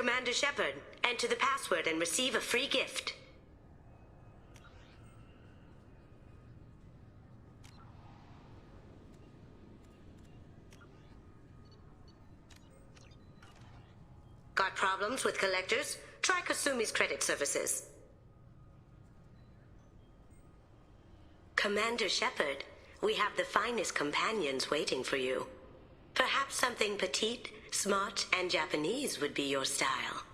Commander Shepard, enter the password and receive a free gift. Got problems with collectors? Try Kasumi's credit services. Commander Shepard, we have the finest companions waiting for you. Perhaps something petite, smart, and Japanese would be your style.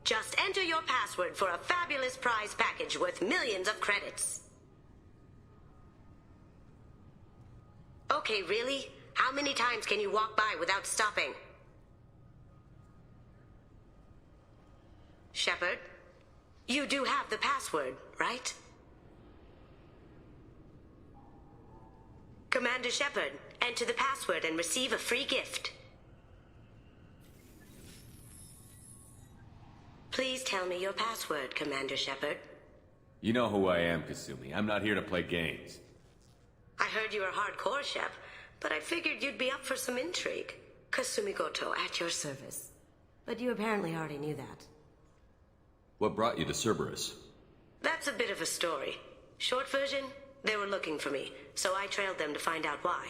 Just enter your password for a fabulous prize package worth millions of credits. Okay, really? How many times can you walk by without stopping? Shepard, you do have the password, right? Commander Shepard, enter the password and receive a free gift. Please tell me your password, Commander Shepard. You know who I am, Kasumi. I'm not here to play games. I heard you were hardcore, Shep, but I figured you'd be up for some intrigue. Kasumi Goto, at your service. But you apparently already knew that. What brought you to Cerberus? That's a bit of a story. Short version, they were looking for me, so I trailed them to find out why.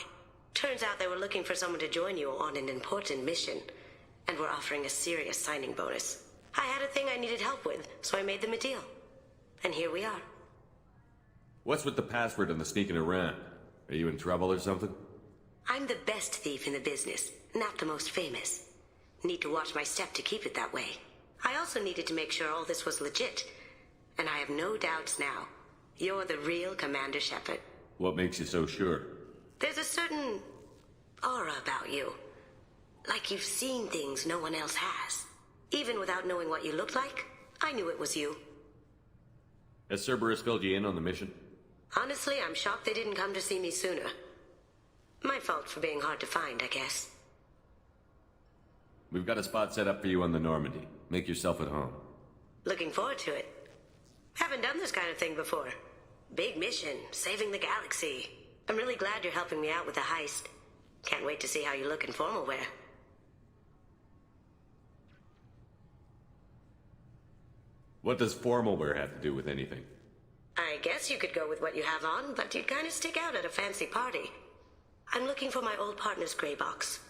Turns out they were looking for someone to join you on an important mission, and were offering a serious signing bonus. I had a thing I needed help with, so I made them a deal. And here we are. What's with the password and the sneaking around? Are you in trouble or something? I'm the best thief in the business, not the most famous. Need to watch my step to keep it that way. I also needed to make sure all this was legit, and I have no doubts now. You're the real Commander Shepard. What makes you so sure? There's a certain aura about you. Like you've seen things no one else has. Even without knowing what you looked like, I knew it was you. Has Cerberus filled you in on the mission? Honestly, I'm shocked they didn't come to see me sooner. My fault for being hard to find, I guess. We've got a spot set up for you on the Normandy. Make yourself at home. Looking forward to it. Haven't done this kind of thing before. Big mission, saving the galaxy. I'm really glad you're helping me out with the heist. Can't wait to see how you look in formal wear. What does formal wear have to do with anything? I guess you could go with what you have on, but you'd kind of stick out at a fancy party. I'm looking for my old partner's gray box.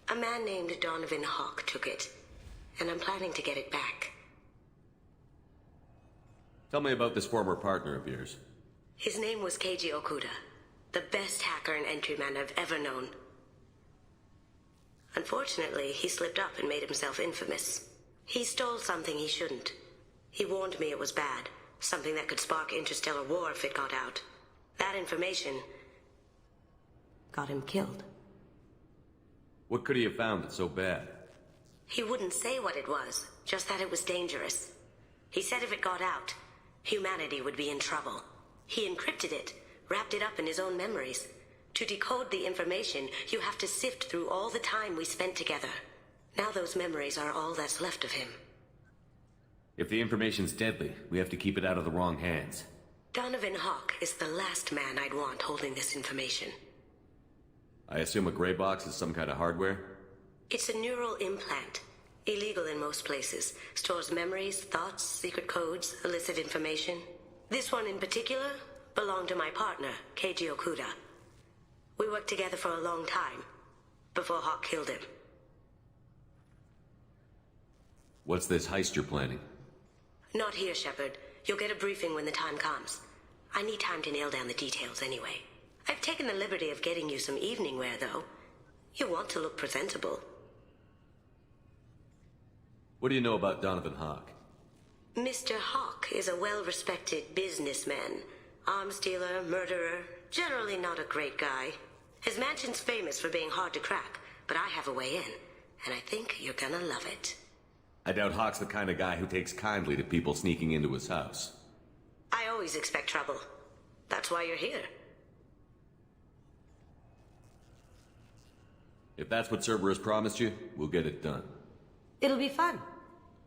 A man named Donovan Hawk took it, and I'm planning to get it back. Tell me about this former partner of yours. His name was Keiji Okuda, the best hacker and entryman I've ever known. Unfortunately, he slipped up and made himself infamous. He stole something he shouldn't. He warned me it was bad, something that could spark interstellar war if it got out. That information got him killed. What could he have found that's so bad? He wouldn't say what it was, just that it was dangerous. He said if it got out, humanity would be in trouble. He encrypted it, wrapped it up in his own memories. To decode the information, you have to sift through all the time we spent together. Now those memories are all that's left of him. If the information's deadly, we have to keep it out of the wrong hands. Donovan Hawk is the last man I'd want holding this information. I assume a gray box is some kind of hardware? It's a neural implant. Illegal in most places. Stores memories, thoughts, secret codes, illicit information. This one in particular belonged to my partner, Keiji Okuda. We worked together for a long time, before Hawk killed him. What's this heist you're planning? Not here, Shepard. You'll get a briefing when the time comes. I need time to nail down the details anyway. I've taken the liberty of getting you some evening wear, though. You want to look presentable. What do you know about Donovan Hawk? Mr. Hawk is a well-respected businessman. Arms dealer, murderer, generally not a great guy. His mansion's famous for being hard to crack, but I have a way in, and I think you're gonna love it. I doubt Hawk's the kind of guy who takes kindly to people sneaking into his house. I always expect trouble. That's why you're here. If that's what Cerberus promised you, we'll get it done. It'll be fun.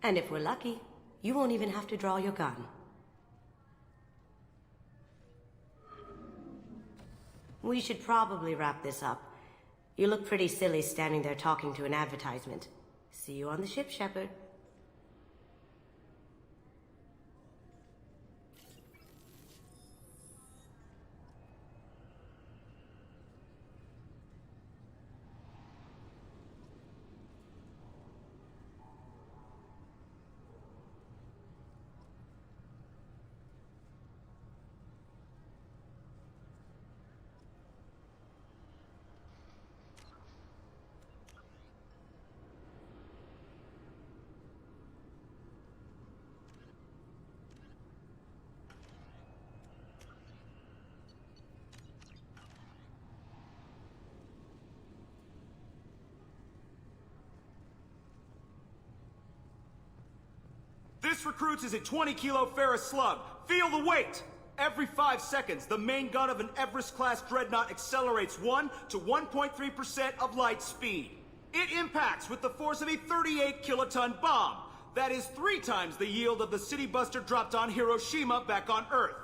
And if we're lucky, you won't even have to draw your gun. We should probably wrap this up. You look pretty silly standing there talking to an advertisement. See you on the ship, Shepard. This recruits is a 20-kilo ferrous slug. Feel the weight! Every 5 seconds, the main gun of an Everest-class dreadnought accelerates 1 to 1.3% of light speed. It impacts with the force of a 38-kiloton bomb. That is 3 times the yield of the city buster dropped on Hiroshima back on Earth.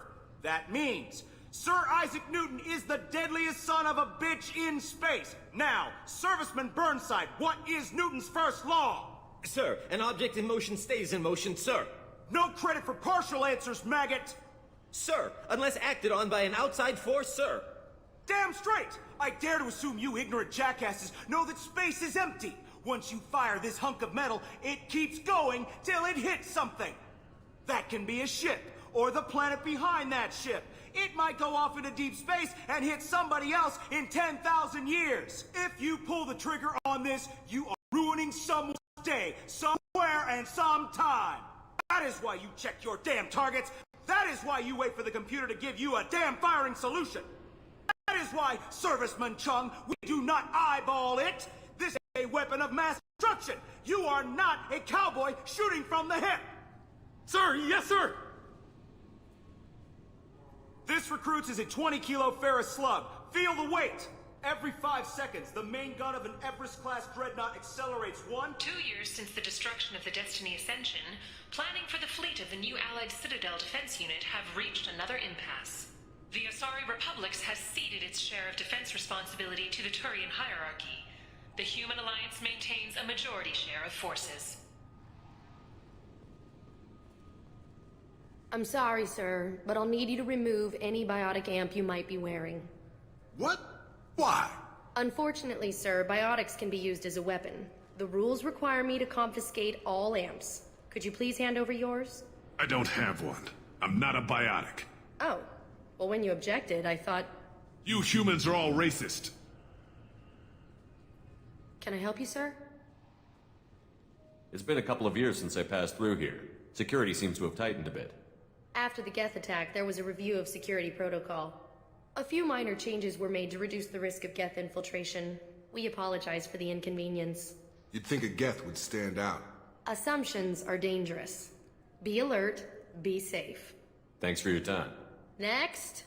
That means Sir Isaac Newton is the deadliest son of a bitch in space. Now, Serviceman Burnside, what is Newton's first law? Sir, an object in motion stays in motion, sir. No credit for partial answers, maggot! Sir, unless acted on by an outside force, sir. Damn straight! I dare to assume you ignorant jackasses know that space is empty. Once you fire this hunk of metal, it keeps going till it hits something. That can be a ship, or the planet behind that ship. It might go off into deep space and hit somebody else in 10,000 years. If you pull the trigger on this, you are ruining someone's day, somewhere, and sometime. That is why you check your damn targets. That is why you wait for the computer to give you a damn firing solution. That is why, Serviceman Chung, we do not eyeball it. This is a weapon of mass destruction. You are not a cowboy shooting from the hip. Sir, yes, sir! This recruits is a 20-kilo ferrous slug. Feel the weight. Every 5 seconds, the main gun of an Everest-class dreadnought accelerates 2 years since the destruction of the Destiny Ascension, planning for the fleet of the new Allied Citadel Defense Unit have reached another impasse. The Asari Republics has ceded its share of defense responsibility to the Turian hierarchy. The Human Alliance maintains a majority share of forces. I'm sorry, sir, but I'll need you to remove any biotic amp you might be wearing. What? Why? Unfortunately, sir, biotics can be used as a weapon. The rules require me to confiscate all amps. Could you please hand over yours? I don't have one. I'm not a biotic. Oh. Well, when you objected, I thought... You humans are all racist. Can I help you, sir? It's been a couple of years since I passed through here. Security seems to have tightened a bit. After the Geth attack, there was a review of security protocol. A few minor changes were made to reduce the risk of Geth infiltration. We apologize for the inconvenience. You'd think a Geth would stand out. Assumptions are dangerous. Be alert, be safe. Thanks for your time. Next.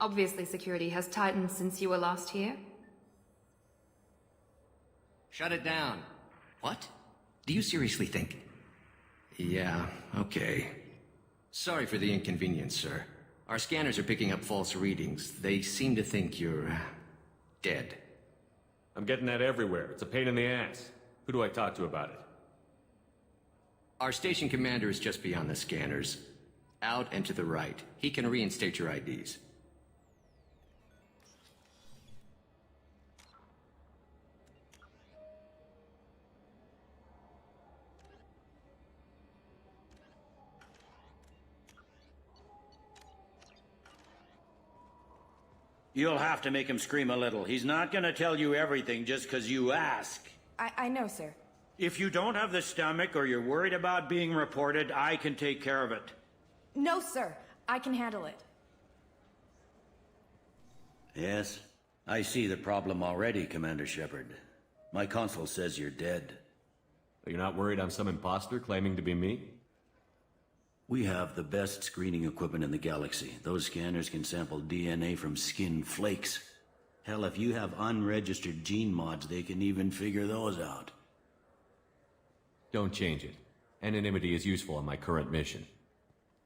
Obviously, security has tightened since you were last here. Shut it down. What? Do you seriously think? Yeah, okay. Sorry for the inconvenience, sir. Our scanners are picking up false readings. They seem to think you're... dead. I'm getting that everywhere. It's a pain in the ass. Who do I talk to about it? Our station commander is just beyond the scanners. Out and to the right. He can reinstate your IDs. You'll have to make him scream a little. He's not gonna tell you everything just 'cause you ask. I know, sir. If you don't have the stomach or you're worried about being reported, I can take care of it. No, sir. I can handle it. Yes, I see the problem already, Commander Shepard. My console says you're dead. You're not worried I'm some imposter claiming to be me? We have the best screening equipment in the galaxy. Those scanners can sample DNA from skin flakes. Hell, if you have unregistered gene mods, they can even figure those out. Don't change it. Anonymity is useful on my current mission.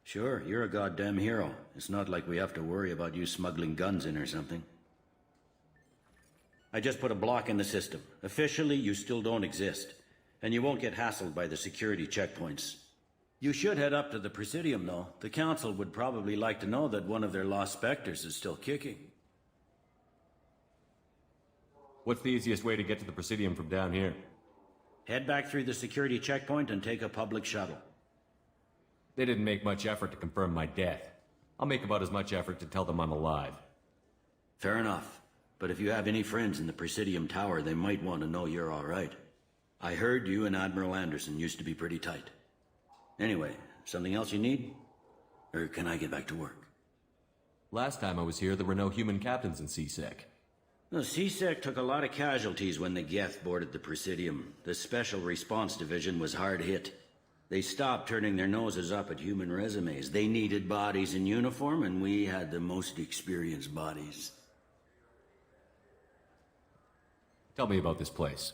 Sure, you're a goddamn hero. It's not like we have to worry about you smuggling guns in or something. I just put a block in the system. Officially, you still don't exist. And you won't get hassled by the security checkpoints. You should head up to the Presidium, though. The Council would probably like to know that one of their lost specters is still kicking. What's the easiest way to get to the Presidium from down here? Head back through the security checkpoint and take a public shuttle. They didn't make much effort to confirm my death. I'll make about as much effort to tell them I'm alive. Fair enough. But if you have any friends in the Presidium Tower, they might want to know you're all right. I heard you and Admiral Anderson used to be pretty tight. Anyway, something else you need? Or can I get back to work? Last time I was here, there were no human captains in CSEC. The CSEC took a lot of casualties when the Geth boarded the Presidium. The Special Response Division was hard hit. They stopped turning their noses up at human resumes. They needed bodies in uniform, and we had the most experienced bodies. Tell me about this place.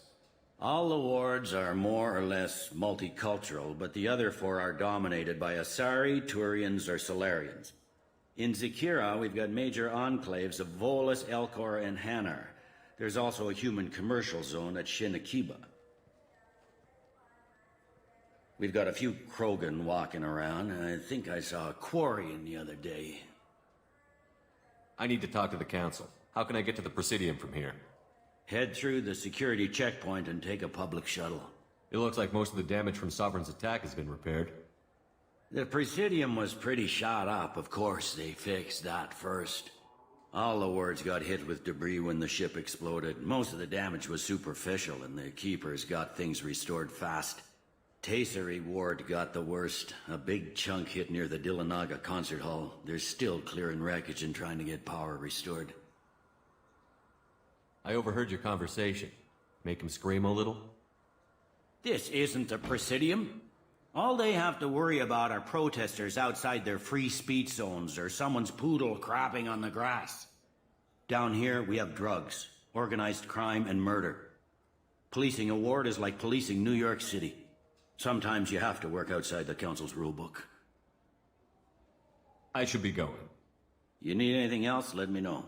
All the wards are more or less multicultural, but the other four are dominated by Asari, Turians, or Solarians. In Zakira, we've got major enclaves of Volus, Elcor, and Hanar. There's also a human commercial zone at Shinakiba. We've got a few Krogan walking around, and I think I saw a Quarian the other day. I need to talk to the Council. How can I get to the Presidium from here? Head through the security checkpoint and take a public shuttle. It looks like most of the damage from Sovereign's attack has been repaired. The Presidium was pretty shot up. Of course, they fixed that first. All the wards got hit with debris when the ship exploded. Most of the damage was superficial, and the Keepers got things restored fast. Tayseri Ward got the worst. A big chunk hit near the Dillanaga concert hall. They're still clearing wreckage and trying to get power restored. I overheard your conversation. Make him scream a little? This isn't the Presidium. All they have to worry about are protesters outside their free speech zones or someone's poodle crapping on the grass. Down here, we have drugs, organized crime, and murder. Policing a ward is like policing New York City. Sometimes you have to work outside the council's rulebook. I should be going. You need anything else, let me know.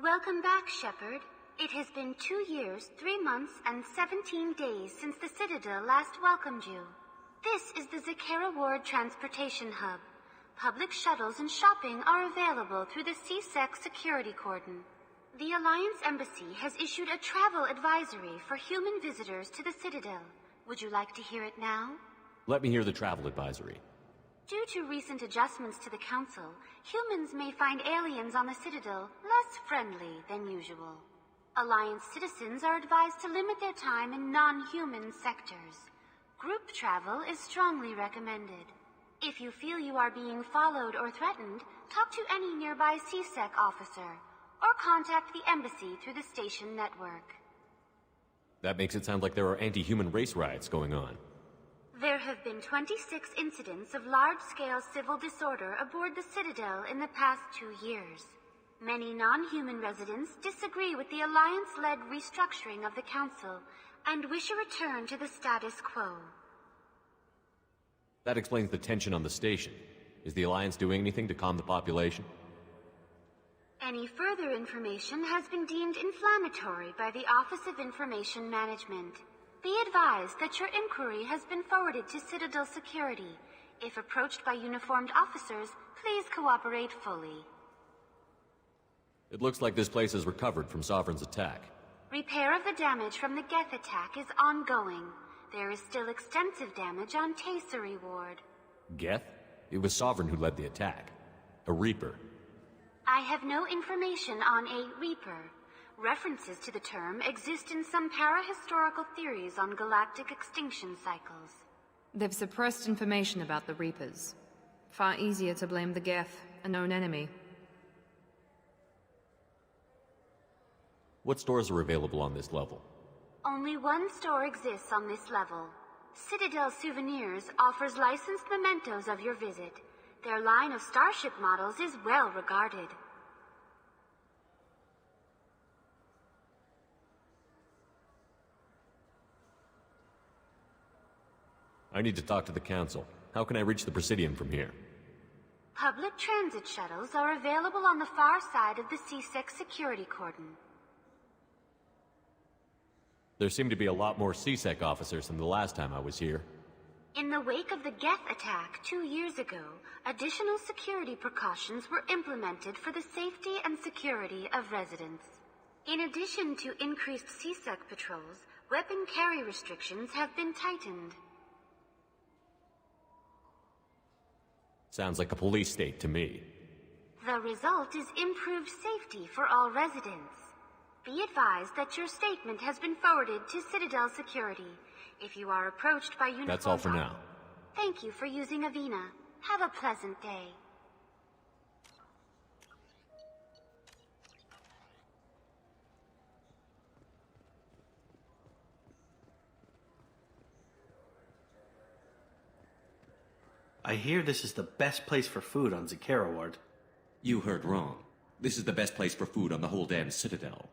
Welcome back, Shepard. It has been 2 years, 3 months, and 17 days since the Citadel last welcomed you. This is the Zakera Ward Transportation Hub. Public shuttles and shopping are available through the CSEC security cordon. The Alliance Embassy has issued a travel advisory for human visitors to the Citadel. Would you like to hear it now? Let me hear the travel advisory. Due to recent adjustments to the Council, humans may find aliens on the Citadel less friendly than usual. Alliance citizens are advised to limit their time in non-human sectors. Group travel is strongly recommended. If you feel you are being followed or threatened, talk to any nearby CSEC officer, or contact the Embassy through the station network. That makes it sound like there are anti-human race riots going on. There have been 26 incidents of large-scale civil disorder aboard the Citadel in the past 2 years. Many non-human residents disagree with the Alliance-led restructuring of the Council and wish a return to the status quo. That explains the tension on the station. Is the Alliance doing anything to calm the population? Any further information has been deemed inflammatory by the Office of Information Management. Be advised that your inquiry has been forwarded to Citadel Security. If approached by uniformed officers, please cooperate fully. It looks like this place has recovered from Sovereign's attack. Repair of the damage from the Geth attack is ongoing. There is still extensive damage on Tasery Ward. Geth? It was Sovereign who led the attack. A Reaper. I have no information on a Reaper. References to the term exist in some parahistorical theories on galactic extinction cycles. They've suppressed information about the Reapers. Far easier to blame the Geth, a known enemy. What stores are available on this level? Only one store exists on this level. Citadel Souvenirs offers licensed mementos of your visit. Their line of starship models is well regarded. I need to talk to the Council. How can I reach the Presidium from here? Public transit shuttles are available on the far side of the CSEC security cordon. There seem to be a lot more CSEC officers than the last time I was here. In the wake of the Geth attack 2 years ago, additional security precautions were implemented for the safety and security of residents. In addition to increased CSEC patrols, weapon carry restrictions have been tightened. Sounds like a police state to me. The result is improved safety for all residents. Be advised that your statement has been forwarded to Citadel Security. If you are approached by uniformed... That's all for now. Thank you for using Avina. Have a pleasant day. I hear this is the best place for food on Zakera Ward. You heard wrong. This is the best place for food on the whole damn Citadel.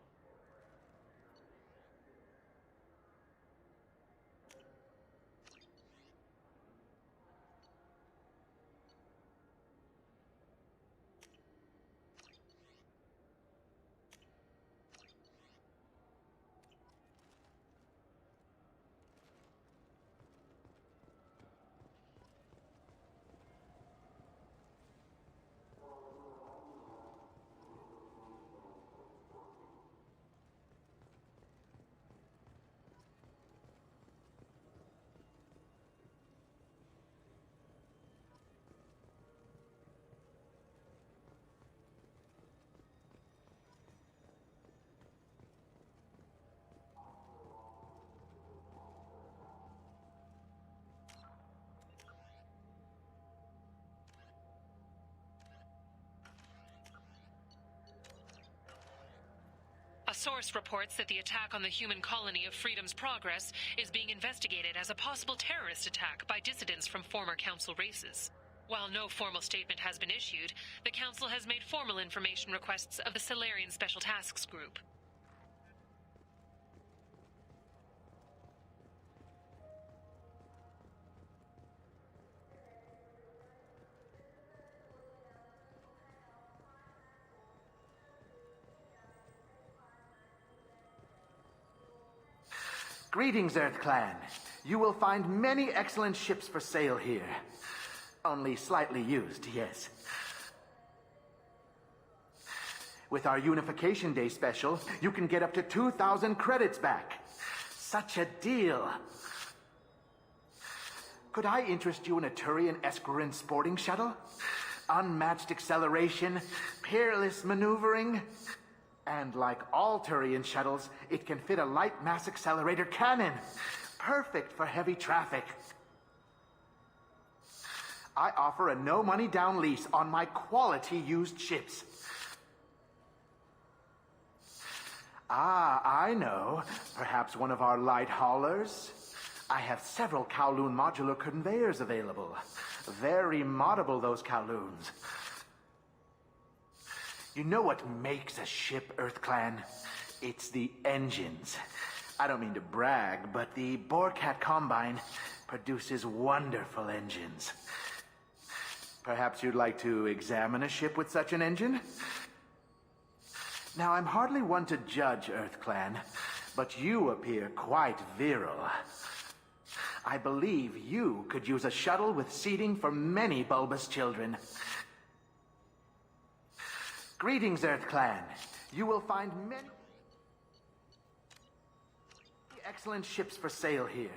source reports that the attack on the human colony of Freedom's Progress is being investigated as a possible terrorist attack by dissidents from former Council races. While no formal statement has been issued, the Council has made formal information requests of the Solarian Special Tasks Group. Greetings, Earth Clan. You will find many excellent ships for sale here. Only slightly used, yes. With our Unification Day special, you can get up to 2,000 credits back. Such a deal. Could I interest you in a Turian Esquirine sporting shuttle? Unmatched acceleration, peerless maneuvering. And like all Turian shuttles, it can fit a light mass accelerator cannon. Perfect for heavy traffic. I offer a no-money down lease on my quality used ships. Ah, I know. Perhaps one of our light haulers? I have several Kowloon modular conveyors available. Very moddable, those Kowloons. You know what makes a ship, Earth Clan? It's the engines. I don't mean to brag, but the Borecat Combine produces wonderful engines. Perhaps you'd like to examine a ship with such an engine? Now, I'm hardly one to judge, Earth Clan, but you appear quite virile. I believe you could use a shuttle with seating for many bulbous children. Greetings, Earth Clan. You will find many excellent ships for sale here.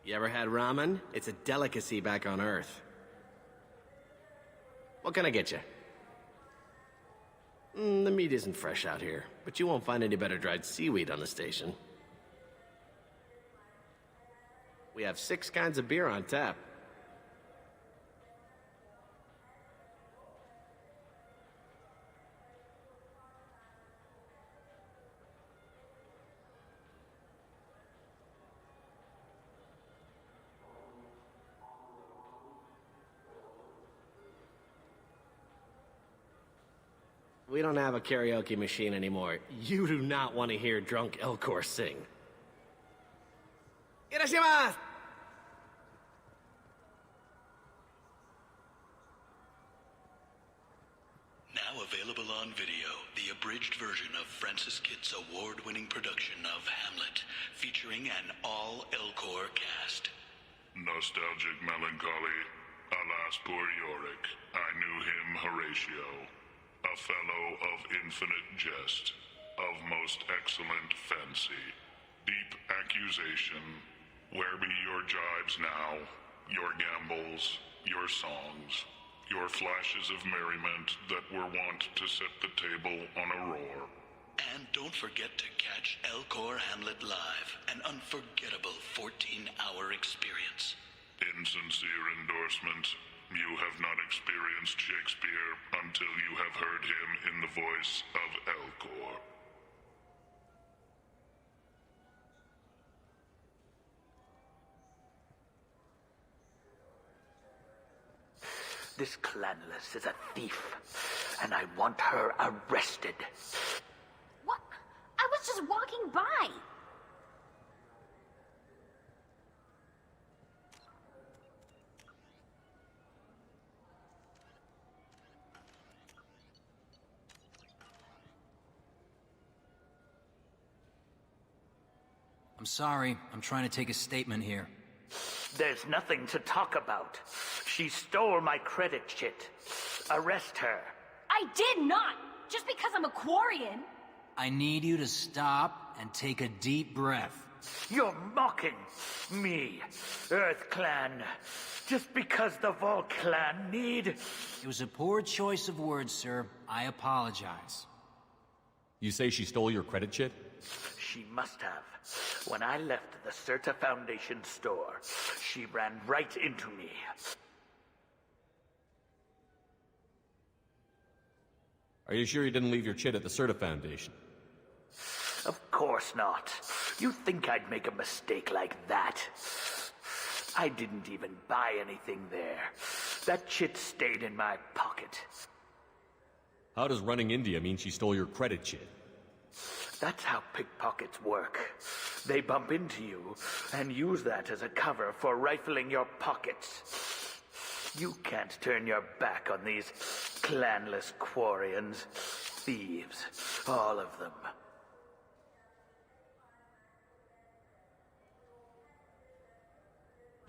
You ever had ramen? It's a delicacy back on Earth. What can I get you? The meat isn't fresh out here, but you won't find any better dried seaweed on the station. We have 6 kinds of beer on tap. We don't have a karaoke machine anymore. You do not want to hear drunk Elcor sing. Irashimasu! Now available on video, the abridged version of Francis Kitt's award-winning production of Hamlet, featuring an all-Elcor cast. Nostalgic melancholy. Alas, poor Yorick. I knew him, Horatio. A fellow of infinite jest, of most excellent fancy. Deep accusation. Where be your jibes now? Your gambols, your songs, your flashes of merriment that were wont to set the table on a roar. And don't forget to catch Elcor Hamlet live, an unforgettable 14-hour experience. Insincere endorsement. You have not experienced Shakespeare until you have heard him in the voice of Elcor. This clanless is a thief, and I want her arrested. What? I was just walking by. I'm sorry. I'm trying to take a statement here. There's nothing to talk about. She stole my credit chit. Arrest her. I did not! Just because I'm a Quarian. I need you to stop and take a deep breath. You're mocking me, Earth Clan. Just because the Vol Clan need... It was a poor choice of words, sir. I apologize. You say she stole your credit chit? She must have. When I left the Certa Foundation store, she ran right into me. Are you sure you didn't leave your chit at the Certa Foundation? Of course not. You think I'd make a mistake like that? I didn't even buy anything there. That chit stayed in my pocket. How does running India mean she stole your credit chit? That's how pickpockets work. They bump into you and use that as a cover for rifling your pockets. You can't turn your back on these clanless Quarians. Thieves, all of them.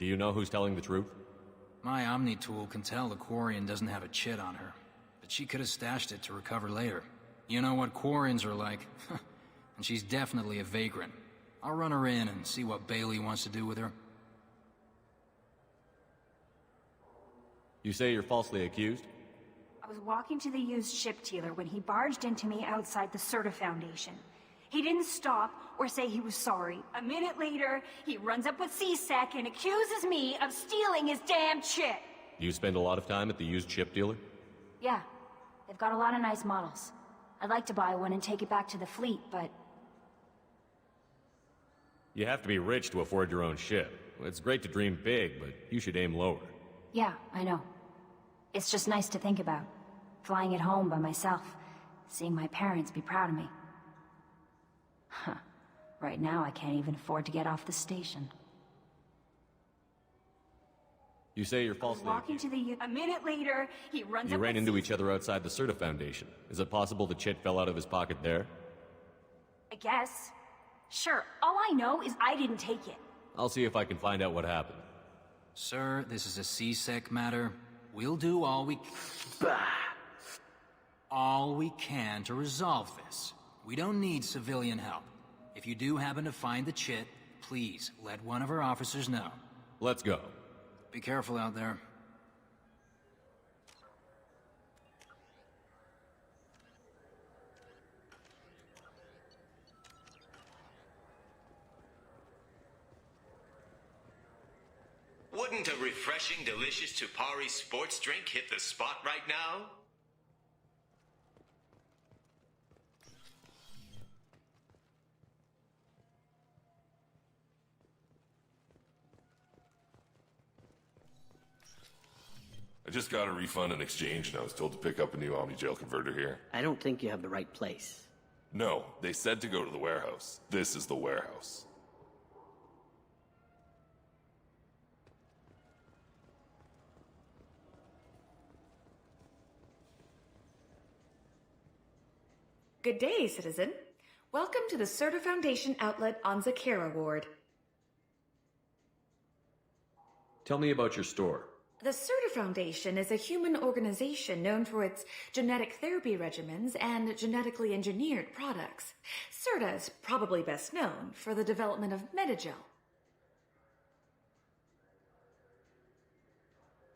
Do you know who's telling the truth? My Omni tool can tell the Quarian doesn't have a chit on her, but she could have stashed it to recover later. You know what Quarians are like. And she's definitely a vagrant. I'll run her in and see what Bailey wants to do with her. You say you're falsely accused? I was walking to the used ship dealer when he barged into me outside the Certa Foundation. He didn't stop or say he was sorry. A minute later, he runs up with C-Sec and accuses me of stealing his damn chip. Do you spend a lot of time at the used ship dealer? Yeah, they've got a lot of nice models. I'd like to buy one and take it back to the fleet, but... You have to be rich to afford your own ship. It's great to dream big, but you should aim lower. Yeah, I know. It's just nice to think about. Flying it home by myself. Seeing my parents be proud of me. Huh. Right now, I can't even afford to get off the station. You say you're falsely Walking to the... A minute later, he runs You up ran with into each other outside the Certa Foundation. Is it possible the chit fell out of his pocket there? I guess. Sure, all I know is I didn't take it. I'll see if I can find out what happened. Sir, this is a C-Sec matter. We'll do all we can to resolve this. We don't need civilian help. If you do happen to find the chit, please let one of our officers know. Let's go. Be careful out there. Wouldn't a refreshing, delicious Tupari sports drink hit the spot right now? I just got a refund and exchange, and I was told to pick up a new Omni-Gel converter here. I don't think you have the right place. No, they said to go to the warehouse. This is the warehouse. Good day, citizen. Welcome to the Serta Foundation outlet on Zakera Ward. Tell me about your store. The Serta Foundation is a human organization known for its genetic therapy regimens and genetically engineered products. Serta is probably best known for the development of Metagel.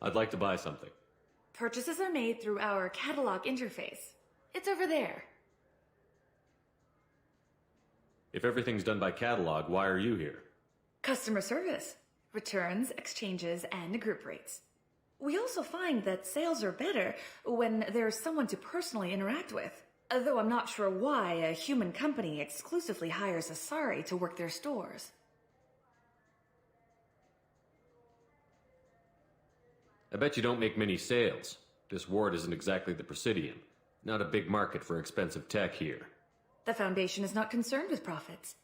I'd like to buy something. Purchases are made through our catalog interface. It's over there. If everything's done by catalog, why are you here? Customer service, returns, exchanges, and group rates. We also find that sales are better when there's someone to personally interact with. Though I'm not sure why a human company exclusively hires Asari to work their stores. I bet you don't make many sales. This ward isn't exactly the Presidium. Not a big market for expensive tech here. The Foundation is not concerned with profits.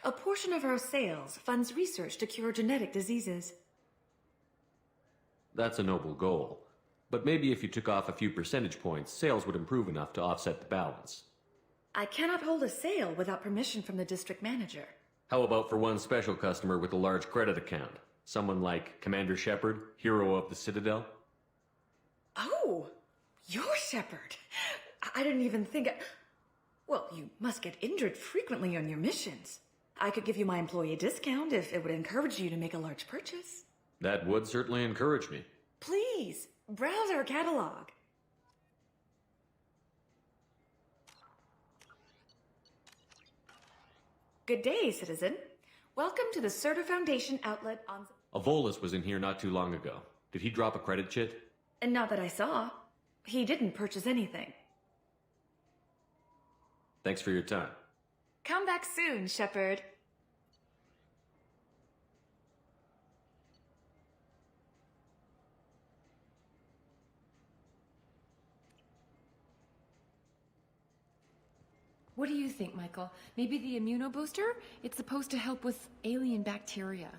A portion of our sales funds research to cure genetic diseases. That's a noble goal. But maybe if you took off a few percentage points, sales would improve enough to offset the balance. I cannot hold a sale without permission from the district manager. How about for one special customer with a large credit account? Someone like Commander Shepard, hero of the Citadel? Oh, you're Shepard. I didn't even think... Well, you must get injured frequently on your missions. I could give you my employee discount if it would encourage you to make a large purchase. That would certainly encourage me. Please, browse our catalog. Good day, citizen. Welcome to the Serta Foundation outlet on... Avolis was in here not too long ago. Did he drop a credit chit? And not that I saw. He didn't purchase anything. Thanks for your time. Come back soon, Shepard. What do you think, Michael? Maybe the immunobooster? It's supposed to help with alien bacteria.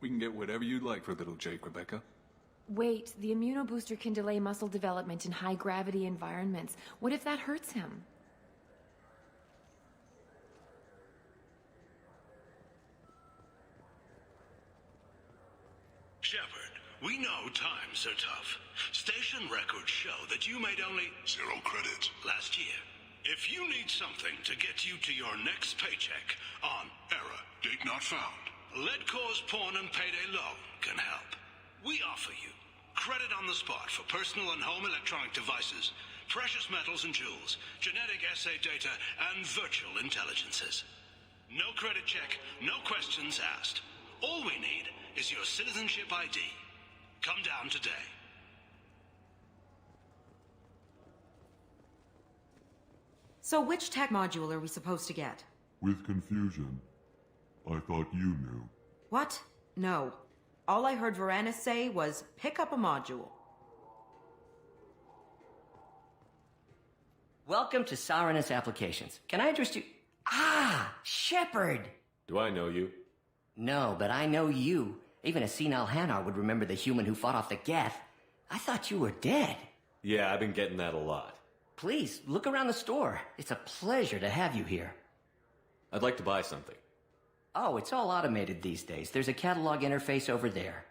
We can get whatever you'd like for little Jake, Rebecca. Wait, the immunobooster can delay muscle development in high-gravity environments. What if that hurts him? Shepard, we know times are tough. Station records show that you made only 0 credits last year. If you need something to get you to your next paycheck on error, date not found, Ledcor's Pawn and Payday Loan can help. We offer you credit on the spot for personal and home electronic devices, precious metals and jewels, genetic assay data, and virtual intelligences. No credit check, no questions asked. All we need is your citizenship ID. Come down today. So which tech module are we supposed to get? With confusion. I thought you knew. What? No. All I heard Varanus say was, pick up a module. Welcome to Saranus Applications. Can I interest you? Ah, Shepard! Do I know you? No, but I know you. Even a senile Hanar would remember the human who fought off the Geth. I thought you were dead. Yeah, I've been getting that a lot. Please, look around the store. It's a pleasure to have you here. I'd like to buy something. Oh, it's all automated these days. There's a catalog interface over there.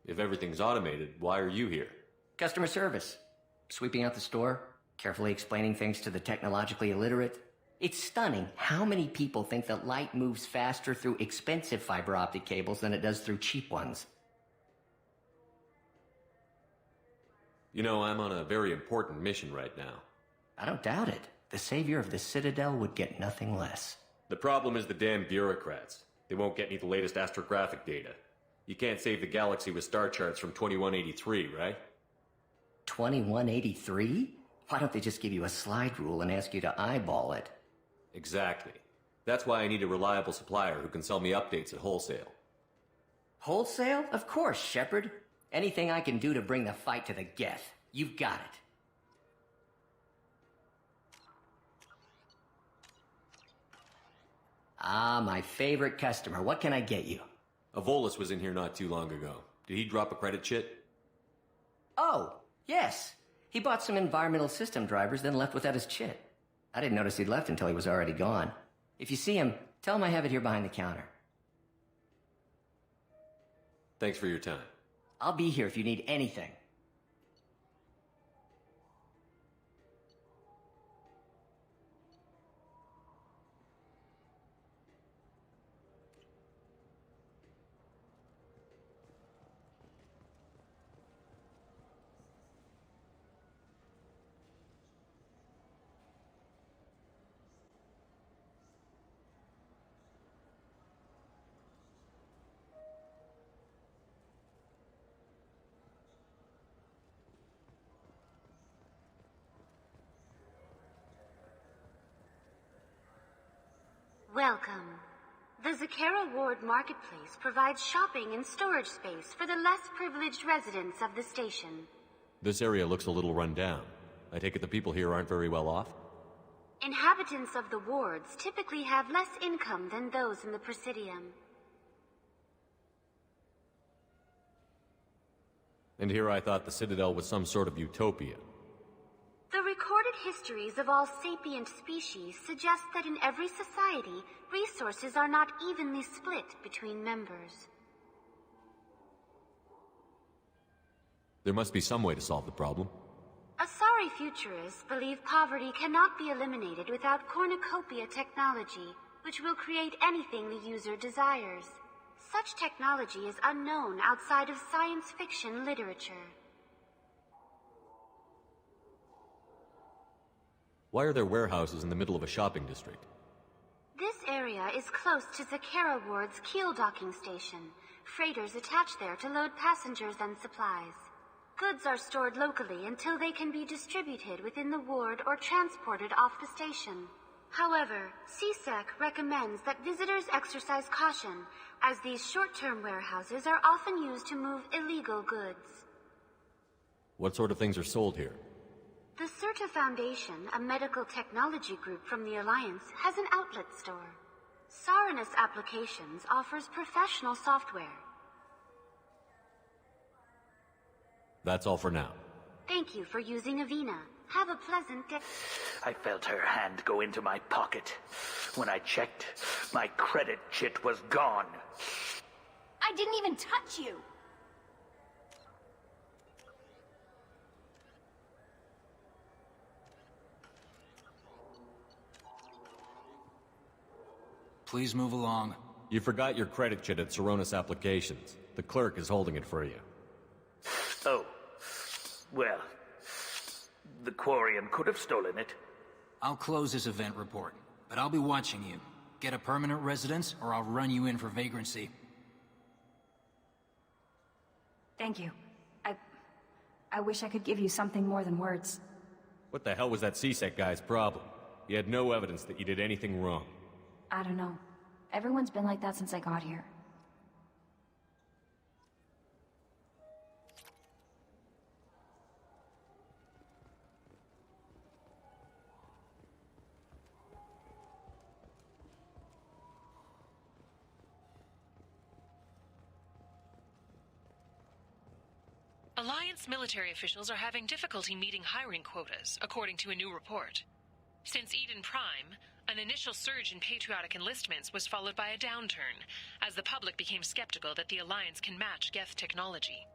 If everything's automated, why are you here? Customer service. Sweeping out the store, carefully explaining things to the technologically illiterate. It's stunning how many people think that light moves faster through expensive fiber optic cables than it does through cheap ones. You know, I'm on a very important mission right now. I don't doubt it. The savior of the Citadel would get nothing less. The problem is the damn bureaucrats. They won't get me the latest astrographic data. You can't save the galaxy with star charts from 2183, right? 2183? Why don't they just give you a slide rule and ask you to eyeball it? Exactly. That's why I need a reliable supplier who can sell me updates at wholesale. Wholesale? Of course, Shepard. Anything I can do to bring the fight to the Geth. You've got it. Ah, my favorite customer. What can I get you? Avolis was in here not too long ago. Did he drop a credit chit? Oh, yes. He bought some environmental system drivers, then left without his chit. I didn't notice he'd left until he was already gone. If you see him, tell him I have it here behind the counter. Thanks for your time. I'll be here if you need anything. Welcome. The Zakera Ward Marketplace provides shopping and storage space for the less privileged residents of the station. This area looks a little run down. I take it the people here aren't very well off? Inhabitants of the wards typically have less income than those in the Presidium. And here I thought the Citadel was some sort of utopia. The recorded histories of all sapient species suggest that in every society, resources are not evenly split between members. There must be some way to solve the problem. Asari futurists believe poverty cannot be eliminated without cornucopia technology, which will create anything the user desires. Such technology is unknown outside of science fiction literature. Why are there warehouses in the middle of a shopping district? This area is close to Zakera Ward's keel docking station. Freighters attach there to load passengers and supplies. Goods are stored locally until they can be distributed within the ward or transported off the station. However, CSEC recommends that visitors exercise caution, as these short-term warehouses are often used to move illegal goods. What sort of things are sold here? The Certa Foundation, a medical technology group from the Alliance, has an outlet store. Saranus Applications offers professional software. That's all for now. Thank you for using Avina. Have a pleasant day. I felt her hand go into my pocket. When I checked, my credit chit was gone. I didn't even touch you. Please move along. You forgot your credit chit at Saronis Applications. The clerk is holding it for you. Oh. Well, the Quarian could have stolen it. I'll close this event report, but I'll be watching you. Get a permanent residence, or I'll run you in for vagrancy. Thank you. I wish I could give you something more than words. What the hell was that CSEC guy's problem? He had no evidence that you did anything wrong. I don't know. Everyone's been like that since I got here. Alliance military officials are having difficulty meeting hiring quotas, according to a new report. Since Eden Prime, an initial surge in patriotic enlistments was followed by a downturn, as the public became skeptical that the Alliance can match Geth technology.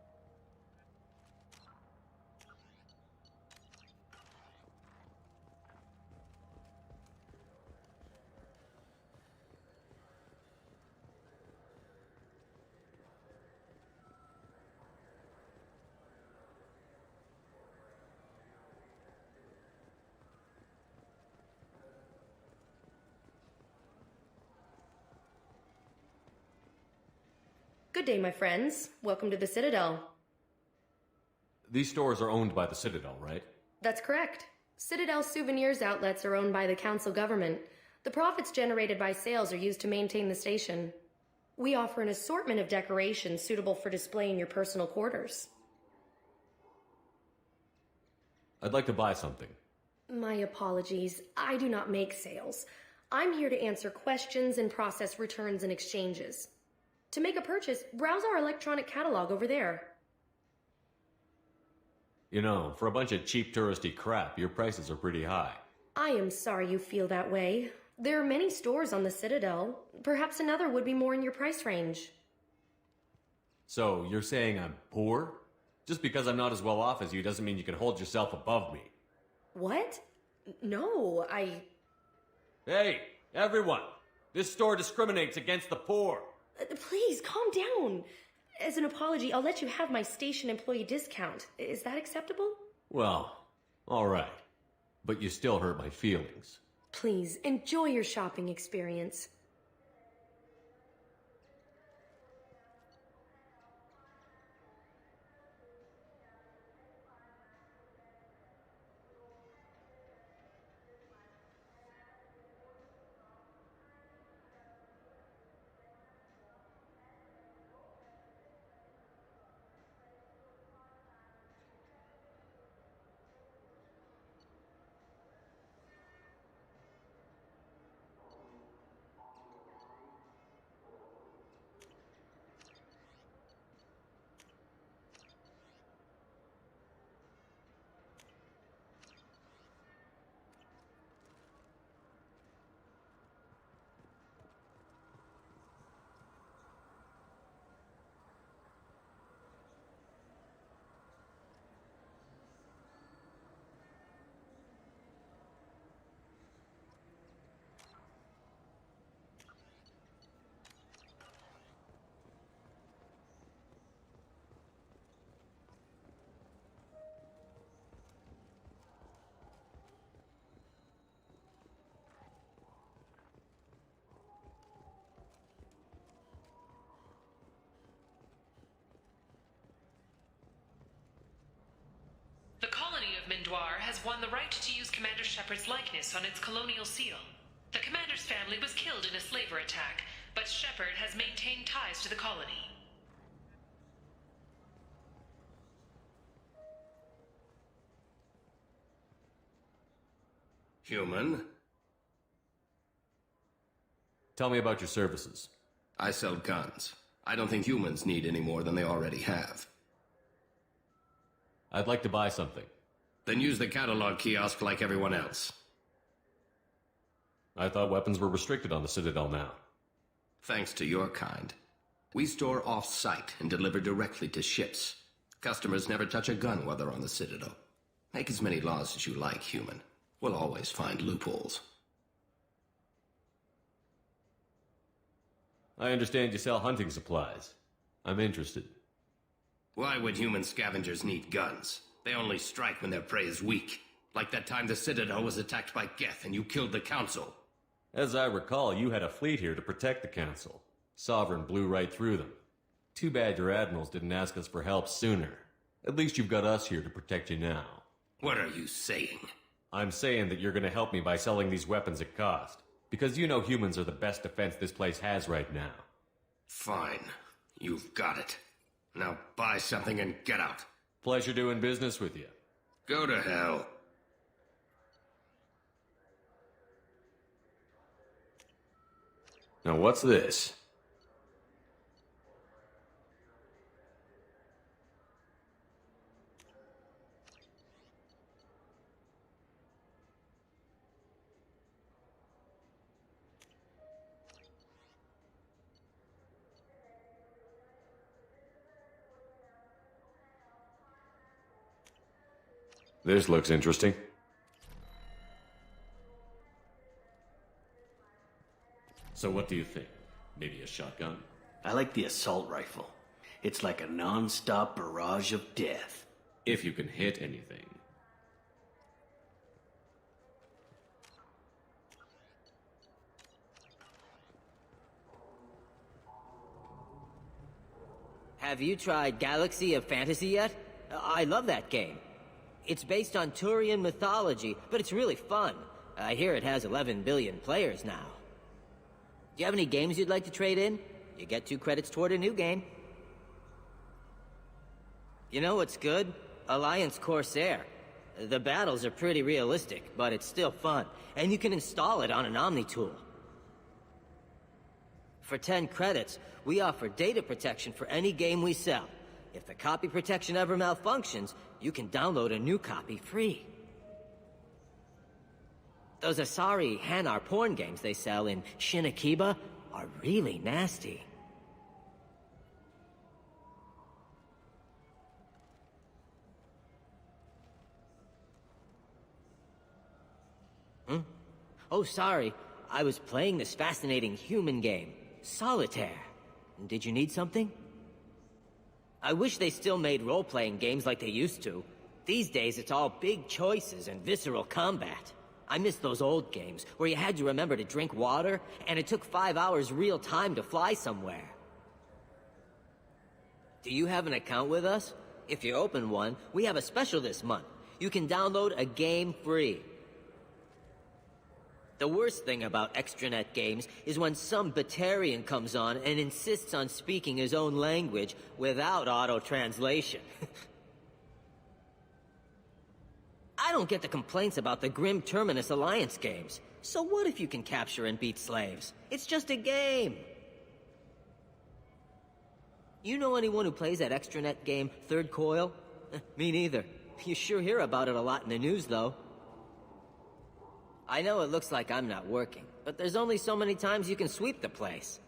Good day, my friends. Welcome to the Citadel. These stores are owned by the Citadel, right? That's correct. Citadel souvenirs outlets are owned by the council government. The profits generated by sales are used to maintain the station. We offer an assortment of decorations suitable for display in your personal quarters. I'd like to buy something. My apologies. I do not make sales. I'm here to answer questions and process returns and exchanges. To make a purchase, browse our electronic catalog over there. You know, for a bunch of cheap touristy crap, your prices are pretty high. I am sorry you feel that way. There are many stores on the Citadel. Perhaps another would be more in your price range. So, you're saying I'm poor? Just because I'm not as well off as you doesn't mean you can hold yourself above me. What? No, Hey, everyone! This store discriminates against the poor! Please, calm down. As an apology, I'll let you have my station employee discount. Is that acceptable? Well, alright. But you still hurt my feelings. Please, enjoy your shopping experience. The colony of Mindoir has won the right to use Commander Shepard's likeness on its colonial seal. The commander's family was killed in a slaver attack, but Shepard has maintained ties to the colony. Human? Tell me about your services. I sell guns. I don't think humans need any more than they already have. I'd like to buy something. Then use the catalog kiosk like everyone else. I thought weapons were restricted on the Citadel now. Thanks to your kind. We store off-site and deliver directly to ships. Customers never touch a gun while they're on the Citadel. Make as many laws as you like, human. We'll always find loopholes. I understand you sell hunting supplies. I'm interested. Why would human scavengers need guns? They only strike when their prey is weak. Like that time the Citadel was attacked by Geth and you killed the Council. As I recall, you had a fleet here to protect the Council. Sovereign blew right through them. Too bad your admirals didn't ask us for help sooner. At least you've got us here to protect you now. What are you saying? I'm saying that you're gonna help me by selling these weapons at cost. Because you know humans are the best defense this place has right now. Fine. You've got it. Now buy something and get out. Pleasure doing business with you. Go to hell. Now what's this? This looks interesting. So what do you think? Maybe a shotgun? I like the assault rifle. It's like a non-stop barrage of death. If you can hit anything. Have you tried Galaxy of Fantasy yet? I love that game. It's based on Turian mythology, but it's really fun. I hear it has 11 billion players now. Do you have any games you'd like to trade in? You get 2 credits toward a new game. You know what's good? Alliance Corsair. The battles are pretty realistic, but it's still fun, and you can install it on an Omni tool. For 10 credits, we offer data protection for any game we sell. If the copy protection ever malfunctions, you can download a new copy free. Those Asari Hanar porn games they sell in Shinakiba are really nasty. Oh, sorry. I was playing this fascinating human game, Solitaire. Did you need something? I wish they still made role-playing games like they used to. These days, it's all big choices and visceral combat. I miss those old games, where you had to remember to drink water, and it took 5 hours real time to fly somewhere. Do you have an account with us? If you open one, we have a special this month. You can download a game free. The worst thing about extranet games is when some Batarian comes on and insists on speaking his own language without auto-translation. I don't get the complaints about the Grim Terminus Alliance games. So what if you can capture and beat slaves? It's just a game. You know anyone who plays that extranet game, Third Coil? Me neither. You sure hear about it a lot in the news, though. I know it looks like I'm not working, but there's only so many times you can sweep the place.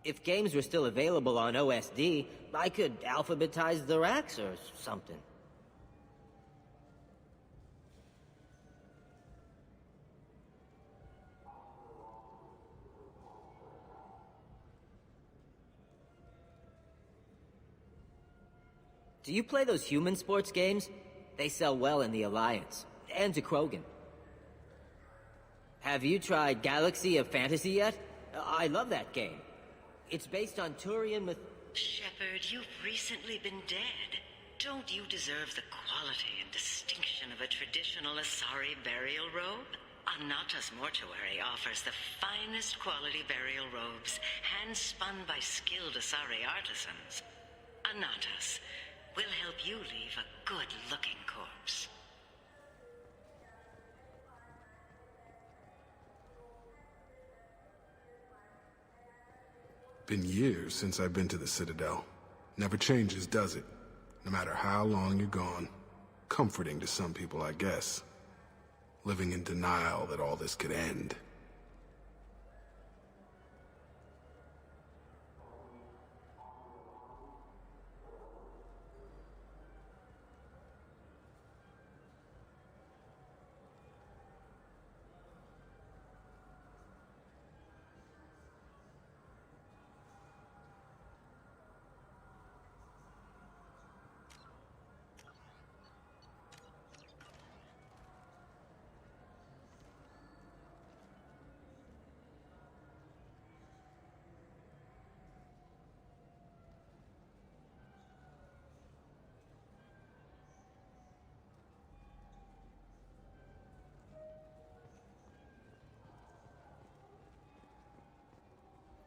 If games were still available on OSD, I could alphabetize the racks or something. Do you play those human sports games? They sell well in the Alliance, and to Krogan. Have you tried Galaxy of Fantasy yet? I love that game. It's based on Turian myth... Shepard, you've recently been dead. Don't you deserve the quality and distinction of a traditional Asari burial robe? Anata's mortuary offers the finest quality burial robes, hand-spun by skilled Asari artisans. Anata's will help you leave a good-looking corpse. Been years since I've been to the Citadel. Never changes, does it? No matter how long you're gone. Comforting to some people, I guess. Living in denial that all this could end.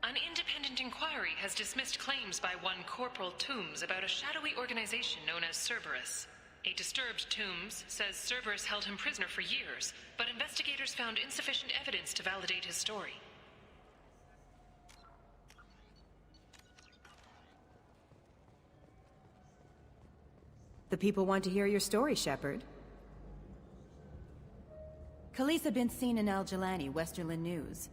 An independent inquiry has dismissed claims by one Corporal Toombs about a shadowy organization known as Cerberus. A disturbed Toombs says Cerberus held him prisoner for years, but investigators found insufficient evidence to validate his story. The people want to hear your story, Shepard. Khaleesa been seen in Al Jelani, Westerland News.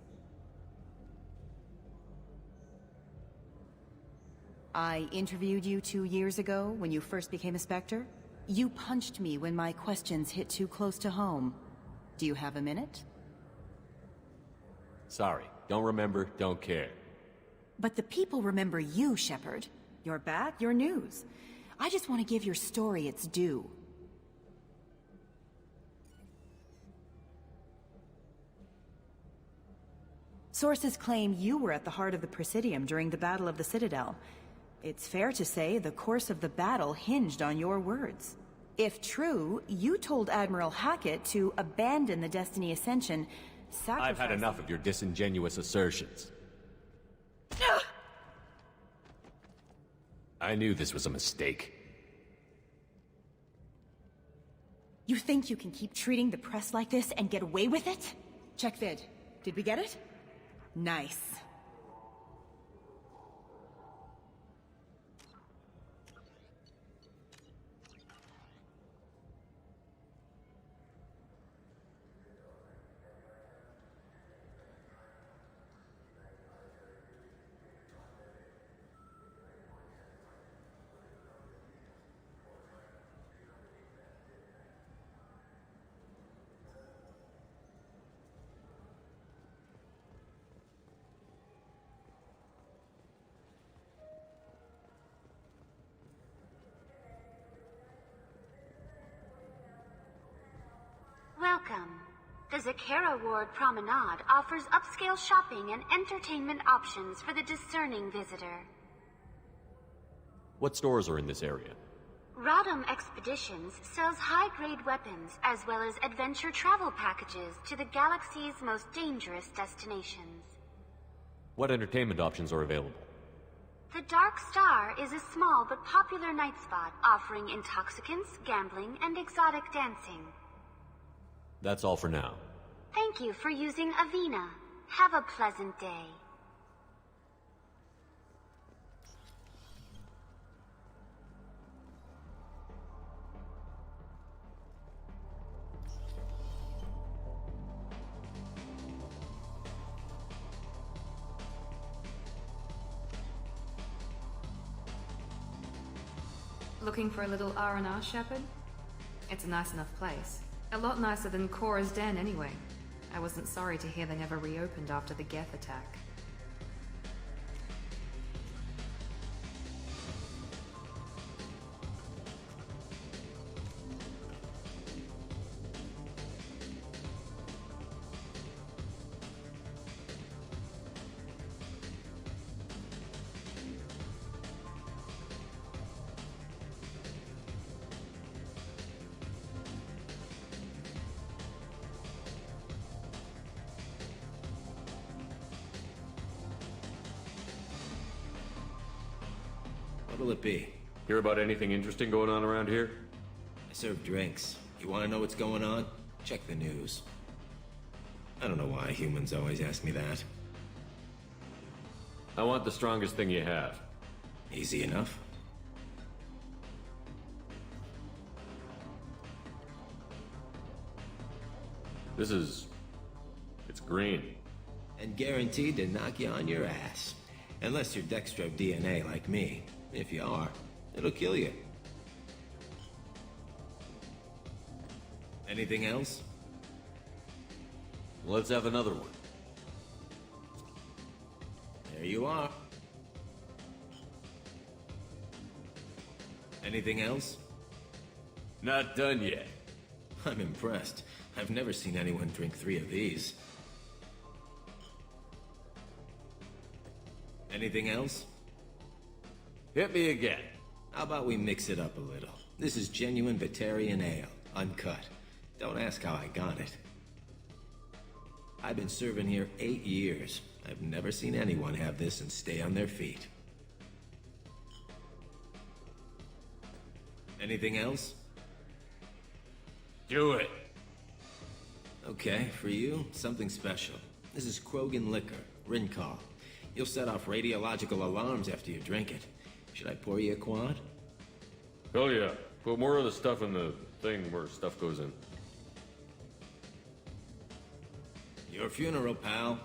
I interviewed you 2 years ago when you first became a Spectre. You punched me when my questions hit too close to home. Do you have a minute? Sorry, don't remember, don't care. But the people remember you, Shepard. You're back, your news. I just want to give your story its due. Sources claim you were at the heart of the Presidium during the Battle of the Citadel. It's fair to say the course of the battle hinged on your words. If true, you told Admiral Hackett to abandon the Destiny Ascension, I've had enough of your disingenuous assertions. I knew this was a mistake. You think you can keep treating the press like this and get away with it? Check vid. Did we get it? Nice. Welcome. The Zakera Ward Promenade offers upscale shopping and entertainment options for the discerning visitor. What stores are in this area? Rodham Expeditions sells high-grade weapons as well as adventure travel packages to the galaxy's most dangerous destinations. What entertainment options are available? The Dark Star is a small but popular night spot offering intoxicants, gambling, and exotic dancing. That's all for now. Thank you for using Avena. Have a pleasant day. Looking for a little R&R, Shepard? It's a nice enough place. A lot nicer than Cora's den, anyway. I wasn't sorry to hear they never reopened after the Geth attack. What'll it be? Hear about anything interesting going on around here? I serve drinks. You want to know what's going on? Check the news. I don't know why humans always ask me that. I want the strongest thing you have. Easy enough. It's green. And guaranteed to knock you on your ass. Unless you're Dextro DNA like me. If you are, it'll kill you. Anything else? Let's have another one. There you are. Anything else? Not done yet. I'm impressed. I've never seen anyone drink 3 of these. Anything else? Hit me again. How about we mix it up a little? This is genuine Batarian ale, uncut. Don't ask how I got it. I've been serving here 8 years. I've never seen anyone have this and stay on their feet. Anything else? Do it. Okay, for you, something special. This is Krogan liquor, Rincall. You'll set off radiological alarms after you drink it. Should I pour you a quad? Hell yeah. Put more of the stuff in the thing where stuff goes in. Your funeral, pal.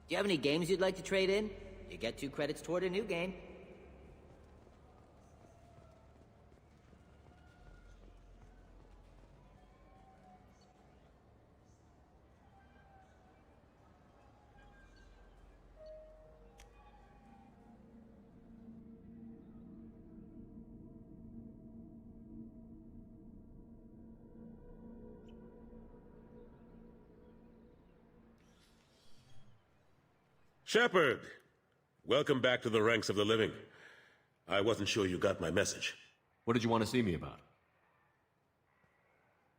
Do you have any games you'd like to trade in? You get 2 credits toward a new game. Shepard! Welcome back to the ranks of the living. I wasn't sure you got my message. What did you want to see me about?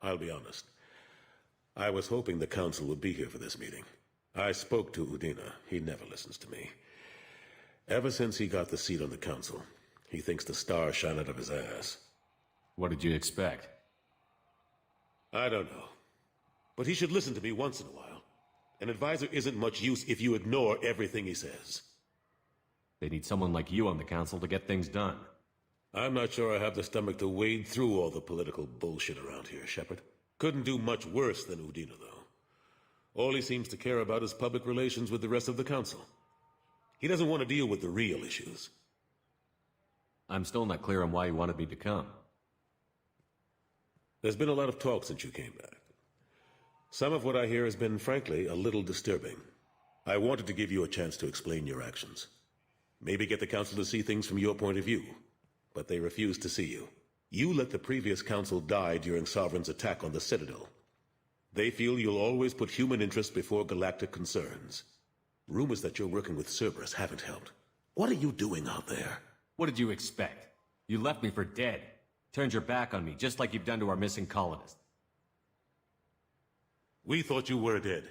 I'll be honest. I was hoping the Council would be here for this meeting. I spoke to Udina. He never listens to me. Ever since he got the seat on the Council, he thinks the stars shine out of his ass. What did you expect? I don't know. But he should listen to me once in a while. An advisor isn't much use if you ignore everything he says. They need someone like you on the Council to get things done. I'm not sure I have the stomach to wade through all the political bullshit around here, Shepard. Couldn't do much worse than Udina, though. All he seems to care about is public relations with the rest of the Council. He doesn't want to deal with the real issues. I'm still not clear on why you wanted me to come. There's been a lot of talk since you came back. Some of what I hear has been, frankly, a little disturbing. I wanted to give you a chance to explain your actions. Maybe get the Council to see things from your point of view. But they refused to see you. You let the previous Council die during Sovereign's attack on the Citadel. They feel you'll always put human interests before galactic concerns. Rumors that you're working with Cerberus haven't helped. What are you doing out there? What did you expect? You left me for dead. Turned your back on me, just like you've done to our missing colonists. We thought you were dead.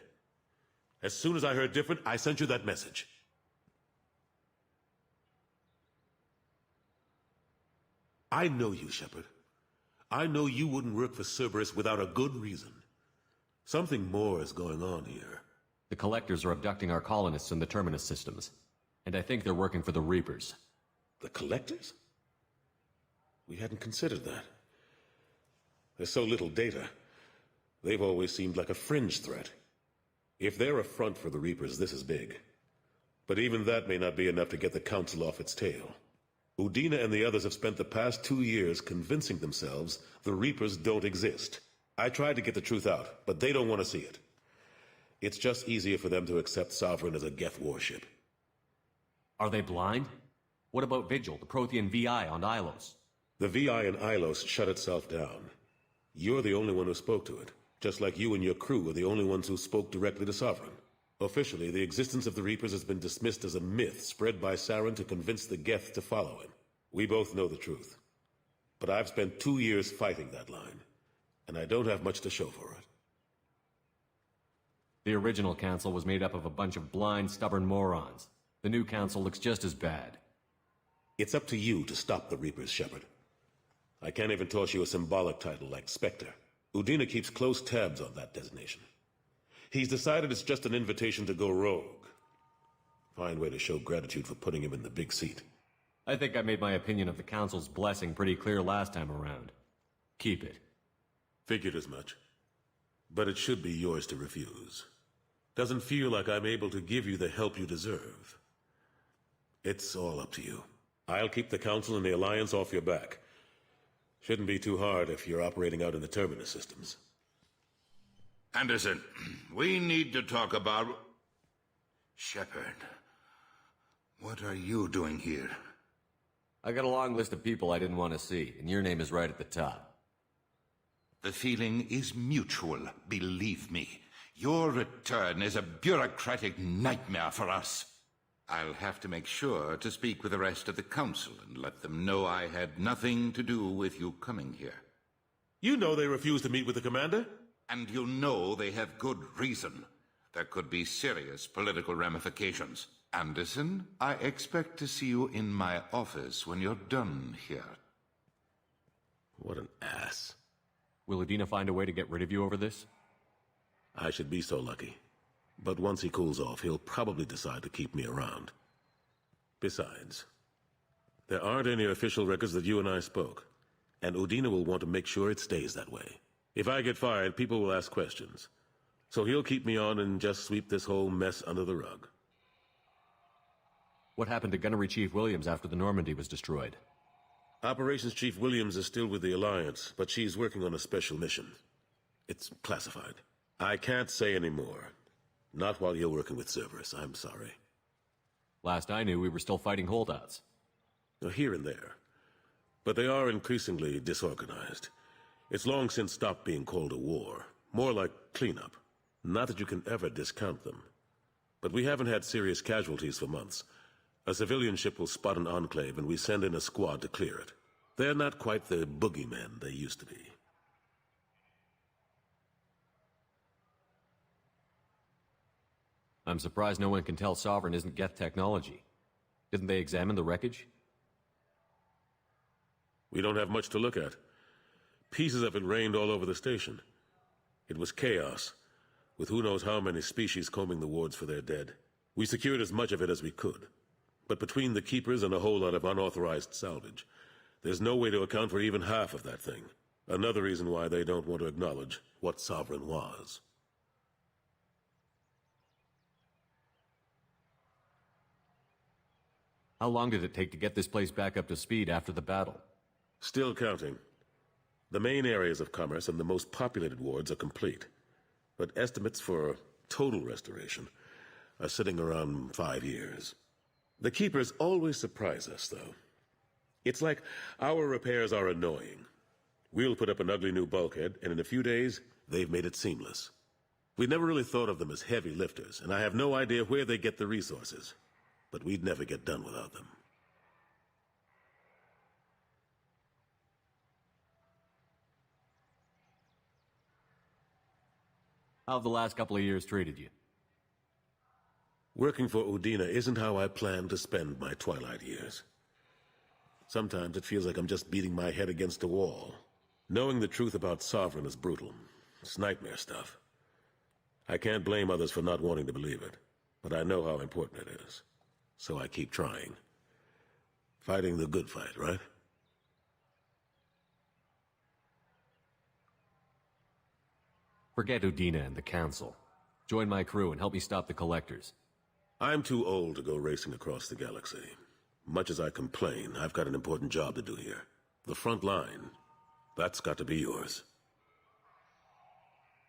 As soon as I heard different, I sent you that message. I know you, Shepard. I know you wouldn't work for Cerberus without a good reason. Something more is going on here. The Collectors are abducting our colonists in the Terminus systems. And I think they're working for the Reapers. The Collectors? We hadn't considered that. There's so little data. They've always seemed like a fringe threat. If they're a front for the Reapers, this is big. But even that may not be enough to get the Council off its tail. Udina and the others have spent the past 2 years convincing themselves the Reapers don't exist. I tried to get the truth out, but they don't want to see it. It's just easier for them to accept Sovereign as a Geth warship. Are they blind? What about Vigil, the Prothean VI on Ilos? The VI on Ilos shut itself down. You're the only one who spoke to it. Just like you and your crew are the only ones who spoke directly to Sovereign. Officially, the existence of the Reapers has been dismissed as a myth spread by Saren to convince the Geth to follow him. We both know the truth. But I've spent 2 years fighting that line, and I don't have much to show for it. The original Council was made up of a bunch of blind, stubborn morons. The new Council looks just as bad. It's up to you to stop the Reapers, Shepard. I can't even toss you a symbolic title like Spectre. Udina keeps close tabs on that designation. He's decided it's just an invitation to go rogue. Fine way to show gratitude for putting him in the big seat. I think I made my opinion of the Council's blessing pretty clear last time around. Keep it. Figured as much. But it should be yours to refuse. Doesn't feel like I'm able to give you the help you deserve. It's all up to you. I'll keep the Council and the Alliance off your back. Shouldn't be too hard if you're operating out in the Terminus systems. Anderson, we need to talk about... Shepard, what are you doing here? I got a long list of people I didn't want to see, and your name is right at the top. The feeling is mutual, believe me. Your return is a bureaucratic nightmare for us. I'll have to make sure to speak with the rest of the Council and let them know I had nothing to do with you coming here. You know they refused to meet with the Commander? And you know they have good reason. There could be serious political ramifications. Anderson, I expect to see you in my office when you're done here. What an ass. Will Udina find a way to get rid of you over this? I should be so lucky. But once he cools off, he'll probably decide to keep me around. Besides, there aren't any official records that you and I spoke, and Udina will want to make sure it stays that way. If I get fired, people will ask questions. So he'll keep me on and just sweep this whole mess under the rug. What happened to Gunnery Chief Williams after the Normandy was destroyed? Operations Chief Williams is still with the Alliance, but she's working on a special mission. It's classified. I can't say any more. Not while you're working with Cerberus, I'm sorry. Last I knew, we were still fighting holdouts. Here and there. But they are increasingly disorganized. It's long since stopped being called a war. More like cleanup. Not that you can ever discount them. But we haven't had serious casualties for months. A civilian ship will spot an enclave and we send in a squad to clear it. They're not quite the boogeymen they used to be. I'm surprised no one can tell Sovereign isn't Geth technology. Didn't they examine the wreckage? We don't have much to look at. Pieces of it rained all over the station. It was chaos, with who knows how many species combing the wards for their dead. We secured as much of it as we could. But between the Keepers and a whole lot of unauthorized salvage, there's no way to account for even half of that thing. Another reason why they don't want to acknowledge what Sovereign was. How long did it take to get this place back up to speed after the battle? Still counting. The main areas of commerce and the most populated wards are complete. But estimates for total restoration are sitting around 5 years. The Keepers always surprise us, though. It's like our repairs are annoying. We'll put up an ugly new bulkhead, and in a few days, they've made it seamless. We never really thought of them as heavy lifters, and I have no idea where they get the resources. But we'd never get done without them. How have the last couple of years treated you? Working for Udina isn't how I planned to spend my twilight years. Sometimes it feels like I'm just beating my head against a wall. Knowing the truth about Sovereign is brutal. It's nightmare stuff. I can't blame others for not wanting to believe it, but I know how important it is. So I keep trying. Fighting the good fight, right? Forget Udina and the Council. Join my crew and help me stop the Collectors. I'm too old to go racing across the galaxy. Much as I complain, I've got an important job to do here. The front line. That's got to be yours.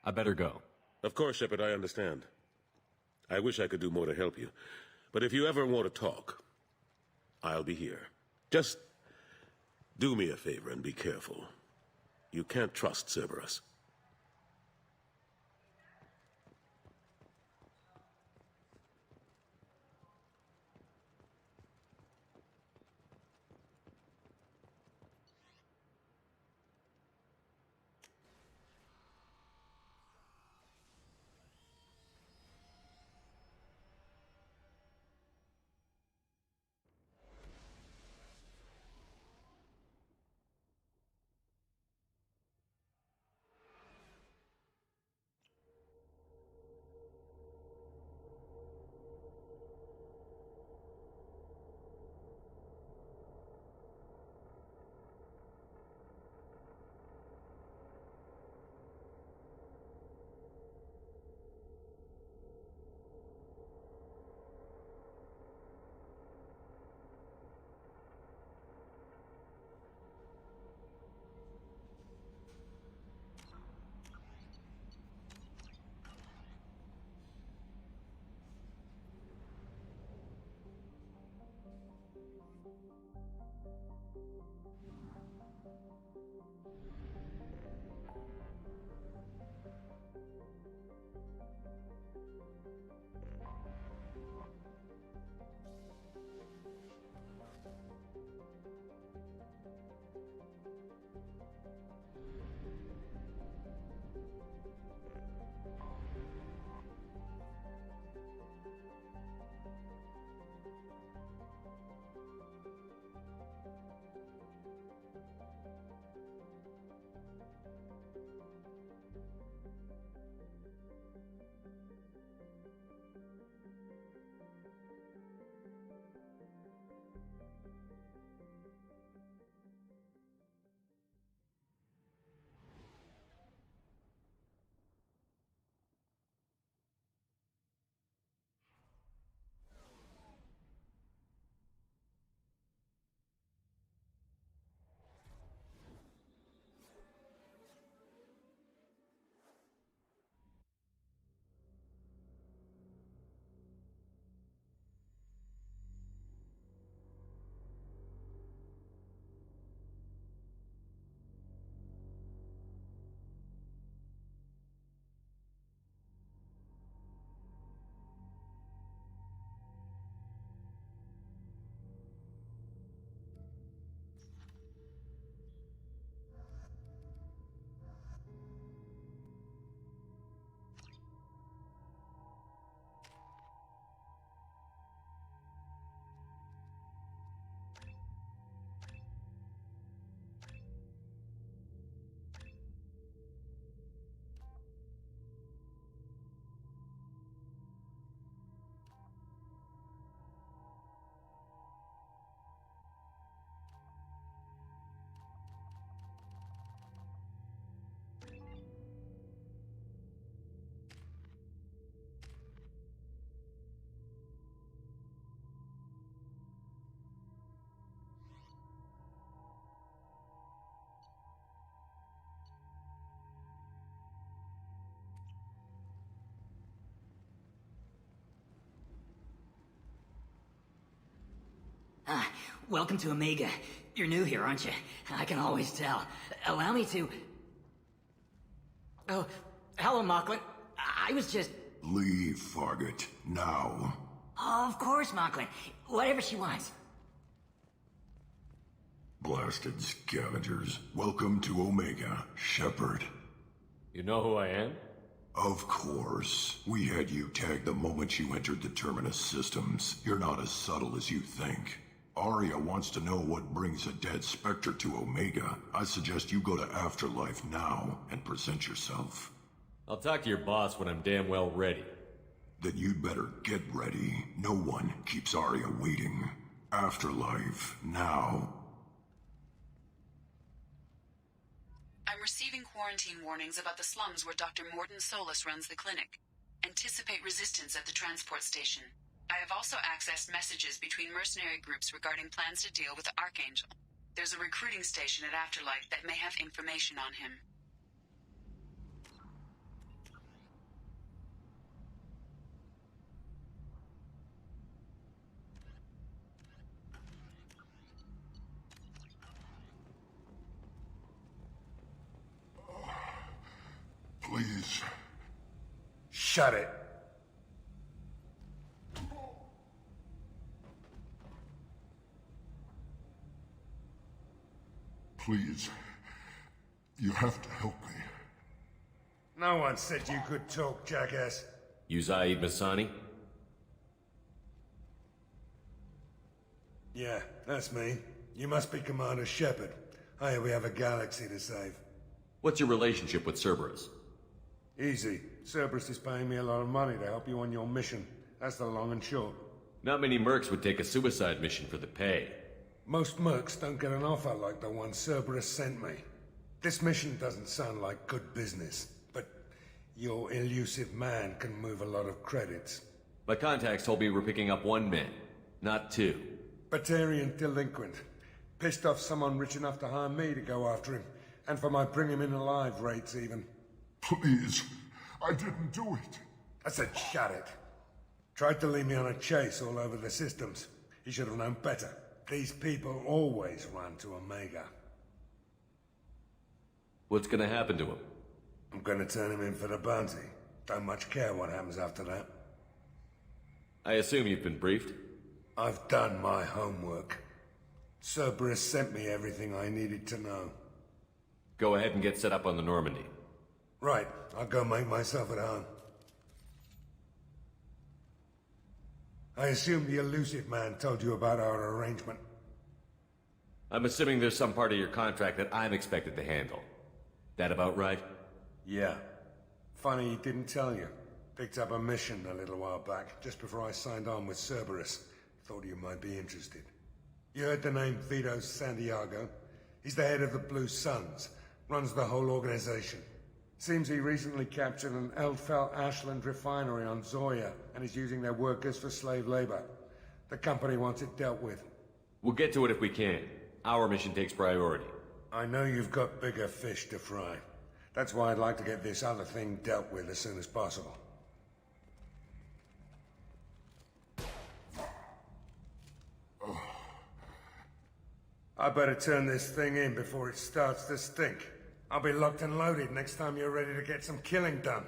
I better go. Of course, Shepard, I understand. I wish I could do more to help you. But if you ever want to talk, I'll be here. Just do me a favor and be careful. You can't trust Cerberus. Welcome to Omega. You're new here, aren't you? I can always tell. Allow me to... Oh, hello, Mocklin. I was just... Leave, Fargate. Now. Oh, of course, Mocklin. Whatever she wants. Blasted scavengers. Welcome to Omega, Shepard. You know who I am? Of course. We had you tagged the moment you entered the Terminus systems. You're not as subtle as you think. Arya wants to know what brings a dead Spectre to Omega. I suggest you go to Afterlife now and present yourself. I'll talk to your boss when I'm damn well ready. Then you'd better get ready. No one keeps Arya waiting. Afterlife now. I'm receiving quarantine warnings about the slums where Dr. Mordin Solus runs the clinic. Anticipate resistance at the transport station. I have also accessed messages between mercenary groups regarding plans to deal with the Archangel. There's a recruiting station at Afterlife that may have information on him. Please. Shut it. Please. You have to help me. No one said you could talk, jackass. You Zaid Masani? Yeah, that's me. You must be Commander Shepard. Hey, we have a galaxy to save. What's your relationship with Cerberus? Easy. Cerberus is paying me a lot of money to help you on your mission. That's the long and short. Not many mercs would take a suicide mission for the pay. Most mercs don't get an offer like the one Cerberus sent me. This mission doesn't sound like good business, but your elusive man can move a lot of credits. My contacts told me we're picking up one man, not two. Batarian delinquent. Pissed off someone rich enough to hire me to go after him. And for my bring him in alive rates even. Please. I didn't do it. I said shut it. Tried to lead me on a chase all over the systems. He should have known better. These people always run to Omega. What's gonna happen to him? I'm gonna turn him in for the bounty. Don't much care what happens after that. I assume you've been briefed? I've done my homework. Cerberus sent me everything I needed to know. Go ahead and get set up on the Normandy. Right, I'll go make myself at home. I assume the elusive man told you about our arrangement. I'm assuming there's some part of your contract that I'm expected to handle. That about right? Yeah. Funny he didn't tell you. Picked up a mission a little while back, just before I signed on with Cerberus. Thought you might be interested. You heard the name Vito Santiago? He's the head of the Blue Suns. Runs the whole organization. Seems he recently captured an Eldfell Ashland refinery on Zoya and is using their workers for slave labor. The company wants it dealt with. We'll get to it if we can. Our mission takes priority. I know you've got bigger fish to fry. That's why I'd like to get this other thing dealt with as soon as possible. I better turn this thing in before it starts to stink. I'll be locked and loaded next time you're ready to get some killing done.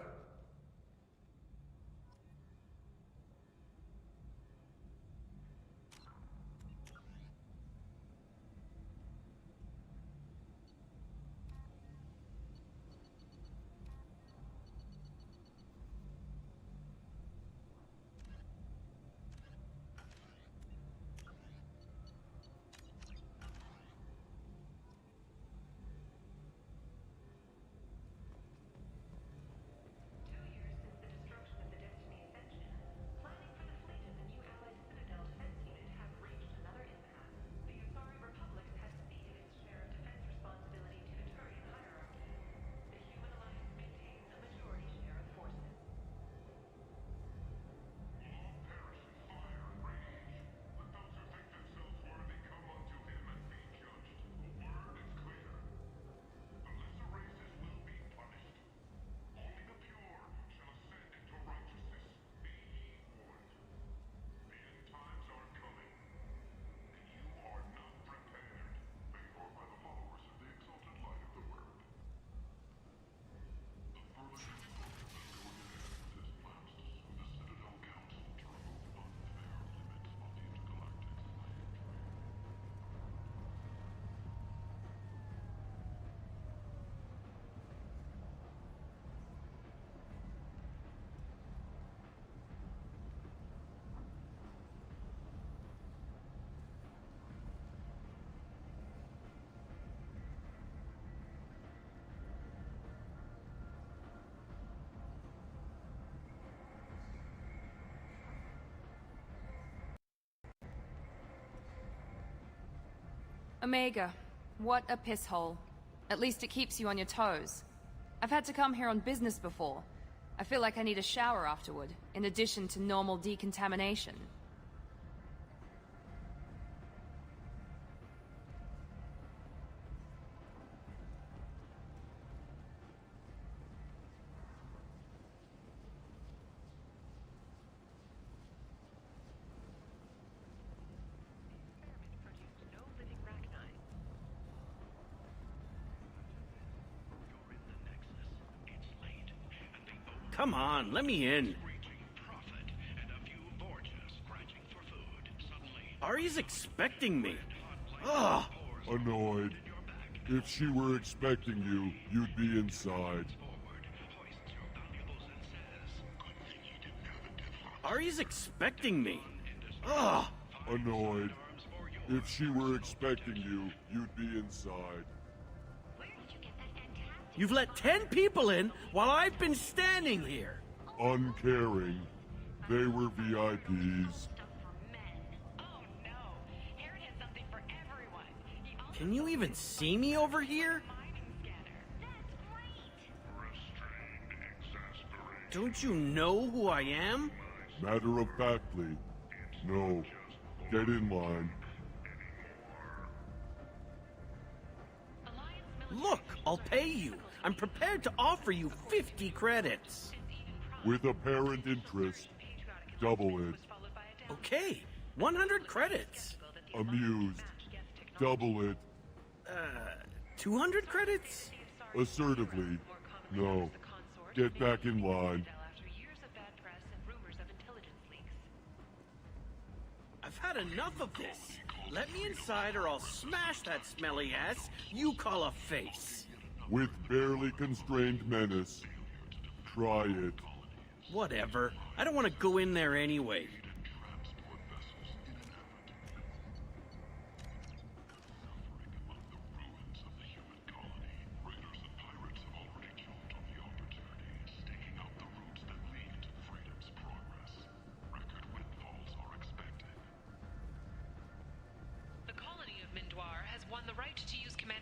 Omega, what a piss hole. At least it keeps you on your toes. I've had to come here on business before. I feel like I need a shower afterward, in addition to normal decontamination. Come on, let me in. Ari's expecting me. Ugh. Annoyed. If she were expecting you, you'd be inside. Ari's expecting me. Ugh. Annoyed. If she were expecting you, you'd be inside. You've let 10 people in while I've been standing here. Uncaring. They were VIPs. Can you even see me over here? Don't you know who I am? Matter-of-factly. No. Get in line. Look, I'll pay you. I'm prepared to offer you 50 credits. With apparent interest. Double it. Okay, 100 credits. Amused. Double it. 200 credits? Assertively. No. Get back in line. I've had enough of this. Let me inside or I'll smash that smelly ass you call a face. With barely constrained menace. Try it. Whatever. I don't want to go in there anyway.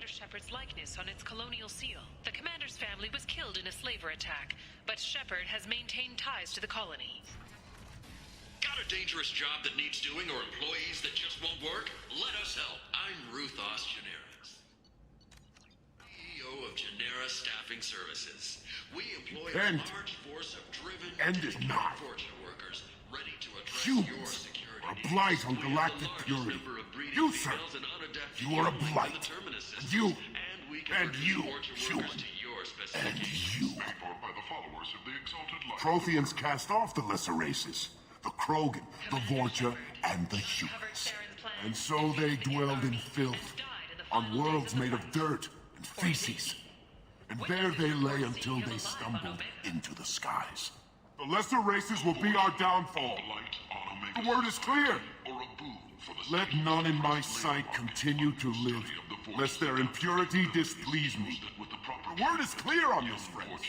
Shepard's likeness on its colonial seal. The commander's family was killed in a slaver attack, but Shepard has maintained ties to the colony. Got a dangerous job that needs doing or employees that just won't work? Let us help. I'm Ruthos Generis, CEO of Genera Staffing Services. We employ a large force of driven and unfortunate workers ready to address your security are a blight on galactic purity. You, sir, you are a blight. And you, human. And you. Protheans cast off the lesser races. The Krogan, the Vorcha, and the humans. And so they dwelled in filth, on worlds made of dirt and feces. And there they lay until they stumbled into the skies. The lesser races will be our downfall. The word is clear. Let none in my sight continue to live, lest their impurity displease me. The word is clear on this, friends.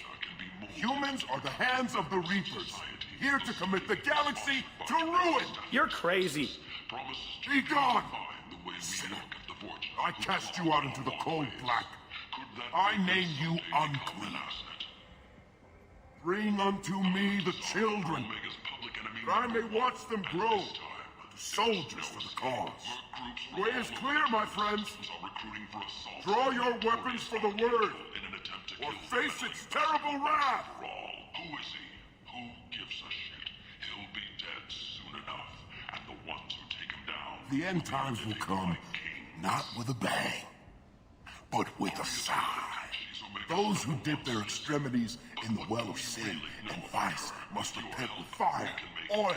Humans are the hands of the Reapers, here to commit the galaxy to ruin! You're crazy. Be gone! Sinner. I cast you out into the cold black. I name you unclean. Bring unto me the children, that I may watch them grow to soldiers for the cause. The way is clear, my friends. Draw your weapons for the word, or face its terrible wrath. Who is he? Who gives a shit? He'll be dead soon enough, and the ones who take him down... The end times will come, not with a bang, but with a sigh. Those who dip their extremities in the well of sin and vice must repent with fire, oil,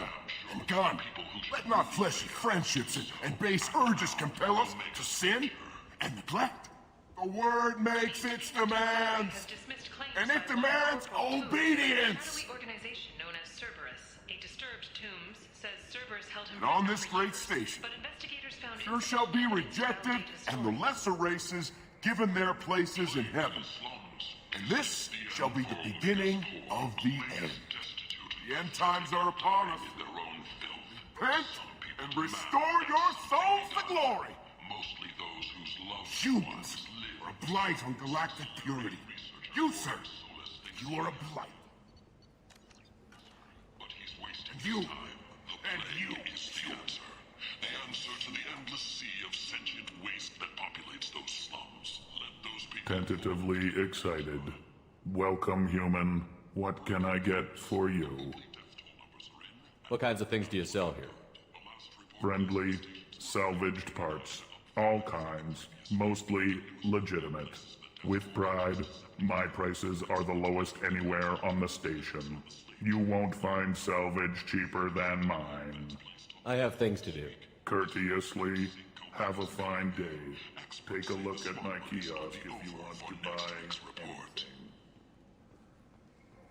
and gun. Let not fleshy friendships and base urges compel us to sin and neglect. The word makes its demands, and it demands obedience. An organization known as Cerberus. A disturbed Tombs says Cerberus held him. And on this great station, sure shall be rejected, and the lesser races given their places in heaven. And this shall be the beginning of the end. The end times are upon us. Repent and restore your souls to glory. Mostly those whose Humans are a blight on galactic purity. You, sir, you are a blight. And you, is fuel, sir. The answer to the endless sea of sentient waste that populates those slums. Let those people... Tentatively excited. Welcome, human. What can I get for you? What kinds of things do you sell here? Friendly, salvaged parts. All kinds. Mostly legitimate. With pride, my prices are the lowest anywhere on the station. You won't find salvage cheaper than mine. I have things to do. Courteously, have a fine day. Take a look at my kiosk if you want to buy anything.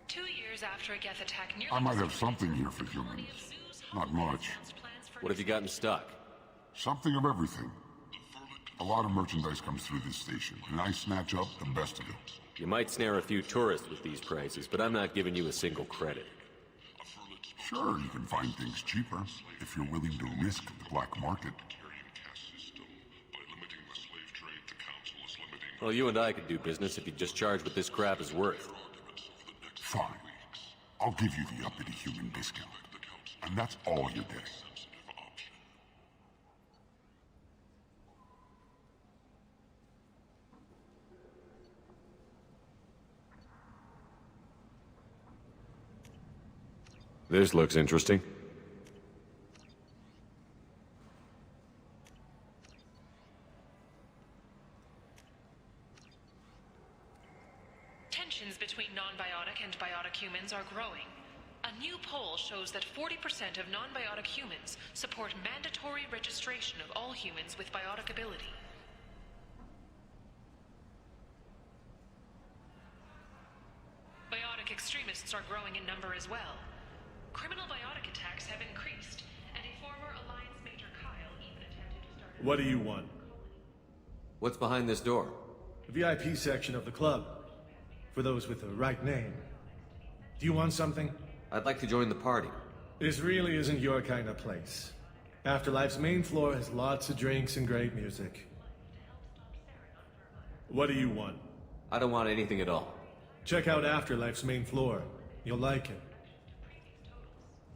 2 years after a Geth attack nearly... I might have something here for humans. Not much. What have you got in stock? Something of everything. A lot of merchandise comes through this station, and I snatch up the best of it. You might snare a few tourists with these prices, but I'm not giving you a single credit. Sure, you can find things cheaper, if you're willing to risk the black market. Well, you and I could do business if you just charge what this crap is worth. Fine. I'll give you the uppity human discount. And that's all you're getting. This looks interesting. Tensions between non-biotic and biotic humans are growing. A new poll shows that 40% of non-biotic humans support mandatory registration of all humans with biotic ability. Biotic extremists are growing in number as well. Criminal biotic attacks have increased, and a former Alliance Major Kyle even attempted to start... What do you want? What's behind this door? The VIP section of the club. For those with the right name. Do you want something? I'd like to join the party. This really isn't your kind of place. Afterlife's main floor has lots of drinks and great music. What do you want? I don't want anything at all. Check out Afterlife's main floor. You'll like it.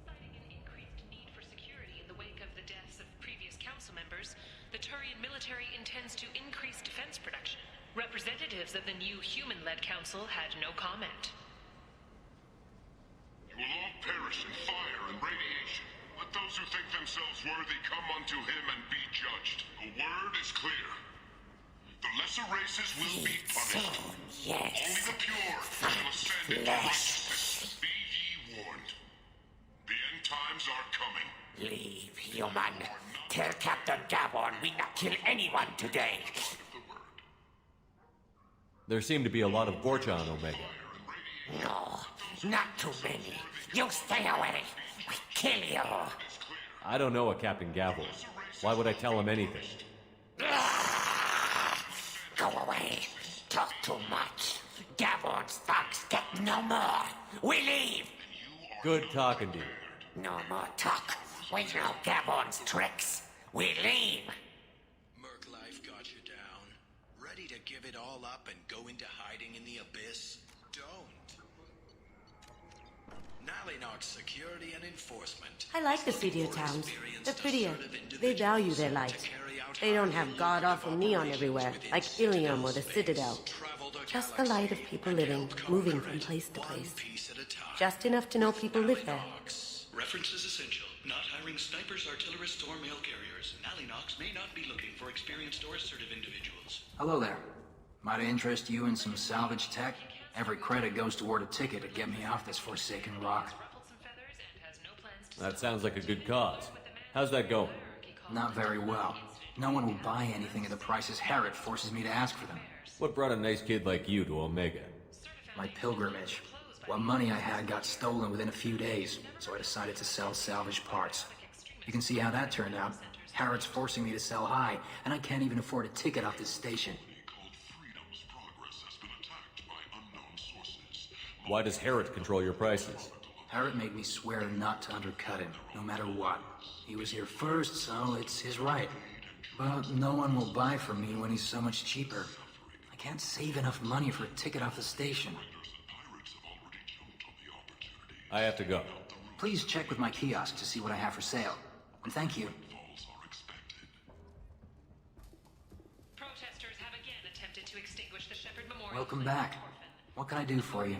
Citing an increased need for security in the wake of the deaths of previous council members, the Turian military intends to increase defense production. Representatives of the new human-led council had no comment. You will all perish in fire and radiation. Let those who think themselves worthy come unto him and be judged. The word is clear. The lesser races will be punished. Yes. Only the pure shall ascend into righteousness. Be ye warned. The end times are coming. Leave, human. Tell Captain Gabon we not kill anyone today. There seem to be a lot of Vorcha on Omega. No, not too many. You stay away. We kill you. I don't know a Captain Gavel. Why would I tell him anything? Go away. Talk too much. Gabon's thugs get no more. We leave. Good talking to you. No more talk. We know Gabon's tricks. We leave. Merc life got you down. Ready to give it all up and go into hiding in the abyss? Don't. Nalinox security and enforcement. I like the prettier towns. They're prettier. They value their light. They don't have god-awful neon everywhere, like Ilium or the Citadel. Just the light of people living, moving from place to place. Just enough to know people live there. Reference is essential. Not hiring snipers, artillerists, or mail carriers. Nalinox may not be looking for experienced or assertive individuals. Hello there. Might I interest you in some salvage tech? Every credit goes toward a ticket to get me off this forsaken rock. That sounds like a good cause. How's that going? Not very well. No one will buy anything at the prices Harrod forces me to ask for them. What brought a nice kid like you to Omega? My pilgrimage. What money I had got stolen within a few days, so I decided to sell salvage parts. You can see how that turned out. Harrod's forcing me to sell high, and I can't even afford a ticket off this station. Why does Harrod control your prices? Harrod made me swear not to undercut him, no matter what. He was here first, so it's his right. But no one will buy from me when he's so much cheaper. I can't save enough money for a ticket off the station. I have to go. Please check with my kiosk to see what I have for sale. And thank you. Protesters have again attempted to extinguish the Shepherd Memorial. Welcome back. What can I do for you?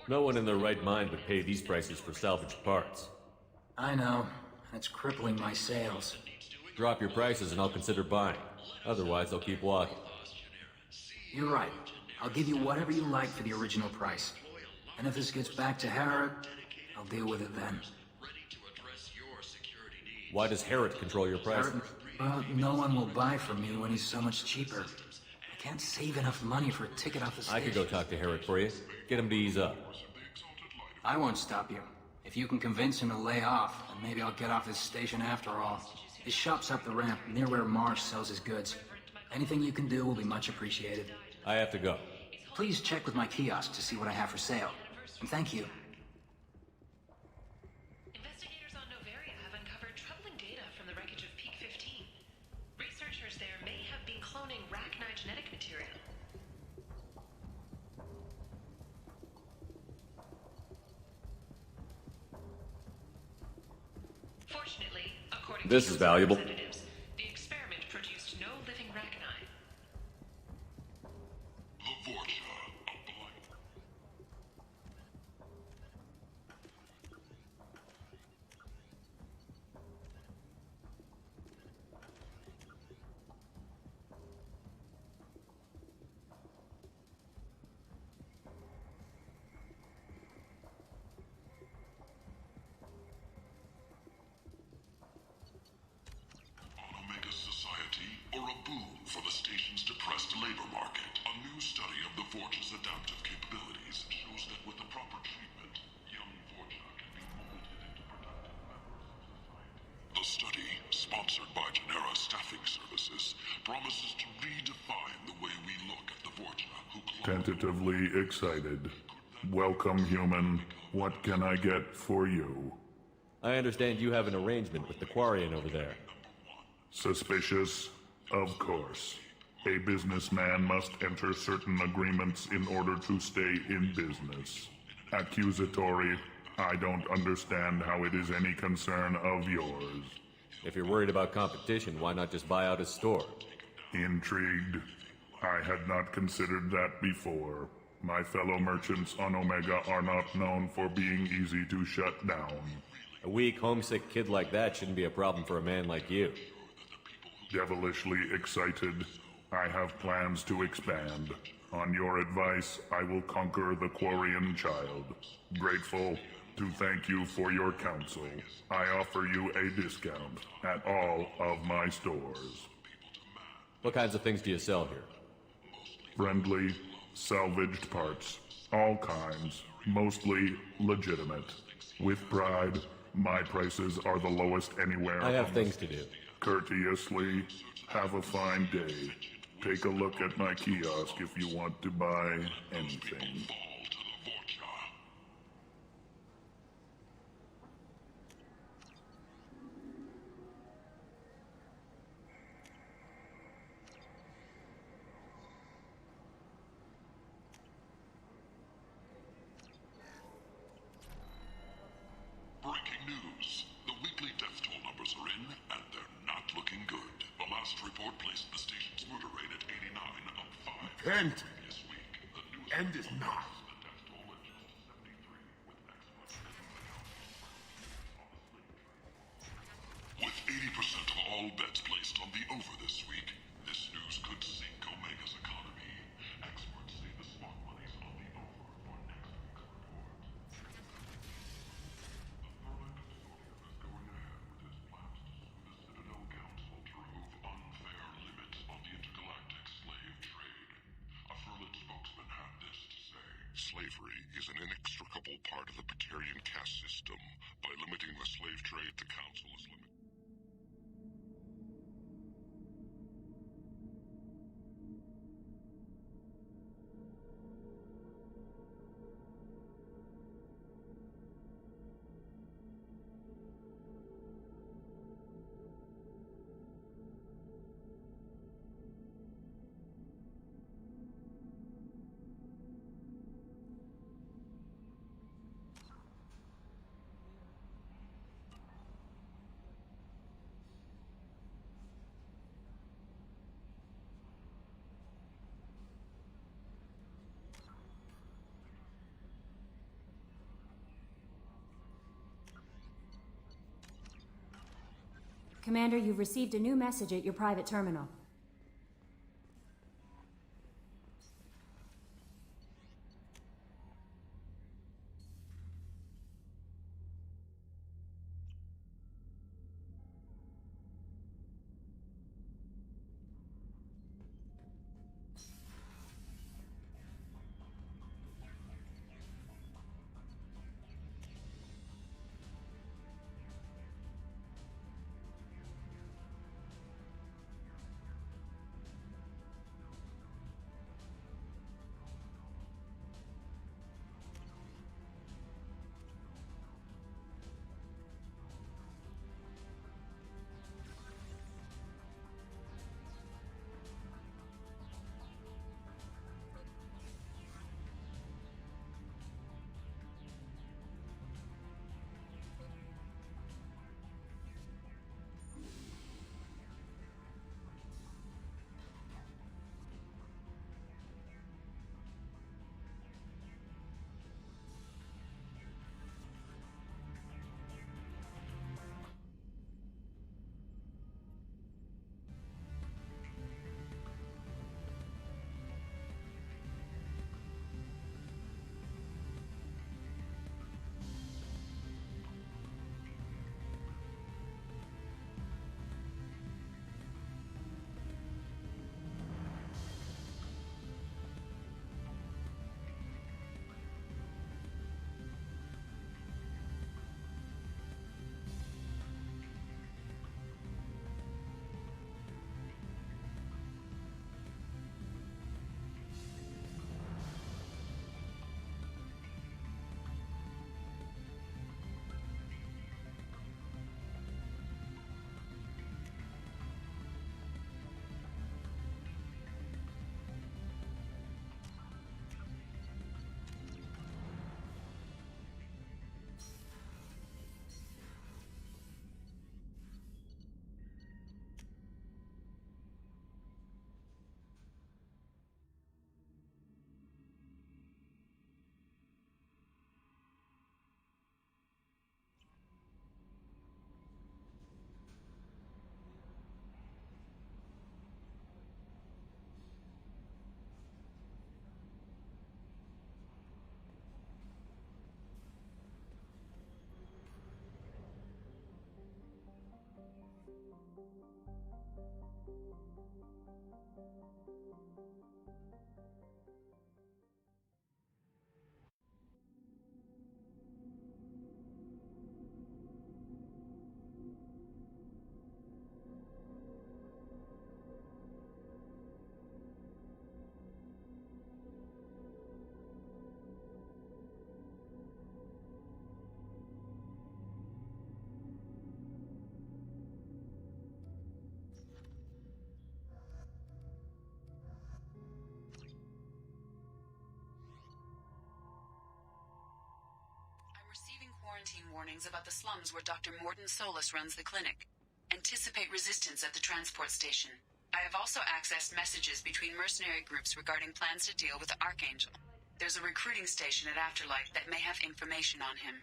No one in their right mind would pay these prices for salvaged parts. I know, and it's crippling my sales. Drop your prices and I'll consider buying. Otherwise, they'll keep walking. You're right. I'll give you whatever you like for the original price. And if this gets back to Harrod, I'll deal with it then. Why does Harrod control your prices? Well, no one will buy from me when he's so much cheaper. I can't save enough money for a ticket off the station. I could go talk to Harrod for you. Get him to ease up. I won't stop you. If you can convince him to lay off, then maybe I'll get off this station after all. His shop's up the ramp, near where Marsh sells his goods. Anything you can do will be much appreciated. I have to go. Please check with my kiosk to see what I have for sale. And thank you. Investigators on Novaria have uncovered troubling data from the wreckage of Peak 15. Researchers there may have been cloning Rachni genetic material. Fortunately, according This to is valuable. representatives, the experiment produced no living Rachni. The Vorcha of Blight. Or a boon for the station's depressed labor market. A new study of the Vorcha's adaptive capabilities shows that with the proper treatment, young Vorcha can be molded into productive members of society. The study, sponsored by Genera Staffing Services, promises to redefine the way we look at the Vorcha who Tentatively excited. Welcome, human. What can I get for you? I understand you have an arrangement with the Quarian over there. Suspicious? Of course. A businessman must enter certain agreements in order to stay in business. Accusatory, I don't understand how it is any concern of yours. If you're worried about competition, why not just buy out his store? Intrigued? I had not considered that before. My fellow merchants on Omega are not known for being easy to shut down. A weak, homesick kid like that shouldn't be a problem for a man like you. Devilishly excited. I have plans to expand. On your advice, I will conquer the Quarian child. Grateful to thank you for your counsel. I offer you a discount at all of my stores. What kinds of things do you sell here? Friendly, salvaged parts. All kinds. Mostly legitimate. With pride, my prices are the lowest anywhere. I have things to do. Courteously, have a fine day. Take a look at my kiosk if you want to buy anything. Breaking news. The weekly death toll numbers are in, and they're not looking good. The last report placed the station's murder rate at 89, up 5. Repent. Previous week. The news End is not. the death toll at just 73, with maximum. With 80% of all bets placed on the over this week, this news could sink Omega's economy. Experts say the smart money's on the over for next week's report. Slavery is an inextricable part of the Batarian caste system. By limiting the slave trade, the Council is limiting. Commander, you've received a new message at your private terminal. Receiving quarantine warnings about the slums where Dr. Morden Solus runs the clinic. Anticipate resistance at the transport station. I have also accessed messages between mercenary groups regarding plans to deal with the Archangel. There's a recruiting station at Afterlife that may have information on him.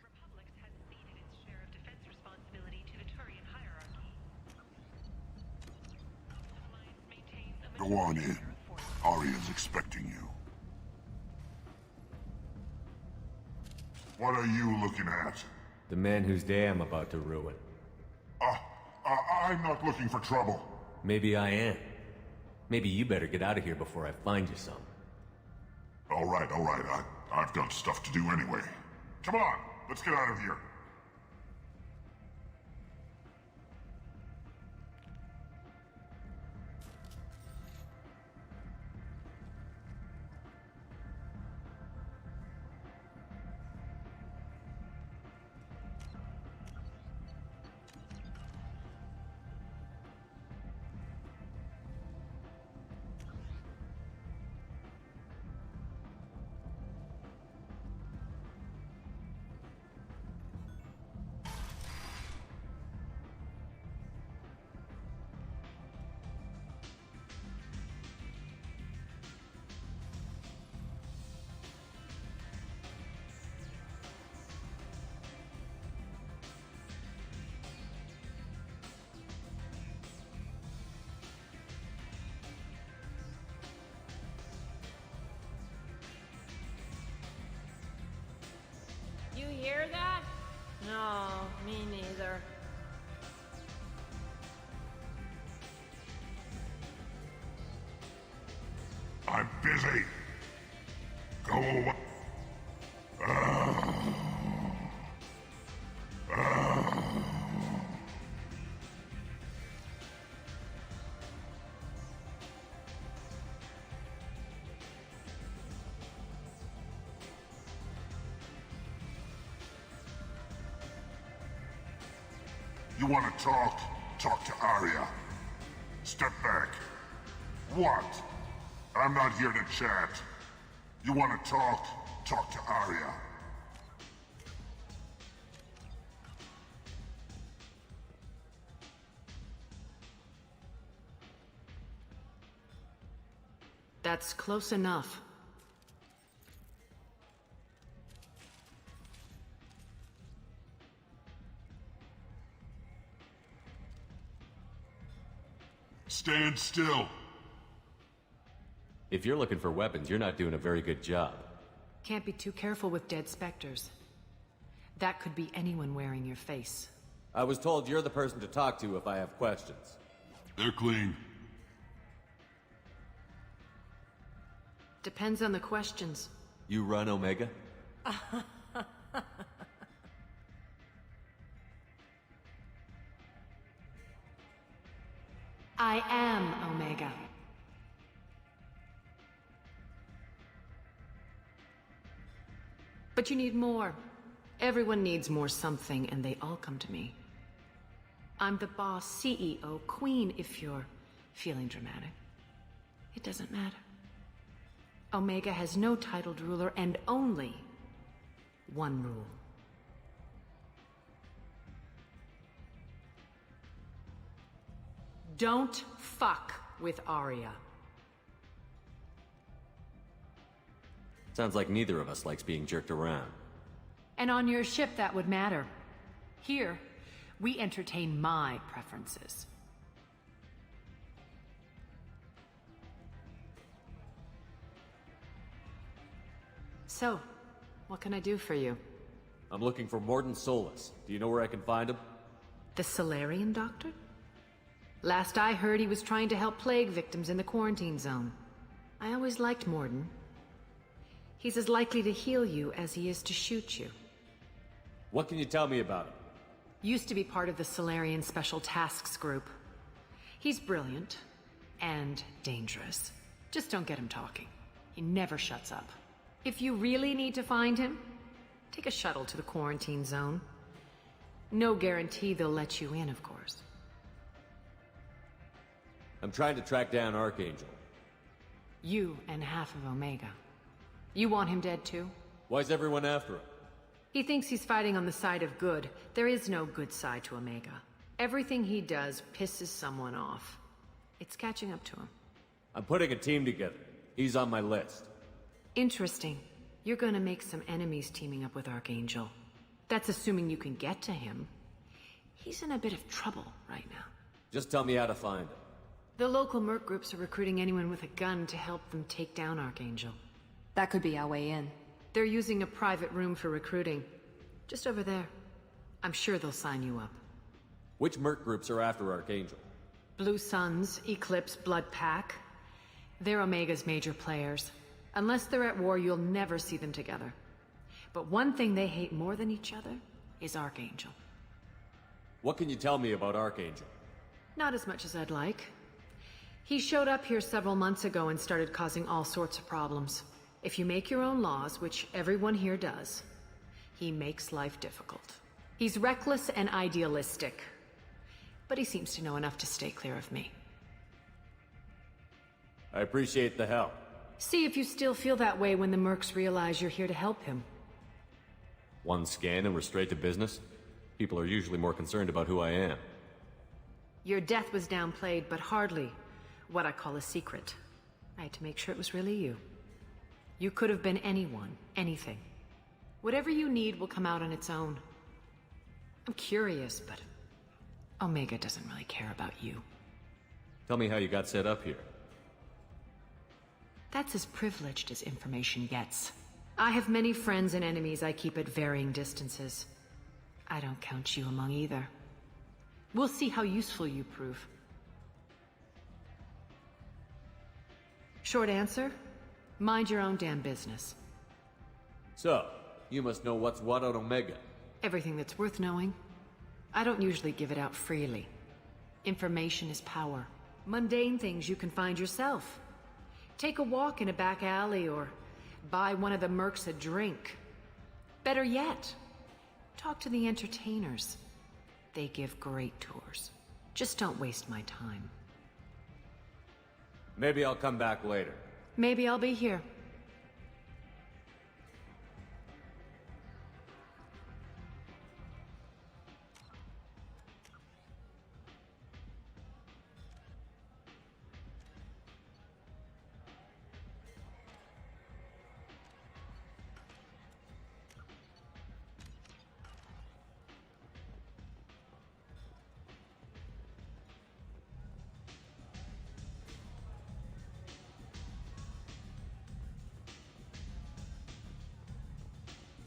Go on in. Arya's expecting you. What are you looking at? The man whose day I'm about to ruin. I'm not looking for trouble. Maybe I am. Maybe you better get out of here before I find you some. All right. I've got stuff to do anyway. Come on, let's get out of here. hear that? No, me neither. I'm busy. Go away. You want to talk? Talk to Arya. Step back. What? I'm not here to chat. You want to talk? Talk to Arya. That's close enough. Stand still. If you're looking for weapons, you're not doing a very good job. Can't be too careful with dead specters. That could be anyone wearing your face. I was told you're the person to talk to if I have questions. They're clean. Depends on the questions. You run Omega? I am Omega. But you need more. Everyone needs more something, and they all come to me. I'm the boss, CEO, queen, if you're feeling dramatic. It doesn't matter. Omega has no titled ruler and only one rule. Don't fuck with Arya. Sounds like neither of us likes being jerked around. And on your ship, that would matter. Here, we entertain my preferences. So, what can I do for you? I'm looking for Morden Solus. Do you know where I can find him? The Solarian doctor? Last I heard, he was trying to help plague victims in the quarantine zone. I always liked Morden. He's as likely to heal you as he is to shoot you. What can you tell me about him? Used to be part of the Solarian Special Tasks Group. He's brilliant and dangerous. Just don't get him talking. He never shuts up. If you really need to find him, take a shuttle to the quarantine zone. No guarantee they'll let you in, of course. I'm trying to track down Archangel. You and half of Omega. You want him dead too? Why's everyone after him? He thinks he's fighting on the side of good. There is no good side to Omega. Everything he does pisses someone off. It's catching up to him. I'm putting a team together. He's on my list. Interesting. You're gonna make some enemies teaming up with Archangel. That's assuming you can get to him. He's in a bit of trouble right now. Just tell me how to find him. The local merc groups are recruiting anyone with a gun to help them take down Archangel. That could be our way in. They're using a private room for recruiting. Just over there. I'm sure they'll sign you up. Which merc groups are after Archangel? Blue Suns, Eclipse, Blood Pack. They're Omega's major players. Unless they're at war, you'll never see them together. But one thing they hate more than each other is Archangel. What can you tell me about Archangel? Not as much as I'd like. He showed up here several months ago and started causing all sorts of problems. If you make your own laws, which everyone here does, he makes life difficult. He's reckless and idealistic. But he seems to know enough to stay clear of me. I appreciate the help. See if you still feel that way when the mercs realize you're here to help him. One scan and we're straight to business? People are usually more concerned about who I am. Your death was downplayed, but hardly what I call a secret. I had to make sure it was really you. You could have been anyone, anything. Whatever you need will come out on its own. I'm curious, but Omega doesn't really care about you. Tell me how you got set up here. That's as privileged as information gets. I have many friends and enemies I keep at varying distances. I don't count you among either. We'll see how useful you prove. Short answer? Mind your own damn business. So, you must know what's what on Omega. Everything that's worth knowing. I don't usually give it out freely. Information is power. Mundane things you can find yourself. Take a walk in a back alley or buy one of the mercs a drink. Better yet, talk to the entertainers. They give great tours. Just don't waste my time. Maybe I'll come back later. Maybe I'll be here.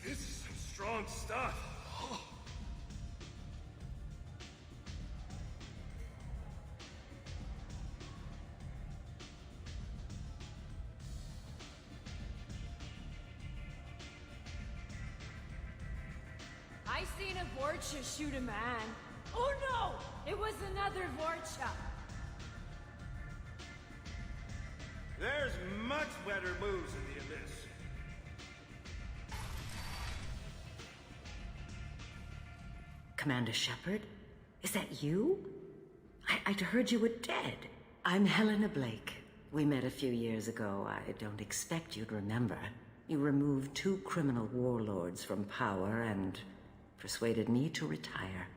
This is some strong stuff. I seen a Vorcha shoot a man. Oh no! It was another Vorcha! There's much better moves in the abyss. Commander Shepard? Is that you? I'd heard you were dead. I'm Helena Blake. We met a few years ago. I don't expect you'd remember. You removed 2 criminal warlords from power and persuaded me to retire.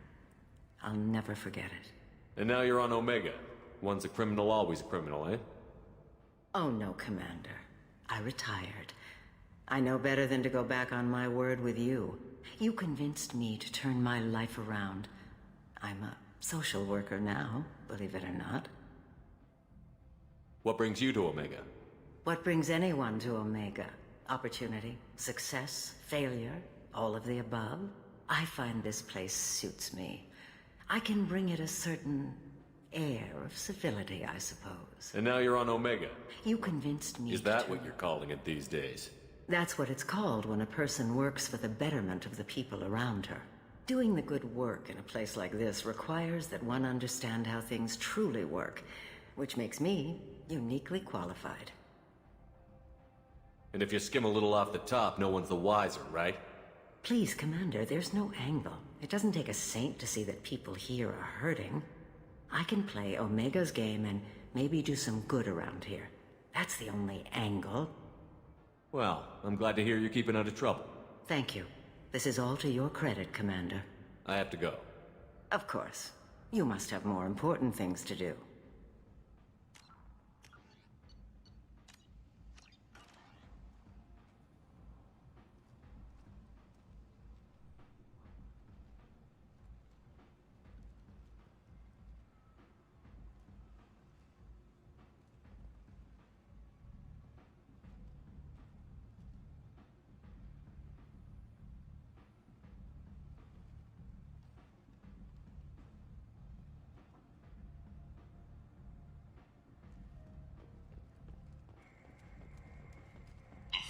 I'll never forget it. And now you're on Omega. Once a criminal, always a criminal, eh? Oh no, Commander. I retired. I know better than to go back on my word with you. You convinced me to turn my life around. I'm a social worker now, believe it or not. What brings you to Omega? What brings anyone to Omega? Opportunity, success, failure, all of the above? I find this place suits me. I can bring it a certain air of civility, I suppose. And now you're on Omega. You convinced me. Is that what you're calling it these days? That's what it's called when a person works for the betterment of the people around her. Doing the good work in a place like this requires that one understand how things truly work, which makes me uniquely qualified. And if you skim a little off the top, no one's the wiser, right? Please, Commander, there's no angle. It doesn't take a saint to see that people here are hurting. I can play Omega's game and maybe do some good around here. That's the only angle. Well, I'm glad to hear you're keeping out of trouble. Thank you. This is all to your credit, Commander. I have to go. Of course. You must have more important things to do.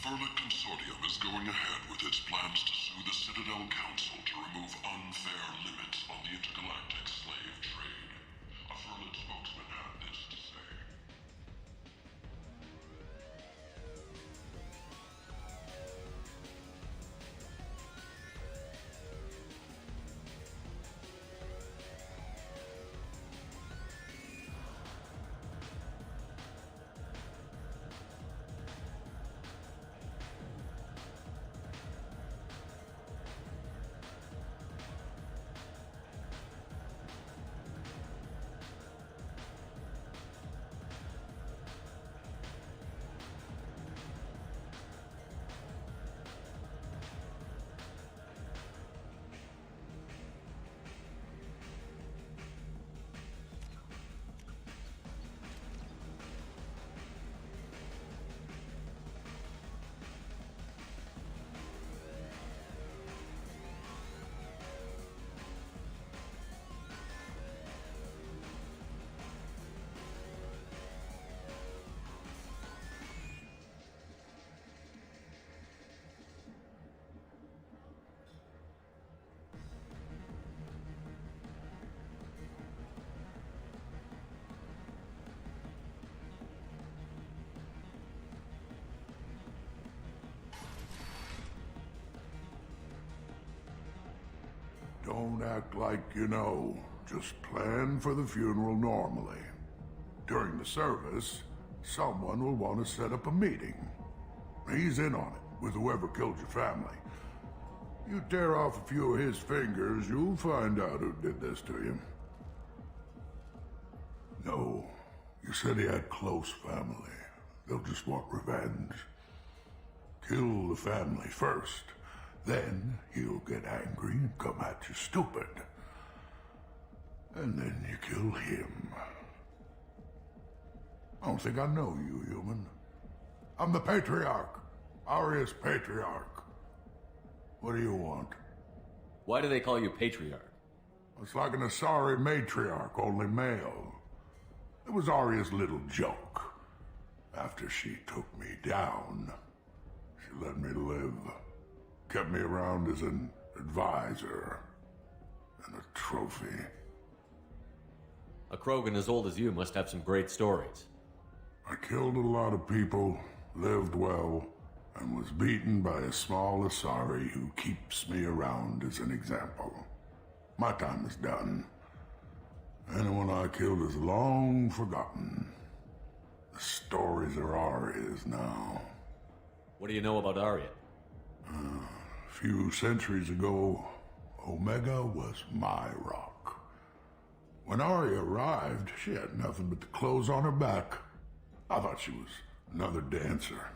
The Thermit Consortium is going ahead with its plans to sue the Citadel Council to remove unfair limits on the intergalactic slave trade. A Thermit spokesman had this to say. Don't act like you know. Just plan for the funeral normally. During the service, someone will want to set up a meeting. He's in on it, with whoever killed your family. You tear off a few of his fingers, you'll find out who did this to you. No, you said he had close family. They'll just want revenge. Kill the family first. Then he'll get angry and come at you stupid. And then you kill him. I don't think I know you, human. I'm the Patriarch. Aria's Patriarch. What do you want? Why do they call you Patriarch? It's like an Asari matriarch, only male. It was Aria's little joke. After she took me down, she let me live. Kept me around as an advisor and a trophy. A Krogan as old as you must have some great stories. I killed a lot of people, lived well, and was beaten by a small Asari who keeps me around as an example. My time is done. Anyone I killed is long forgotten. The stories are Aria's now. What do you know about Aria? A few centuries ago, Omega was my rock. When Aria arrived, she had nothing but the clothes on her back. I thought she was another dancer.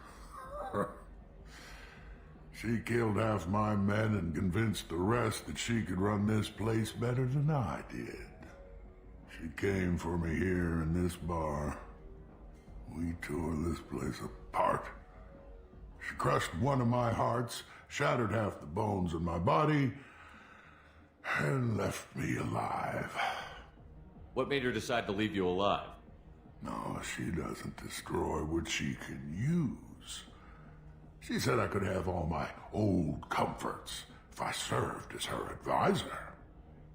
She killed half my men and convinced the rest that she could run this place better than I did. She came for me here in this bar. We tore this place apart. She crushed one of my hearts, shattered half the bones in my body, and left me alive. What made her decide to leave you alive? No, she doesn't destroy what she can use. She said I could have all my old comforts if I served as her advisor.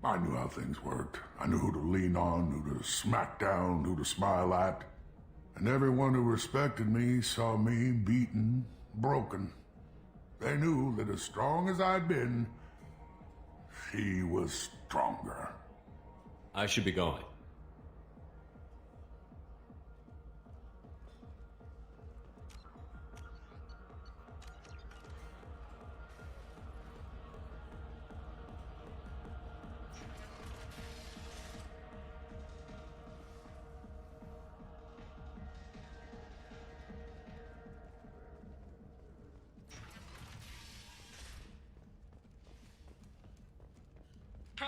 I knew how things worked. I knew who to lean on, who to smack down, who to smile at. And everyone who respected me saw me beaten, broken. They knew that as strong as I'd been, she was stronger. I should be going.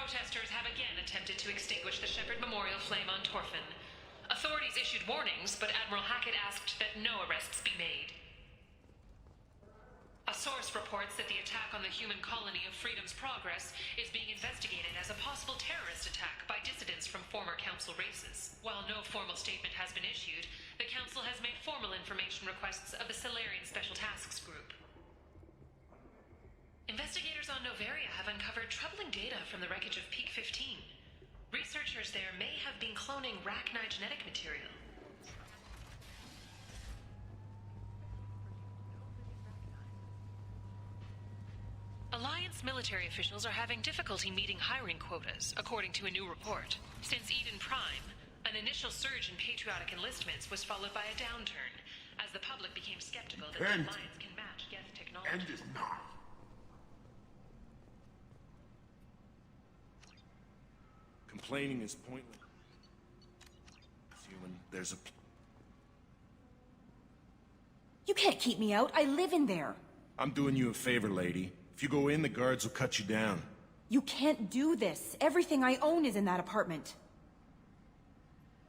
Protesters have again attempted to extinguish the Shepherd Memorial flame on Torfin. Authorities issued warnings, but Admiral Hackett asked that no arrests be made. A source reports that the attack on the human colony of Freedom's Progress is being investigated as a possible terrorist attack by dissidents from former Council races. While no formal statement has been issued, the Council has made formal information requests of the Solarian Special Tasks Group. Investigators on Noveria have uncovered troubling data from the wreckage of Peak 15. Researchers there may have been cloning Rachni genetic material. Alliance military officials are having difficulty meeting hiring quotas, according to a new report. Since Eden Prime, an initial surge in patriotic enlistments was followed by a downturn, as the public became skeptical that the Alliance can match Geth technology. End is not. Complaining is pointless. Human, there's a... You can't keep me out. I live in there. I'm doing you a favor, lady. If you go in, the guards will cut you down. You can't do this. Everything I own is in that apartment.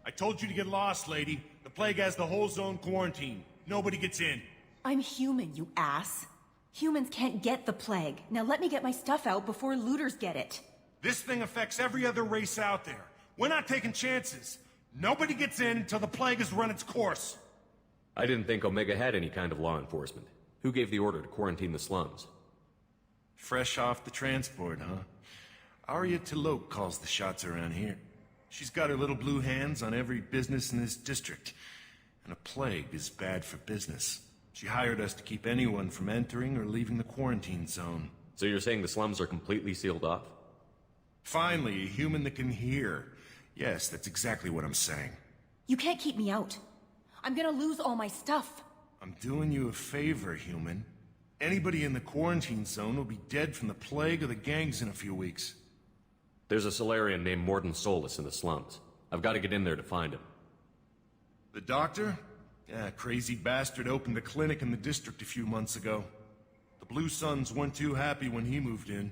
I told you to get lost, lady. The plague has the whole zone quarantined. Nobody gets in. I'm human, you ass. Humans can't get the plague. Now let me get my stuff out before looters get it. This thing affects every other race out there. We're not taking chances. Nobody gets in until the plague has run its course. I didn't think Omega had any kind of law enforcement. Who gave the order to quarantine the slums? Fresh off the transport, huh? Arya Tilok calls the shots around here. She's got her little blue hands on every business in this district. And a plague is bad for business. She hired us to keep anyone from entering or leaving the quarantine zone. So you're saying the slums are completely sealed off? Finally, a human that can hear. Yes, that's exactly what I'm saying. You can't keep me out. I'm gonna lose all my stuff. I'm doing you a favor, human. Anybody in the quarantine zone will be dead from the plague or the gangs in a few weeks. There's a Solarian named Morden Solus in the slums. I've got to get in there to find him. The doctor? Yeah, crazy bastard opened a clinic in the district a few months ago. The Blue Suns weren't too happy when he moved in.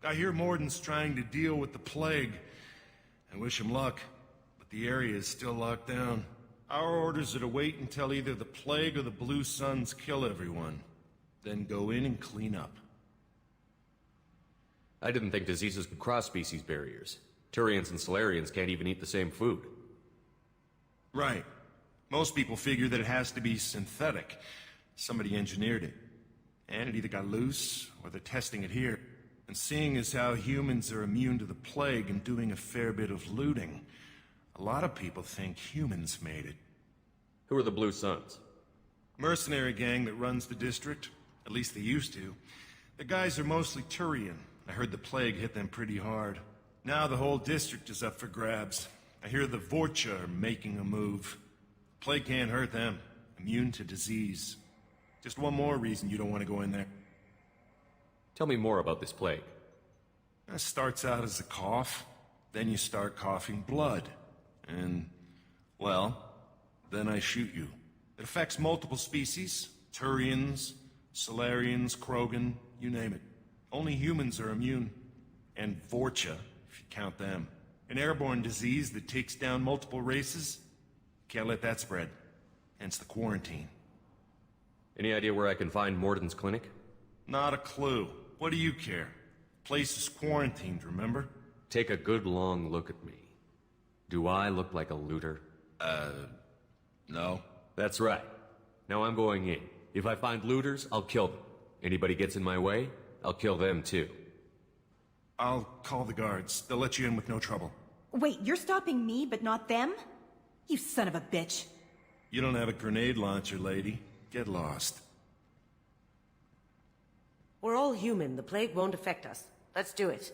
I hear Morden's trying to deal with the plague. I wish him luck, but the area is still locked down. Our orders are to wait until either the plague or the Blue Suns kill everyone. Then go in and clean up. I didn't think diseases could cross species barriers. Turians and Solarians can't even eat the same food. Right. Most people figure that it has to be synthetic. Somebody engineered it. And it either got loose, or they're testing it here. And seeing as how humans are immune to the plague and doing a fair bit of looting, a lot of people think humans made it. Who are the Blue Suns? Mercenary gang that runs the district. At least they used to. The guys are mostly Turian. I heard the plague hit them pretty hard. Now the whole district is up for grabs. I hear the Vorcha are making a move. Plague can't hurt them. Immune to disease. Just one more reason you don't want to go in there. Tell me more about this plague. It starts out as a cough, then you start coughing blood. And, well, then I shoot you. It affects multiple species. Turians, Solarians, Krogan, you name it. Only humans are immune. And Vorcha, if you count them. An airborne disease that takes down multiple races. Can't let that spread. Hence the quarantine. Any idea where I can find Morden's clinic? Not a clue. What do you care? Place is quarantined, remember? Take a good long look at me. Do I look like a looter? No. That's right. Now I'm going in. If I find looters, I'll kill them. Anybody gets in my way, I'll kill them too. I'll call the guards. They'll let you in with no trouble. Wait, you're stopping me, but not them? You son of a bitch. You don't have a grenade launcher, lady. Get lost. We're all human. The plague won't affect us. Let's do it.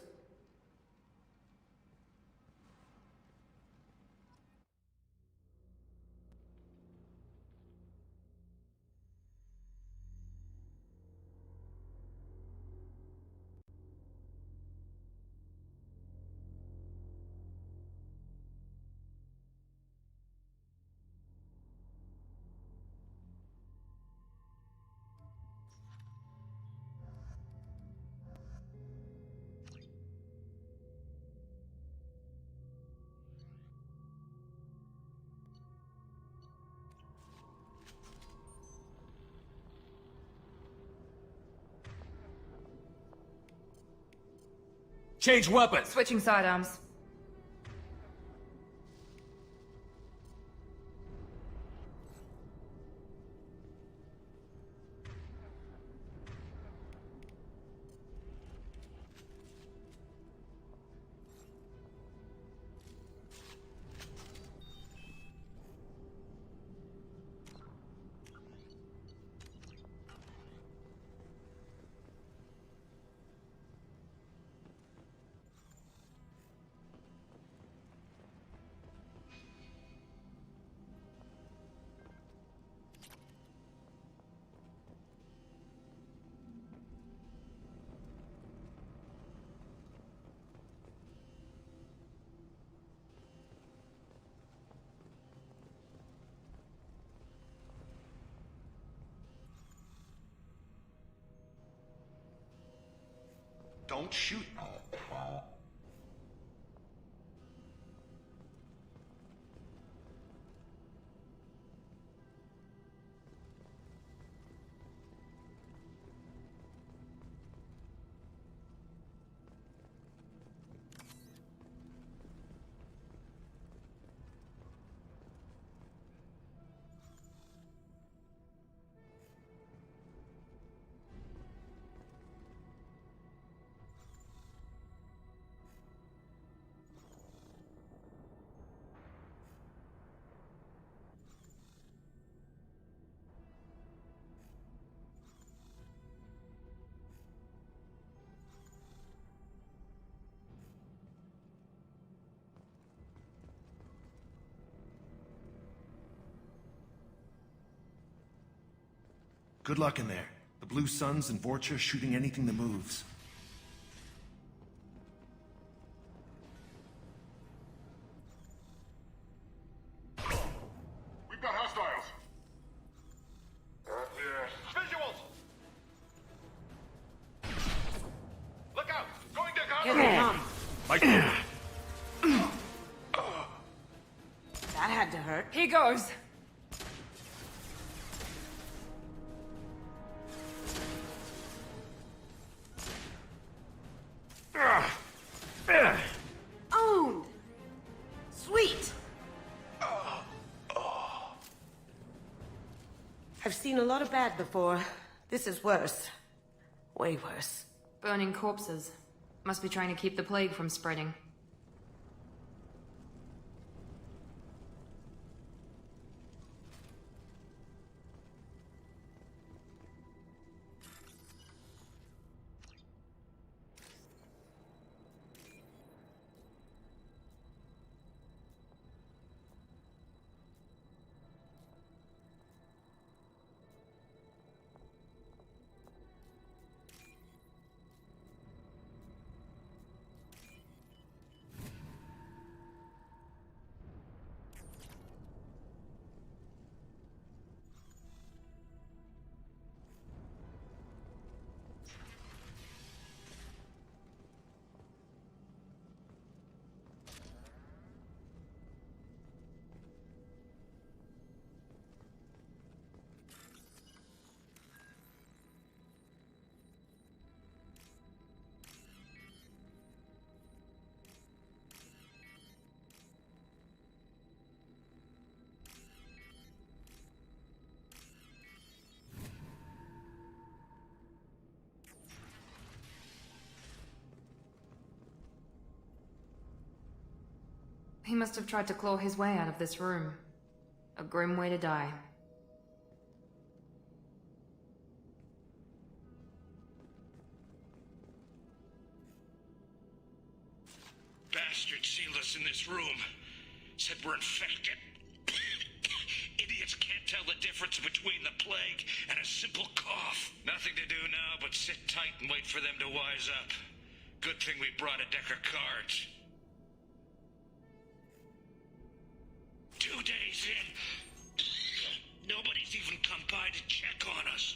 Change weapons! Switching sidearms. Don't shoot. Good luck in there. The Blue Suns and Vorcha shooting anything that moves. We've got hostiles. Visuals! Look out! Going to Here they come. That had to hurt. Here goes. Owned! Sweet! I've seen a lot of bad before. This is worse. Way worse. Burning corpses. Must be trying to keep the plague from spreading. He must have tried to claw his way out of this room. A grim way to die. Bastards sealed us in this room. Said we're infected. Idiots can't tell the difference between the plague and a simple cough. Nothing to do now but sit tight and wait for them to wise up. Good thing we brought a deck of cards. 2 days in. Nobody's even come by to check on us.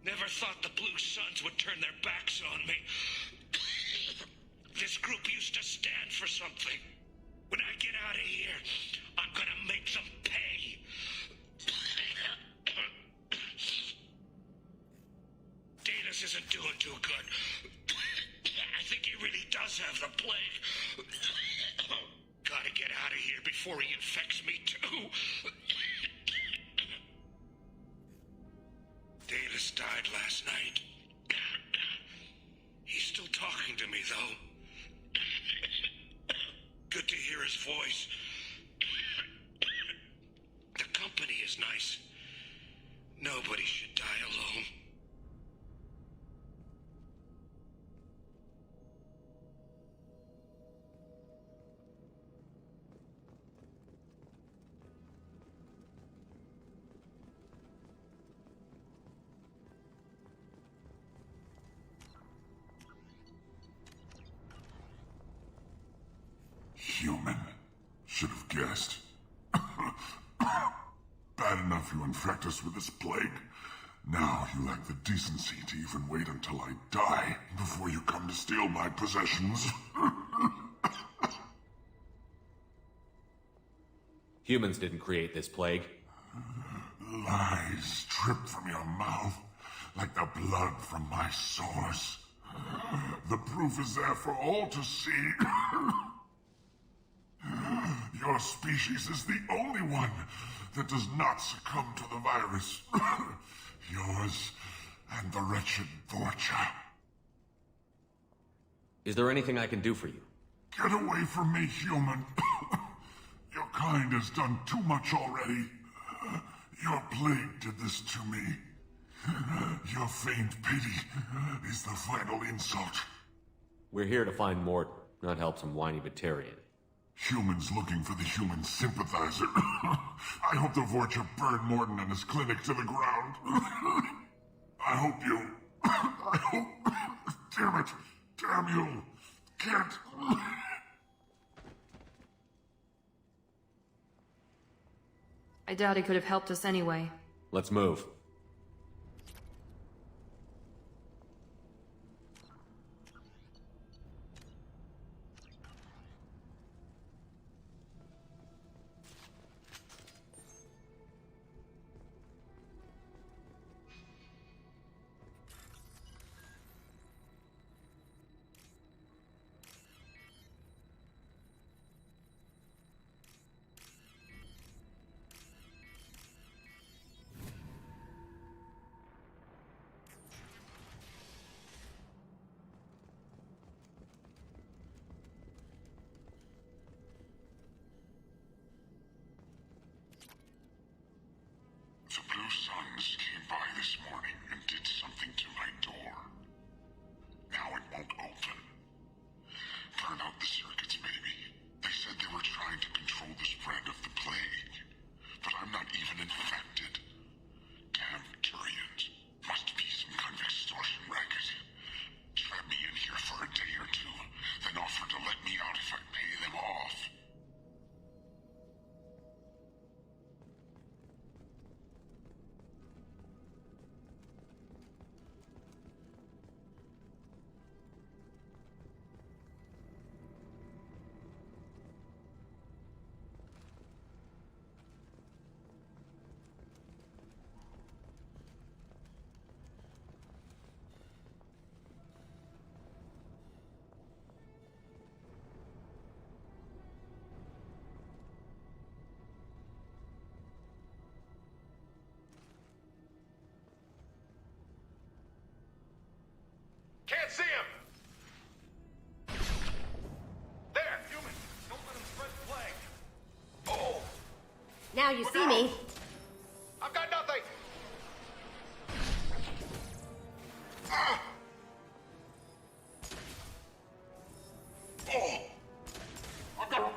Never thought the Blue Suns would turn their backs on me. This group used to stand for something. When I get out of here, I'm gonna make them pay. Datus isn't doing too good. I think he really does have the plague. Gotta get out of here before he infects me too. Davis died last night. He's still talking to me, though. Good to hear his voice. The company is nice. Nobody should die alone. Human. Should have guessed. Bad enough you infect us with this plague. Now you lack the decency to even wait until I die before you come to steal my possessions. Humans didn't create this plague. Lies drip from your mouth like the blood from my sores. The proof is there for all to see. Your species is the only one that does not succumb to the virus. Yours and the wretched Vorcha. Is there anything I can do for you? Get away from me, human. Your kind has done too much already. Your plague did this to me. Your feigned pity is the final insult. We're here to find Morton, not help some whiny Batarian. Humans looking for the human sympathizer. I hope the Vorcha burned Morton and his clinic to the ground. I hope you... I hope... Damn it! Damn you! Can't... I doubt he could have helped us anyway. Let's move. The Blue Suns came by this morning and did something to my door. Now it won't open. Turn out the circuits, maybe. They said they were trying to control the spread of the plague. But I'm not even infected. Damn Turians. Must be some kind of extortion racket. Trap me in here for a day or two, then offer to let me out if I pay them off. Can't see him! There, human! Don't let him spread the plague! Oh! Now you see me. I've got nothing! Oh! I've got...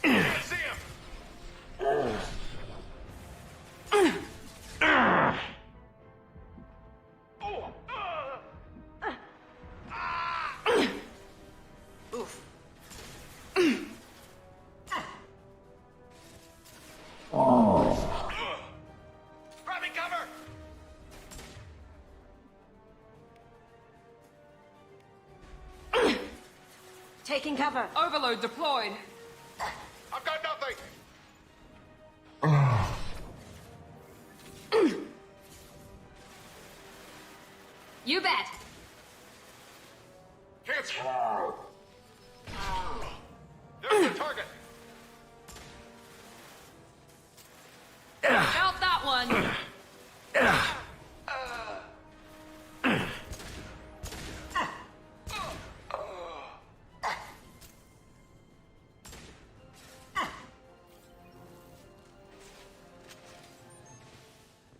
Can't see him! Oof. Grabbing cover! Taking cover. Overload deployed. I've got nothing! You bet. Can't see. There's the target! Felt that one.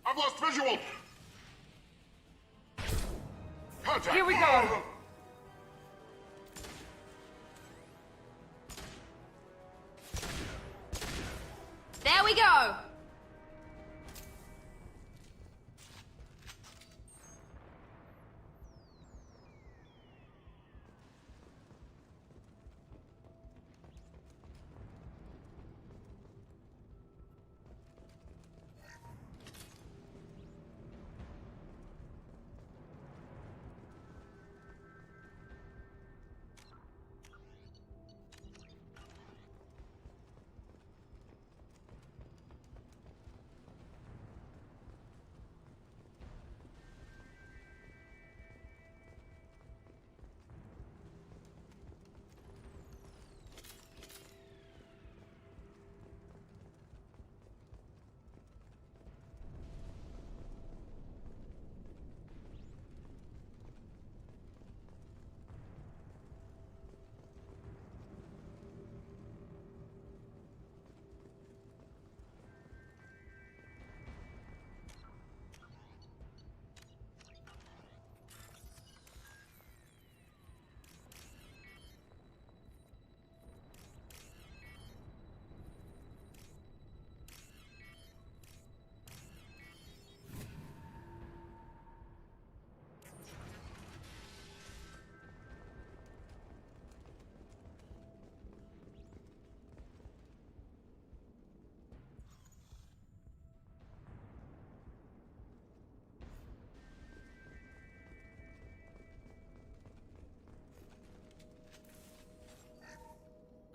I've lost visual! Contact! Here we go. There we go.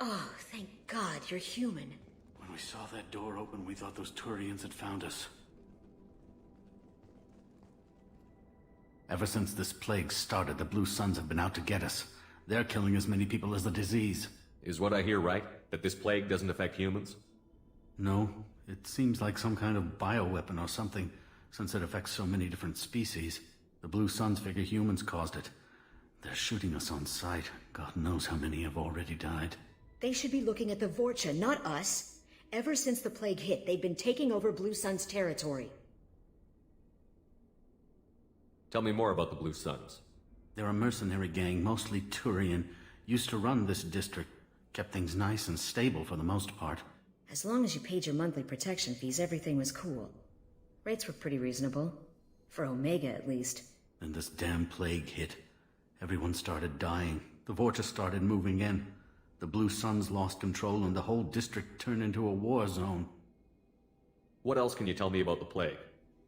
Oh, thank God you're human. When we saw that door open, we thought those Turians had found us. Ever since this plague started, the Blue Suns have been out to get us. They're killing as many people as the disease. Is what I hear right? That this plague doesn't affect humans? No, it seems like some kind of bioweapon or something, since it affects so many different species. The Blue Suns figure humans caused it. They're shooting us on sight. God knows how many have already died. They should be looking at the Vorcha, not us. Ever since the plague hit, they've been taking over Blue Sun's territory. Tell me more about the Blue Suns. They're a mercenary gang, mostly Turian. Used to run this district. Kept things nice and stable for the most part. As long as you paid your monthly protection fees, everything was cool. Rates were pretty reasonable. For Omega, at least. Then this damn plague hit. Everyone started dying. The Vorcha started moving in. The Blue Suns lost control and the whole district turned into a war zone. What else can you tell me about the plague?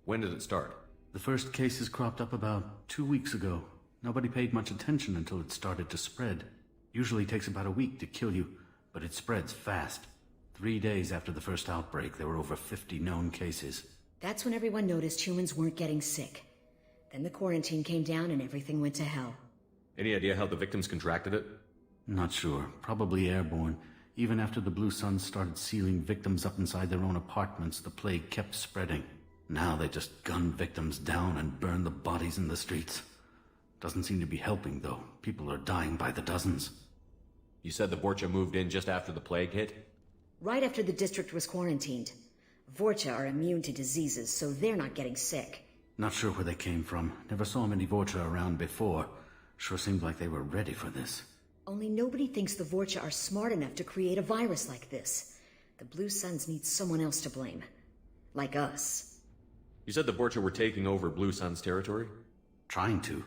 When did it start? The first cases cropped up about 2 weeks ago. Nobody paid much attention until it started to spread. Usually takes about a week to kill you, but it spreads fast. 3 days after the first outbreak, there were over 50 known cases. That's when everyone noticed humans weren't getting sick. Then the quarantine came down and everything went to hell. Any idea how the victims contracted it? Not sure. Probably airborne. Even after the Blue Suns started sealing victims up inside their own apartments, the plague kept spreading. Now they just gun victims down and burn the bodies in the streets. Doesn't seem to be helping, though. People are dying by the dozens. You said the Vorcha moved in just after the plague hit? Right after the district was quarantined. Vorcha are immune to diseases, so they're not getting sick. Not sure where they came from. Never saw many Vorcha around before. Sure seemed like they were ready for this. Only nobody thinks the Vorcha are smart enough to create a virus like this. The Blue Suns need someone else to blame. Like us. You said the Vorcha were taking over Blue Sun's territory? Trying to.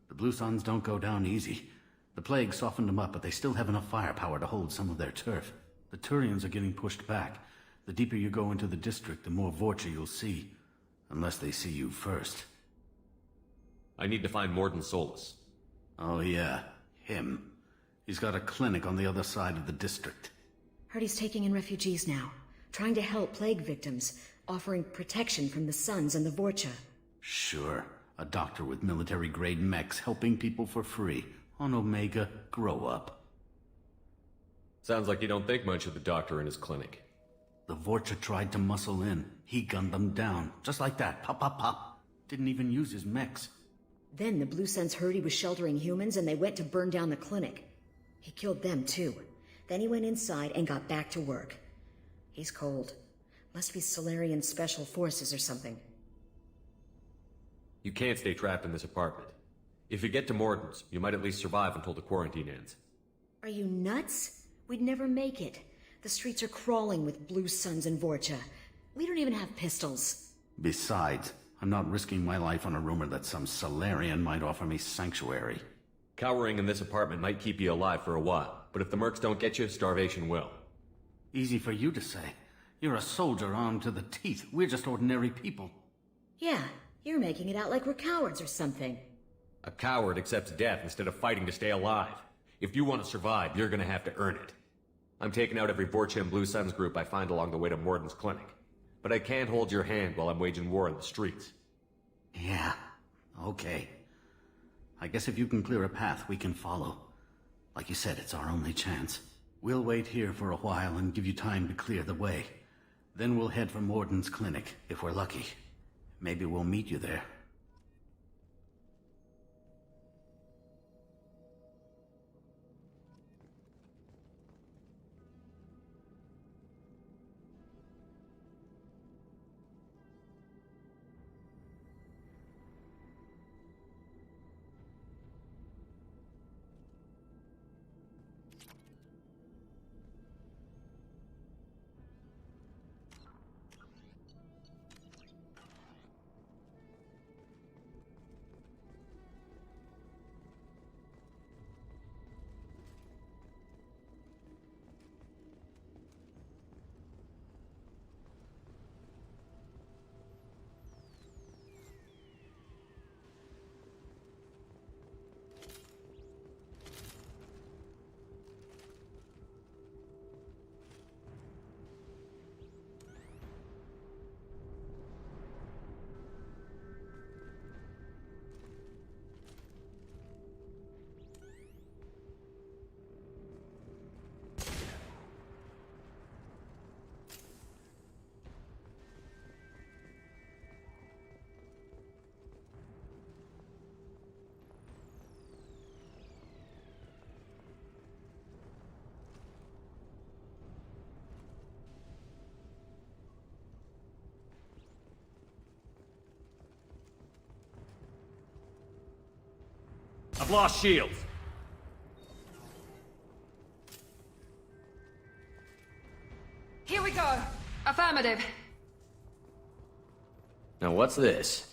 The Blue Suns don't go down easy. The plague softened them up, but they still have enough firepower to hold some of their turf. The Turians are getting pushed back. The deeper you go into the district, the more Vorcha you'll see. Unless they see you first. I need to find Morden Solus. Oh yeah, him. He's got a clinic on the other side of the district. Heard he's taking in refugees now. Trying to help plague victims. Offering protection from the Suns and the Vorcha. Sure. A doctor with military-grade mechs helping people for free. On Omega, grow up. Sounds like you don't think much of the doctor in his clinic. The Vorcha tried to muscle in. He gunned them down. Just like that. Pop, pop, pop. Didn't even use his mechs. Then the Blue Suns heard he was sheltering humans and they went to burn down the clinic. He killed them too. Then he went inside and got back to work. He's cold. Must be Solarian Special Forces or something. You can't stay trapped in this apartment. If you get to Morden's, you might at least survive until the quarantine ends. Are you nuts? We'd never make it. The streets are crawling with Blue Suns and Vorcha. We don't even have pistols. Besides, I'm not risking my life on a rumor that some Solarian might offer me sanctuary. Cowering in this apartment might keep you alive for a while, but if the mercs don't get you, starvation will. Easy for you to say. You're a soldier armed to the teeth. We're just ordinary people. Yeah, you're making it out like we're cowards or something. A coward accepts death instead of fighting to stay alive. If you want to survive, you're gonna have to earn it. I'm taking out every Vorcha and Blue Suns group I find along the way to Morden's clinic. But I can't hold your hand while I'm waging war in the streets. Yeah, okay. I guess if you can clear a path, we can follow. Like you said, it's our only chance. We'll wait here for a while and give you time to clear the way. Then we'll head for Morden's clinic, if we're lucky. Maybe we'll meet you there. I've lost shields. Here we go. Affirmative. Now what's this?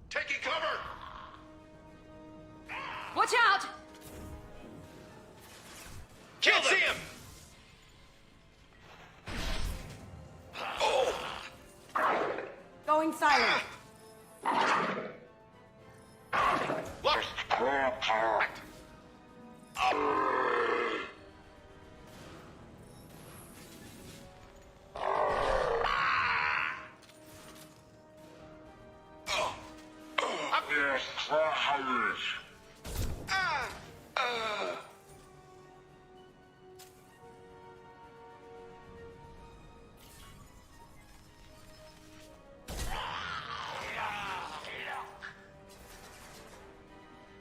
Taking cover! Watch out! Can't see him! Oh! Going silent. Look!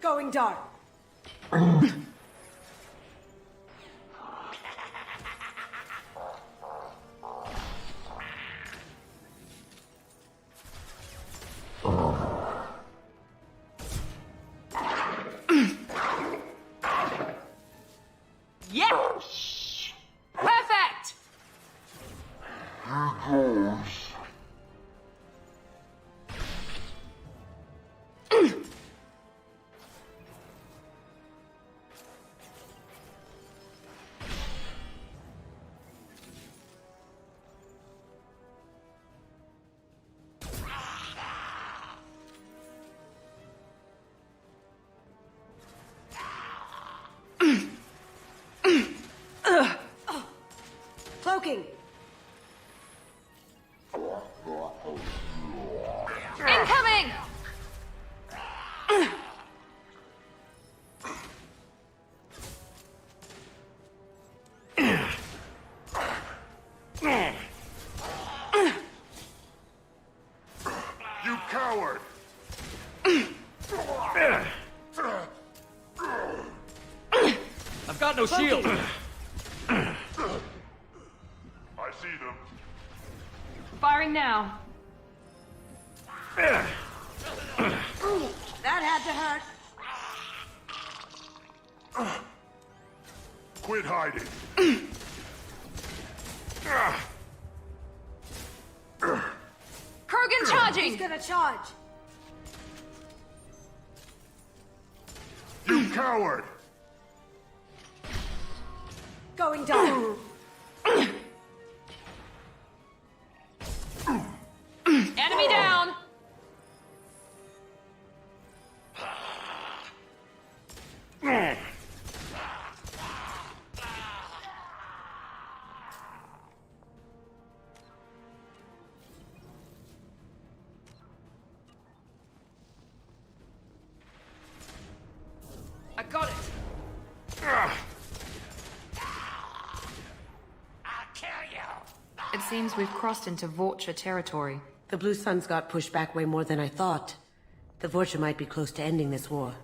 Going dark. Yes! Perfect! Cloaking. Incoming! You coward! I've got no shield. I see them. Firing now. That had to hurt. Quit hiding. Kurgan charging! He's gonna charge. You coward! Going dark. Enemy down! I got it! It seems we've crossed into Vorcha territory. The Blue Suns got pushed back way more than I thought. The Vorcha might be close to ending this war.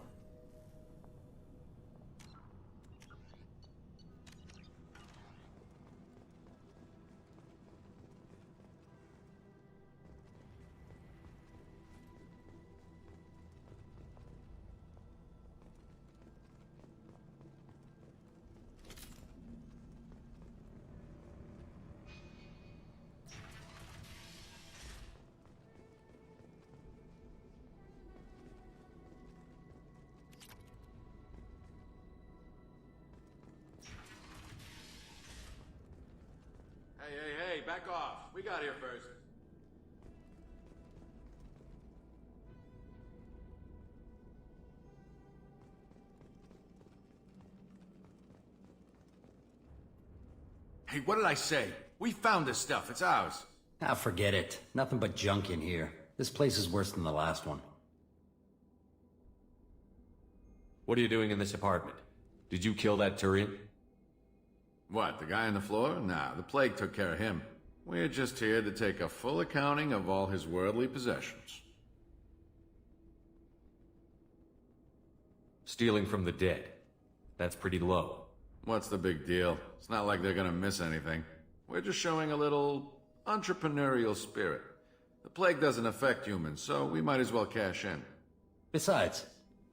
Hey, back off. We got here first. Hey, what did I say? We found this stuff. It's ours. Ah, forget it. Nothing but junk in here. This place is worse than the last one. What are you doing in this apartment? Did you kill that Turian? What, the guy on the floor? Nah, the plague took care of him. We're just here to take a full accounting of all his worldly possessions. Stealing from the dead. That's pretty low. What's the big deal? It's not like they're gonna miss anything. We're just showing a little entrepreneurial spirit. The plague doesn't affect humans, so we might as well cash in. Besides,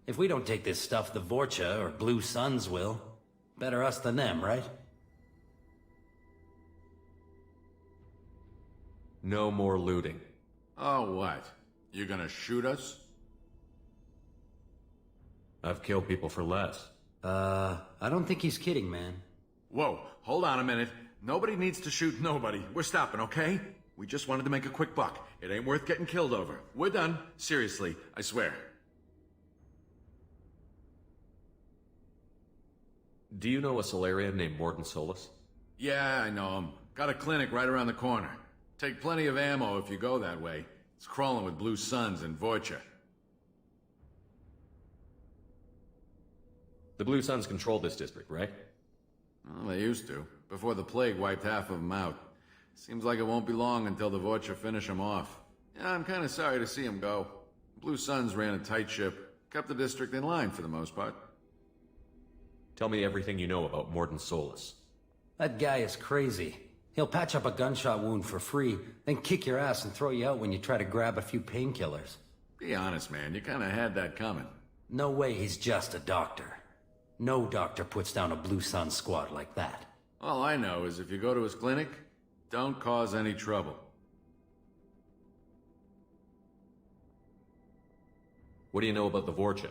if we don't take this stuff, the Vorcha or Blue Suns will. Better us than them, right? No more looting. Oh, what? You gonna shoot us? I've killed people for less. I don't think he's kidding, man. Whoa, hold on a minute. Nobody needs to shoot nobody. We're stopping, okay? We just wanted to make a quick buck. It ain't worth getting killed over. We're done. Seriously, I swear. Do you know a Solarian named Morden Solus? Yeah, I know him. Got a clinic right around the corner. Take plenty of ammo if you go that way. It's crawling with Blue Suns and Vorcha. The Blue Suns control this district, right? Well, they used to, before the plague wiped half of them out. Seems like it won't be long until the Vorcha finish them off. Yeah, I'm kinda sorry to see them go. Blue Suns ran a tight ship, kept the district in line for the most part. Tell me everything you know about Morden Solus. That guy is crazy. He'll patch up a gunshot wound for free, then kick your ass and throw you out when you try to grab a few painkillers. Be honest, man, you kinda had that coming. No way he's just a doctor. No doctor puts down a Blue Sun squad like that. All I know is if you go to his clinic, don't cause any trouble. What do you know about the Vorcha?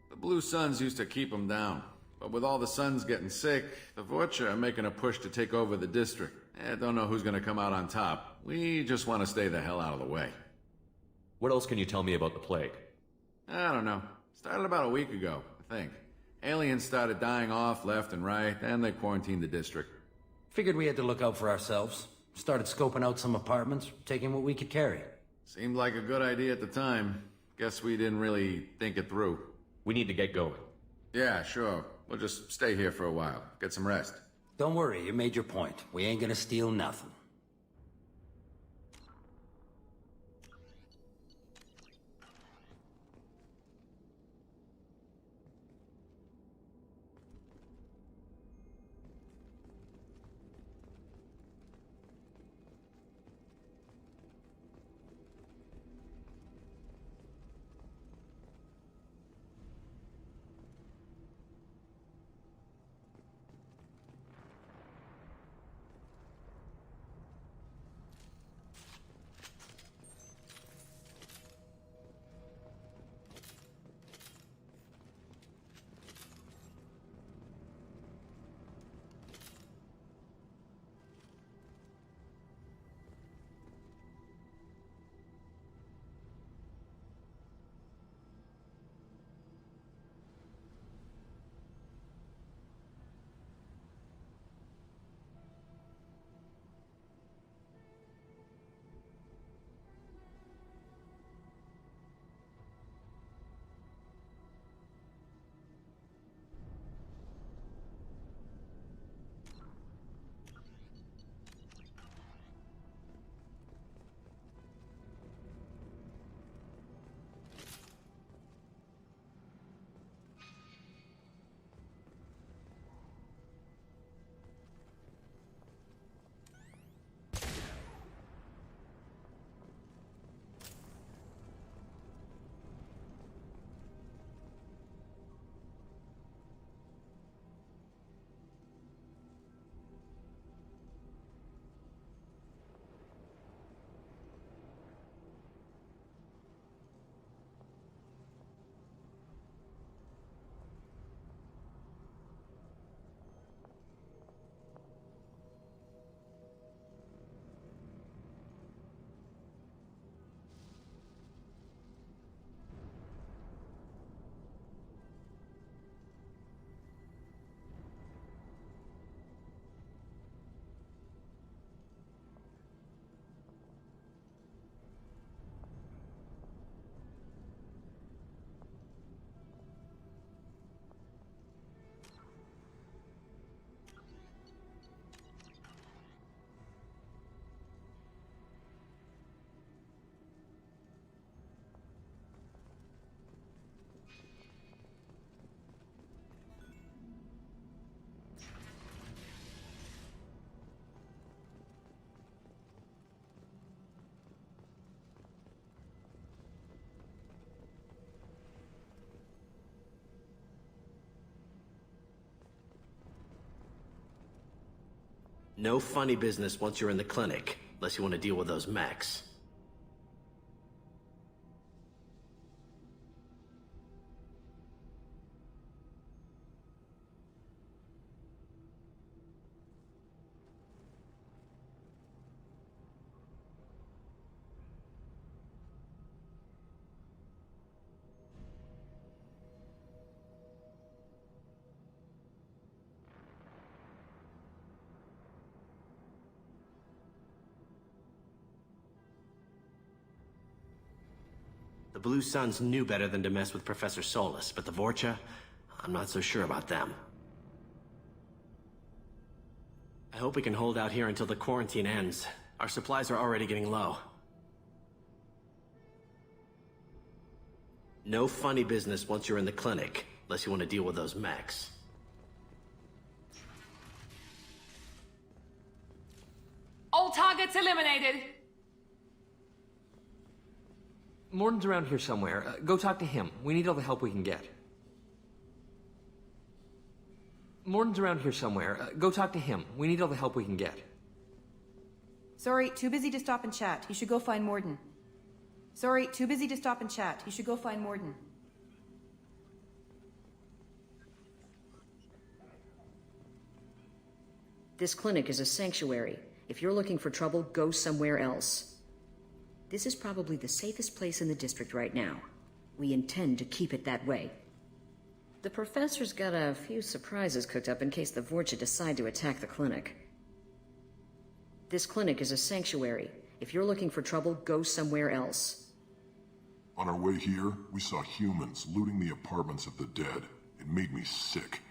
The Blue Suns used to keep him down. But with all the Suns getting sick, the Vorcha are making a push to take over the district. Don't know who's gonna come out on top. We just want to stay the hell out of the way. What else can you tell me about the plague? I don't know. Started about a week ago, I think. Aliens started dying off left and right, and they quarantined the district. Figured we had to look out for ourselves. Started scoping out some apartments, taking what we could carry. Seemed like a good idea at the time. Guess we didn't really think it through. We need to get going. Yeah, sure. We'll just stay here for a while. Get some rest. Don't worry, you made your point. We ain't gonna steal nothing. No funny business once you're in the clinic, unless you want to deal with those mechs. The Blue Suns knew better than to mess with Professor Solus, but the Vorcha, I'm not so sure about them. I hope we can hold out here until the quarantine ends. Our supplies are already getting low. No funny business once you're in the clinic, unless you want to deal with those mechs. All targets eliminated! Morden's around here somewhere. Go talk to him. We need all the help we can get. Morden's around here somewhere. Go talk to him. We need all the help we can get. Sorry, too busy to stop and chat. You should go find Morden. Sorry, too busy to stop and chat. You should go find Morden. This clinic is a sanctuary. If you're looking for trouble, go somewhere else. This is probably the safest place in the district right now. We intend to keep it that way. The professor's got a few surprises cooked up in case the Vorcha decide to attack the clinic. This clinic is a sanctuary. If you're looking for trouble, go somewhere else. On our way here, we saw humans looting the apartments of the dead. It made me sick.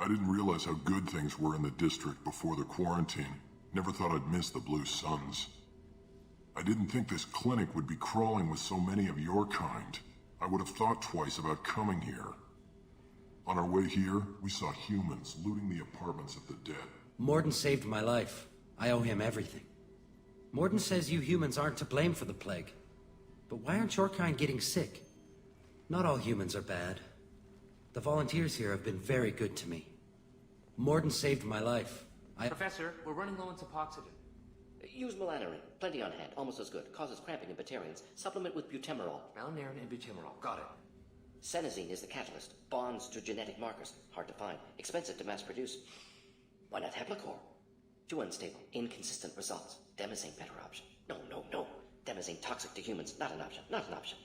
I didn't realize how good things were in the district before the quarantine. Never thought I'd miss the Blue Suns. I didn't think this clinic would be crawling with so many of your kind. I would have thought twice about coming here. On our way here, we saw humans looting the apartments of the dead. Morden saved my life. I owe him everything. Morden says you humans aren't to blame for the plague. But why aren't your kind getting sick? Not all humans are bad. The volunteers here have been very good to me. Morden saved my life. Professor, we're running low on Suboxygen. Use melanorin. Plenty on hand. Almost as good. Causes cramping in Batarians. Supplement with butemerol. Malnarin and butemerol. Got it. Senesine is the catalyst. Bonds to genetic markers. Hard to find. Expensive to mass produce. Why not Heplicor? Too unstable. Inconsistent results. Demazine better option. No. Demazine toxic to humans. Not an option. Not an option.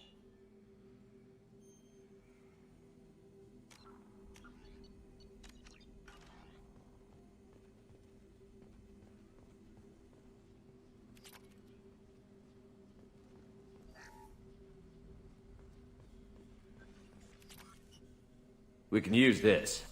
We can use this.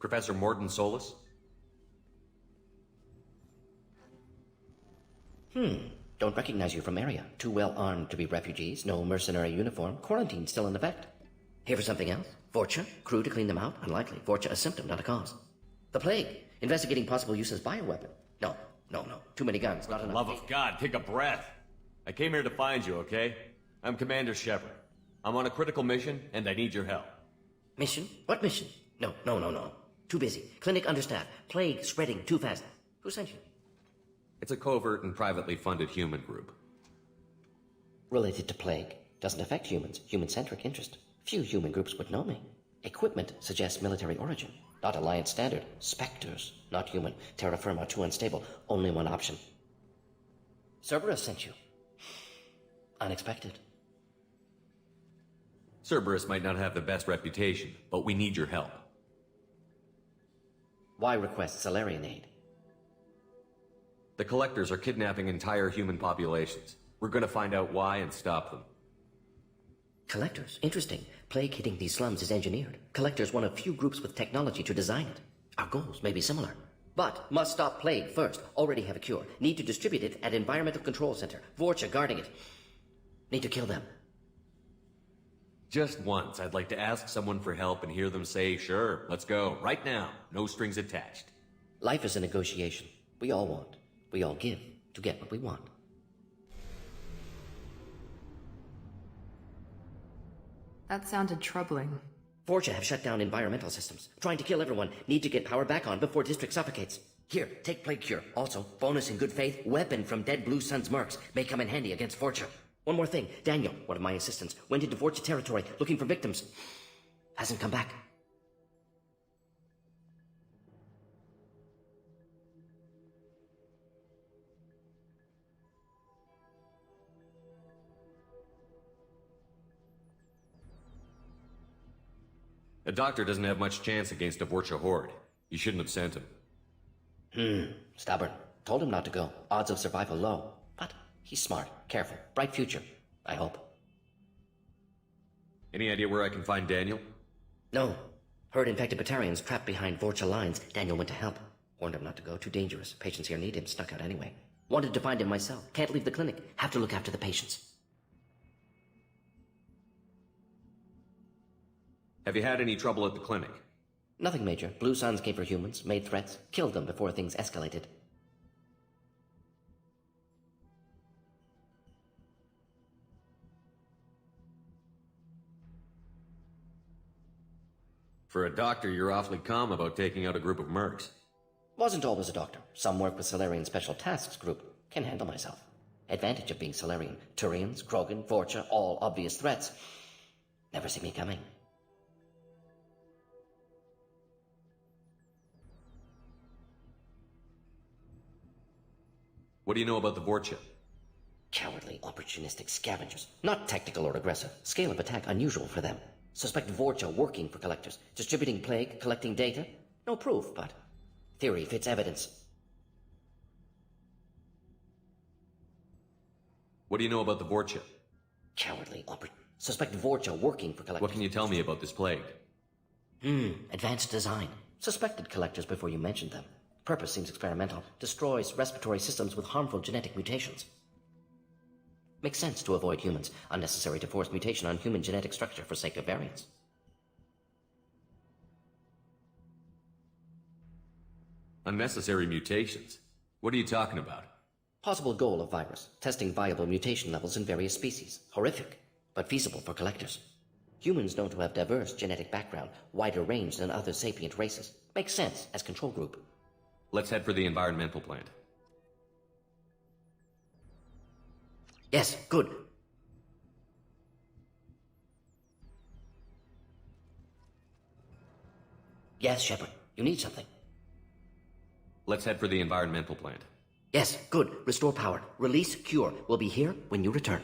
Professor Morden Solus? Don't recognize you from area. Too well armed to be refugees. No mercenary uniform. Quarantine still in effect. Here for something else? Vorcha? Crew to clean them out? Unlikely. Vorcha a symptom, not a cause. The plague. Investigating possible use as bioweapon. No. Too many guns, not enough. Love of God, take a breath. I came here to find you, okay? I'm Commander Shepard. I'm on a critical mission, and I need your help. Mission? What mission? No. Too busy. Clinic understaffed. Plague spreading too fast. Who sent you? It's a covert and privately funded human group. Related to plague. Doesn't affect humans. Human-centric interest. Few human groups would know me. Equipment suggests military origin. Not Alliance standard. Spectres. Not human. Terra firma too unstable. Only one option. Cerberus sent you. Unexpected. Cerberus might not have the best reputation, but we need your help. Why request Salarian aid? The Collectors are kidnapping entire human populations. We're gonna find out why and stop them. Collectors? Interesting. Plague hitting these slums is engineered. Collectors one of few groups with technology to design it. Our goals may be similar. But must stop plague first. Already have a cure. Need to distribute it at Environmental Control Center. Vorcha guarding it. Need to kill them. Just once, I'd like to ask someone for help and hear them say, sure, let's go, right now, no strings attached. Life is a negotiation. We all want. We all give to get what we want. That sounded troubling. Vorcha have shut down environmental systems. Trying to kill everyone. Need to get power back on before district suffocates. Here, take plague cure. Also, bonus in good faith, weapon from dead Blue Sun's mercs. May come in handy against Vorcha. One more thing. Daniel, one of my assistants, went into Vorcha territory looking for victims. Hasn't come back. A doctor doesn't have much chance against a Vorcha horde. You shouldn't have sent him. Stubborn. Told him not to go. Odds of survival low. But he's smart, careful, bright future. I hope. Any idea where I can find Daniel? No. Heard infected Batarians trapped behind Vorcha lines. Daniel went to help. Warned him not to go. Too dangerous. Patients here need him. Snuck out anyway. Wanted to find him myself. Can't leave the clinic. Have to look after the patients. Have you had any trouble at the clinic? Nothing major. Blue Suns came for humans, made threats, killed them before things escalated. For a doctor, you're awfully calm about taking out a group of mercs. Wasn't always a doctor. Some work with Solarian Special Tasks Group. Can handle myself. Advantage of being Solarian. Turians, Krogan, Vorcha, all obvious threats. Never see me coming. What do you know about the Vorcha? Cowardly, opportunistic scavengers. Not tactical or aggressive. Scale of attack unusual for them. Suspect Vorcha working for collectors. Distributing plague, collecting data. No proof, but theory fits evidence. What do you know about the Vorcha? Cowardly, suspect Vorcha working for collectors. What can you tell me about this plague? Advanced design. Suspected collectors before you mentioned them. Purpose seems experimental. Destroys respiratory systems with harmful genetic mutations. Makes sense to avoid humans. Unnecessary to force mutation on human genetic structure for sake of variance. Unnecessary mutations? What are you talking about? Possible goal of virus. Testing viable mutation levels in various species. Horrific, but feasible for collectors. Humans known to have diverse genetic background, wider range than other sapient races. Makes sense as control group. Let's head for the environmental plant. Yes, good. Yes, Shepard. You need something. Let's head for the environmental plant. Yes, good. Restore power. Release cure. We'll be here when you return.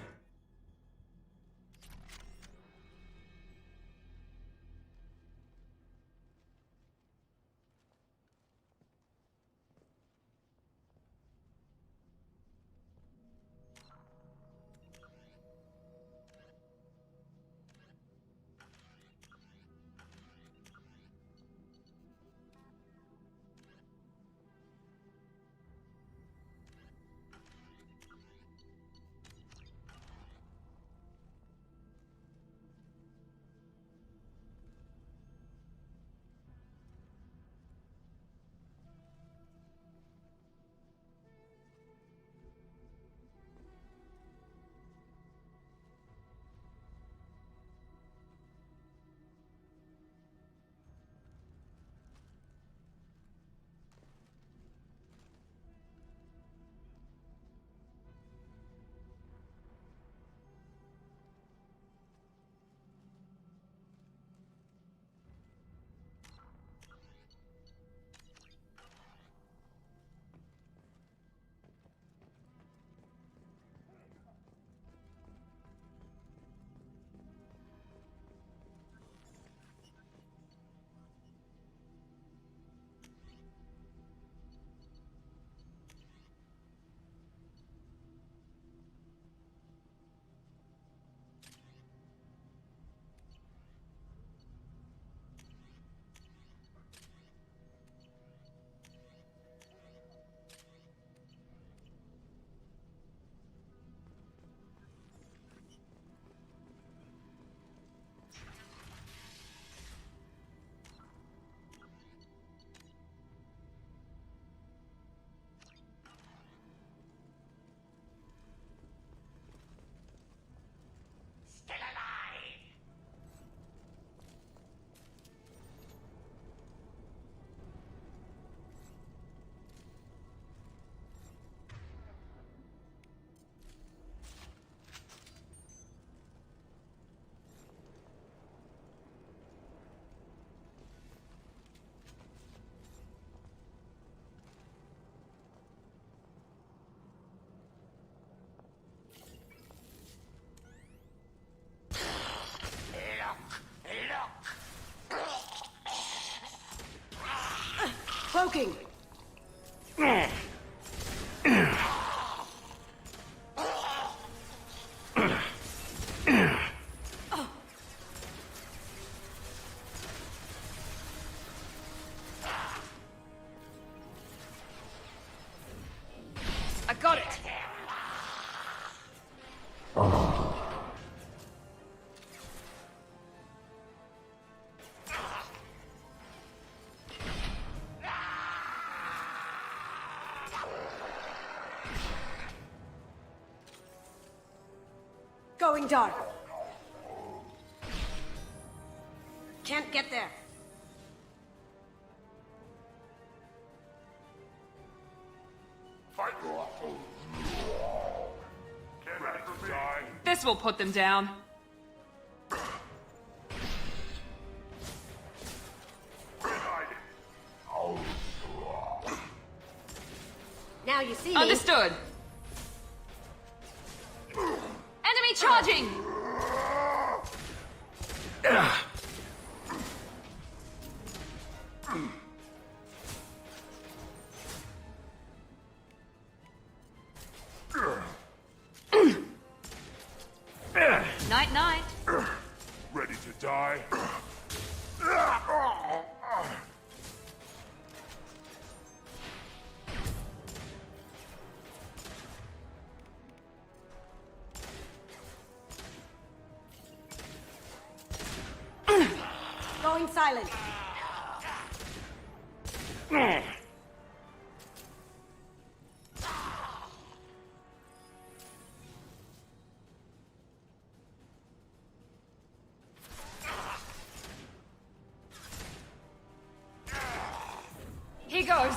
cloaking! I got it! Going dark. Can't get there. Fight! Get ready to die. This will put them down. Now you see me. Understood. Enemy charging! Night, night. Ready to die? Going silent. Here goes.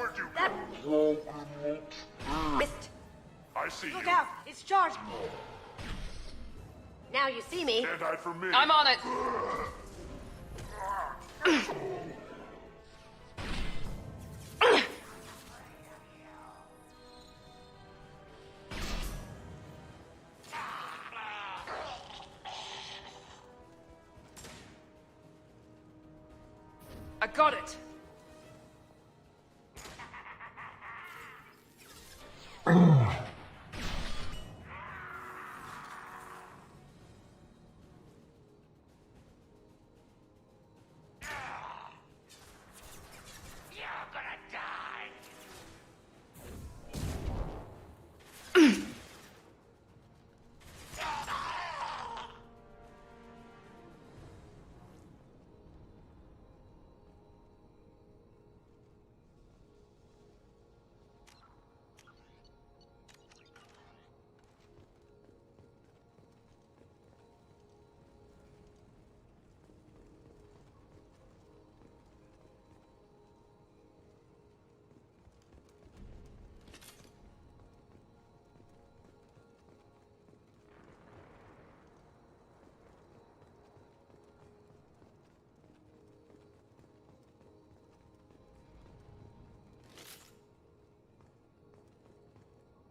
Where'd you That... Missed. I see Look you. out! It's charged. Now you see me. Can't hide from me. I'm on it. I got it.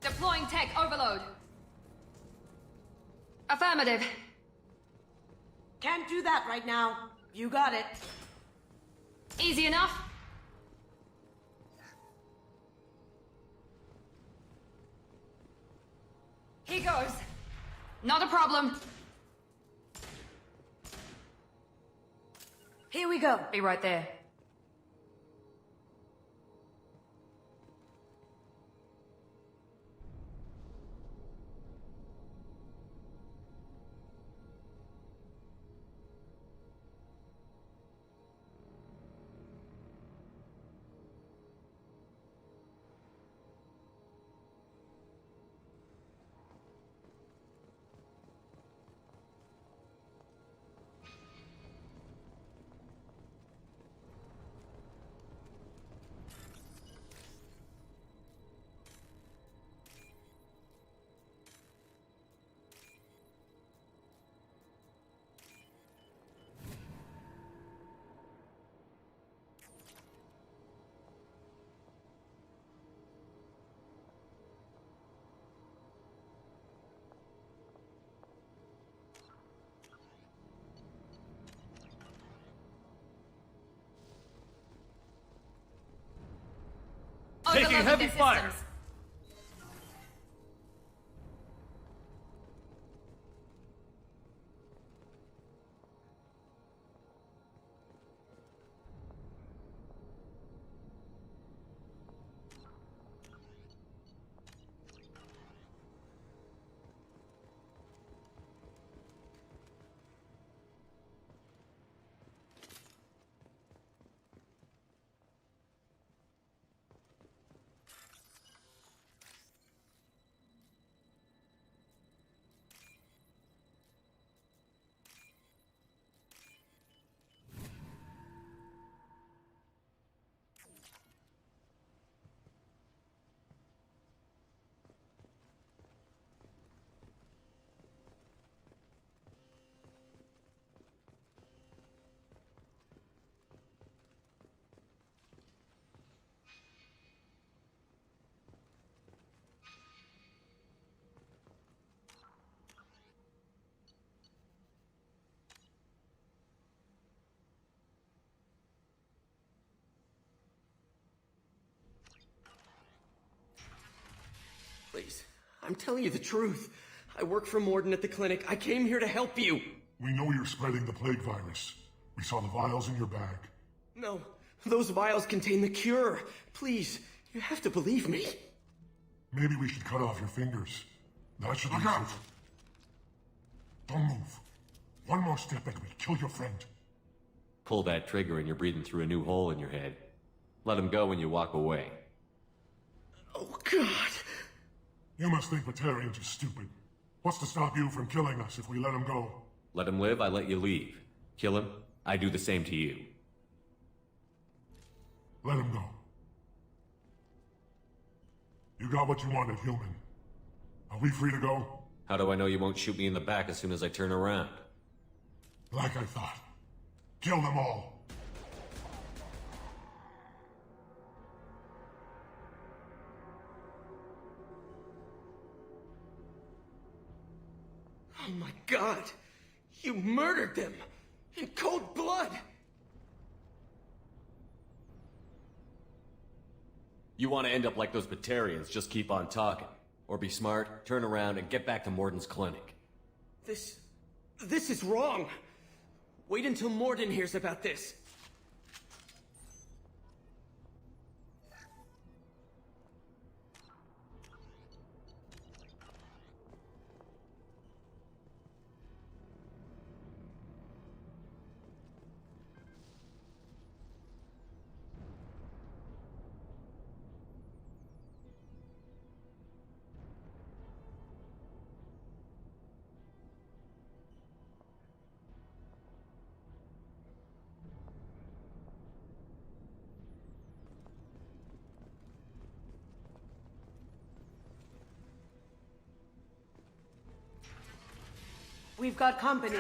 Deploying tech overload. Affirmative. Can't do that right now. You got it. Easy enough. Here goes. Not a problem. Here we go. Be right there. Taking heavy fire! Please, I'm telling you the truth. I work for Morden at the clinic. I came here to help you. We know you're spreading the plague virus. We saw the vials in your bag. No, those vials contain the cure. Please, you have to believe me. Maybe we should cut off your fingers. That should Look out! Don't move. One more step and we kill your friend. Pull that trigger and you're breathing through a new hole in your head. Let him go when you walk away. Oh, God. You must think Batarians are stupid. What's to stop you from killing us if we let him go? Let him live, I let you leave. Kill him, I do the same to you. Let him go. You got what you wanted, human. Are we free to go? How do I know you won't shoot me in the back as soon as I turn around? Like I thought. Kill them all. Oh my God! You murdered them! In cold blood! You want to end up like those Batarians, just keep on talking. Or be smart, turn around, and get back to Morden's clinic. This is wrong! Wait until Morden hears about this. We've got company.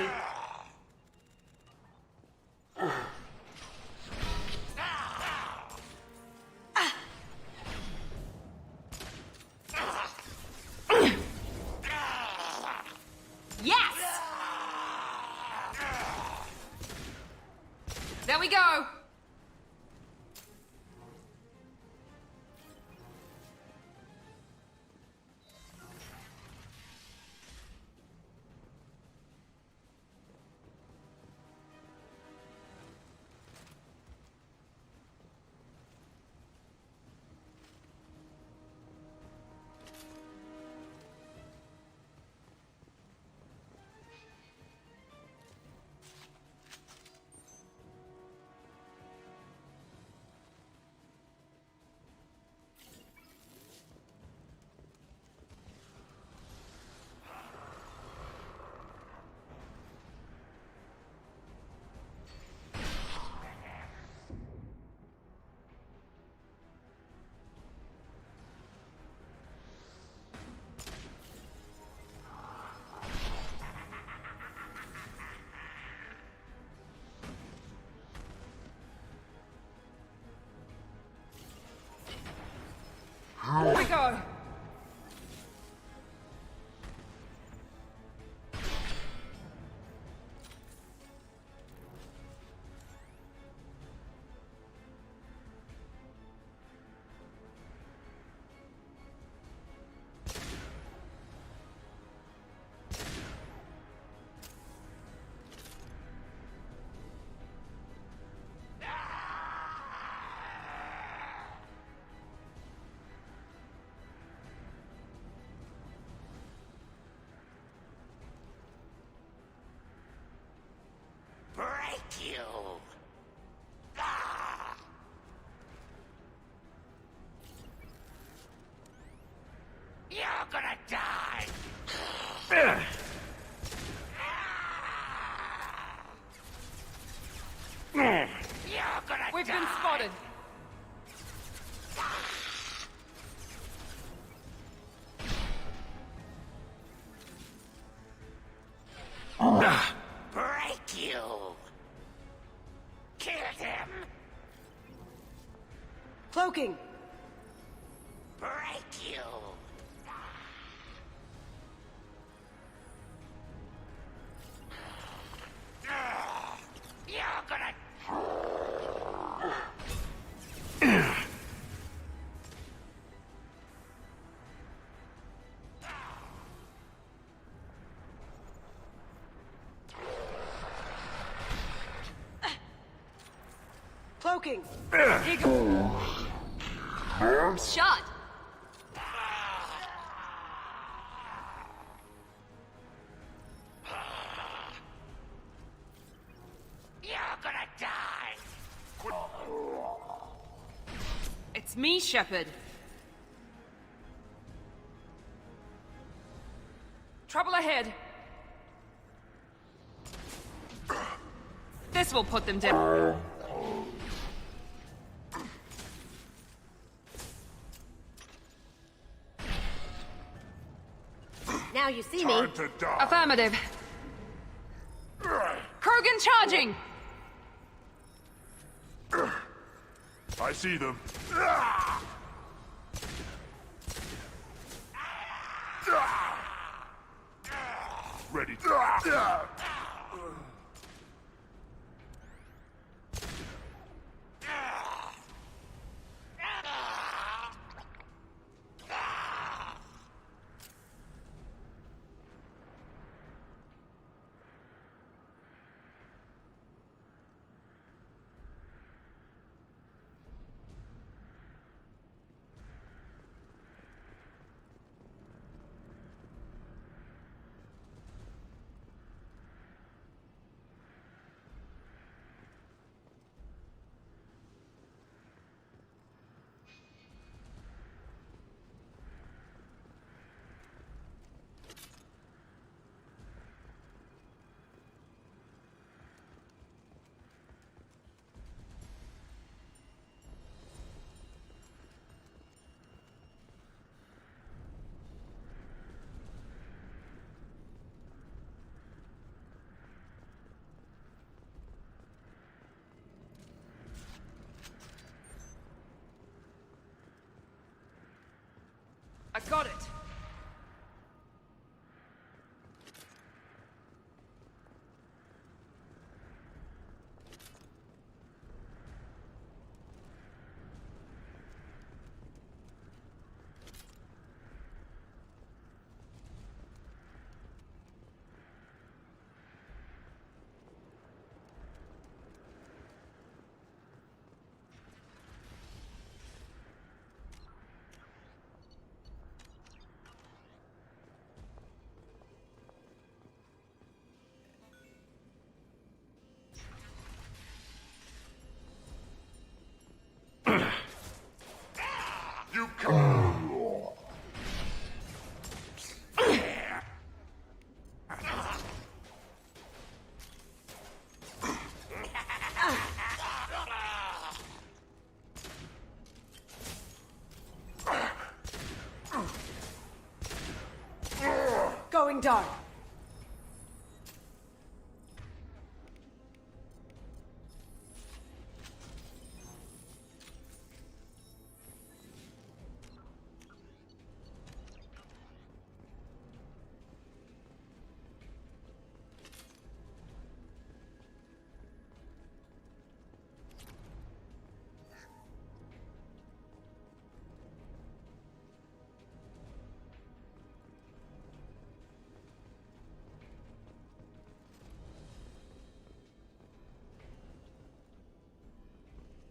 Yes! There we go! Here we go. Break you! You're gonna die! We've been spotted. Break you! Kill him! Cloaking! Break you! You're gonna... Cloaking! Shot. You're gonna die! It's me, Shepard. Trouble ahead. This will put them down. Now you see me. Time to die. Affirmative. Krogan charging! I see them. Ready. I got it. You come. Going dark.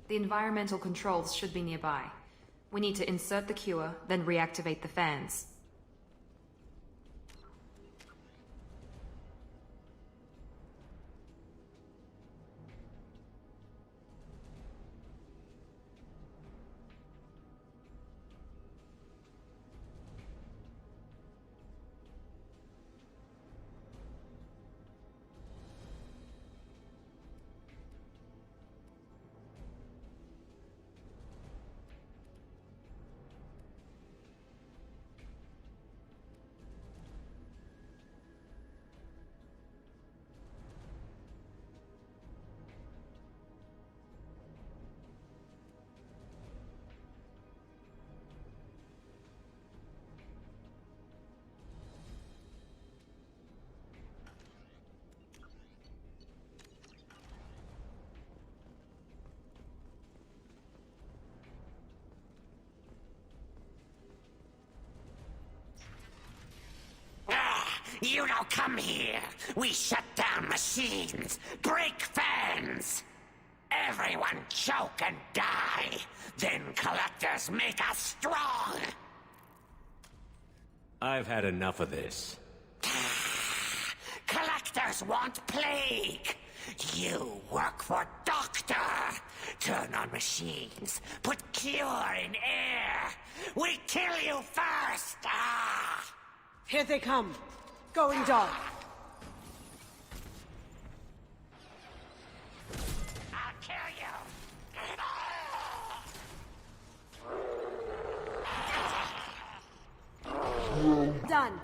The environmental controls should be nearby. We need to insert the cure, then reactivate the fans. You don't come here. We shut down machines, break fans. Everyone choke and die. Then collectors make us strong. I've had enough of this. Collectors want plague. You work for Doctor. Turn on machines. Put cure in air. We kill you first. Here they come. Going dark. I'll kill you. Done.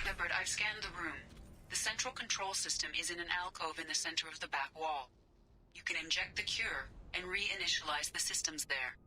Shepard, I've scanned the room. The central control system is in an alcove in the center of the back wall. You can inject the cure and reinitialize the systems there.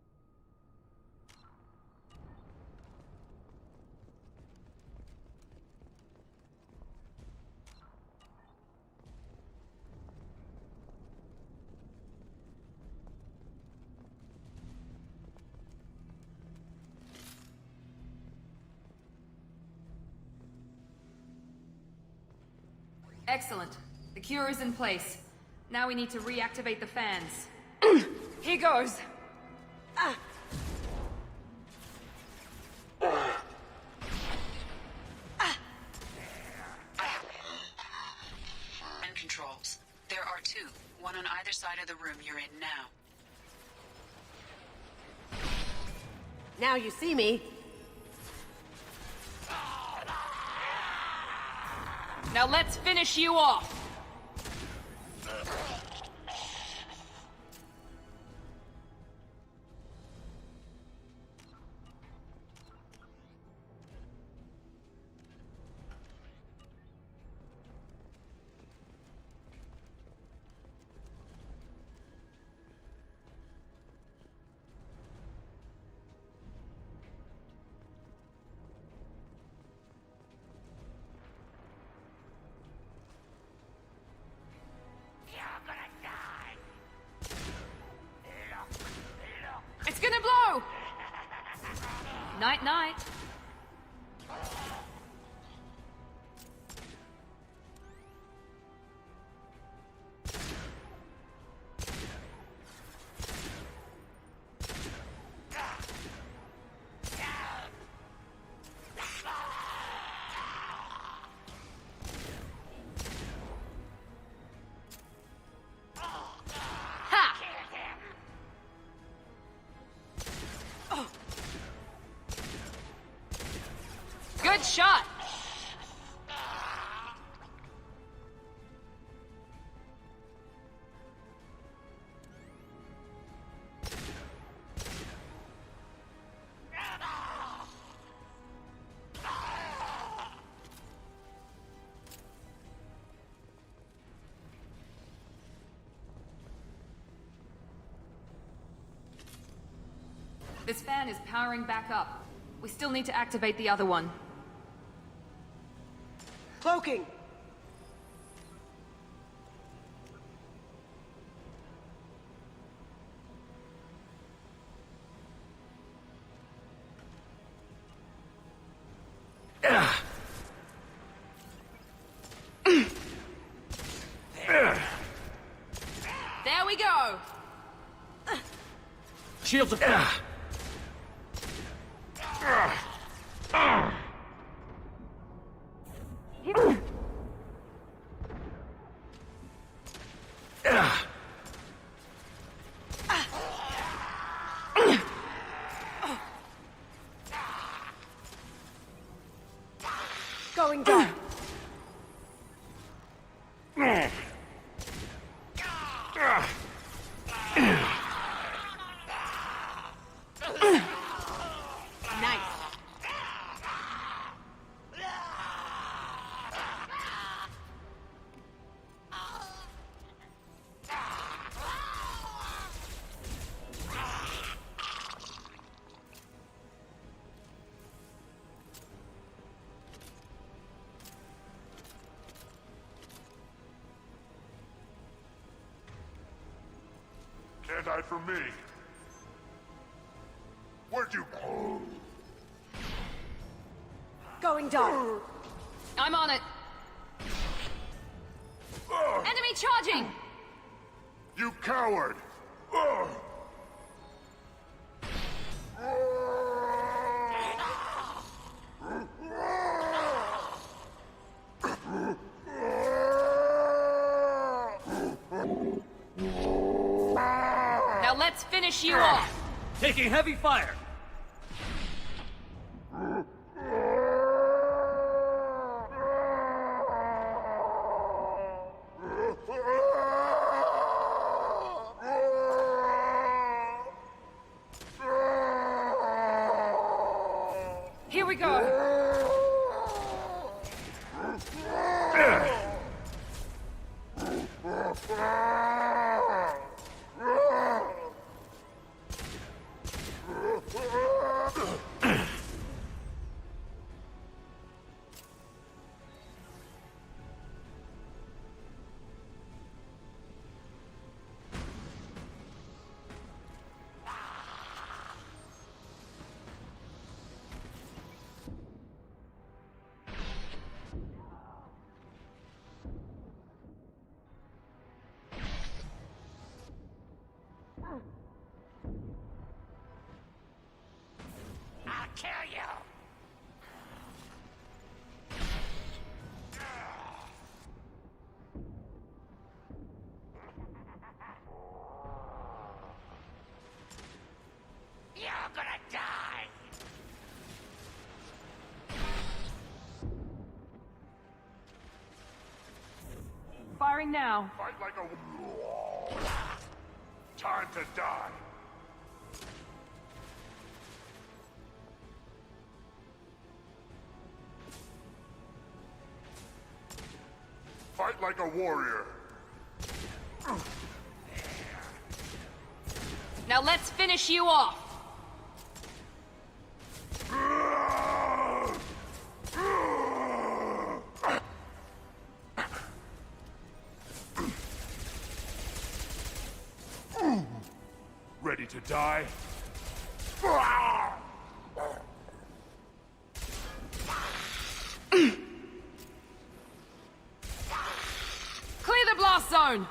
Excellent. The cure is in place. Now we need to reactivate the fans. Here goes! And controls. There are two, one on either side of the room you're in now. Now you see me. Now let's finish you off! It's gonna blow! Night-night. Good shot! This fan is powering back up. We still need to activate the other one. Cloaking. we go! Shields are... Going down. Nice. Can't hide from me. Where'd you go? Going down. I'm on it. Enemy charging! You coward! Now let's finish you off! Taking heavy fire! Here we go! I'll kill you. You're gonna die. Firing now. Fight like a... Time to die. Fight like a warrior. Now let's finish you off! Ready to die? Clear the blast zone!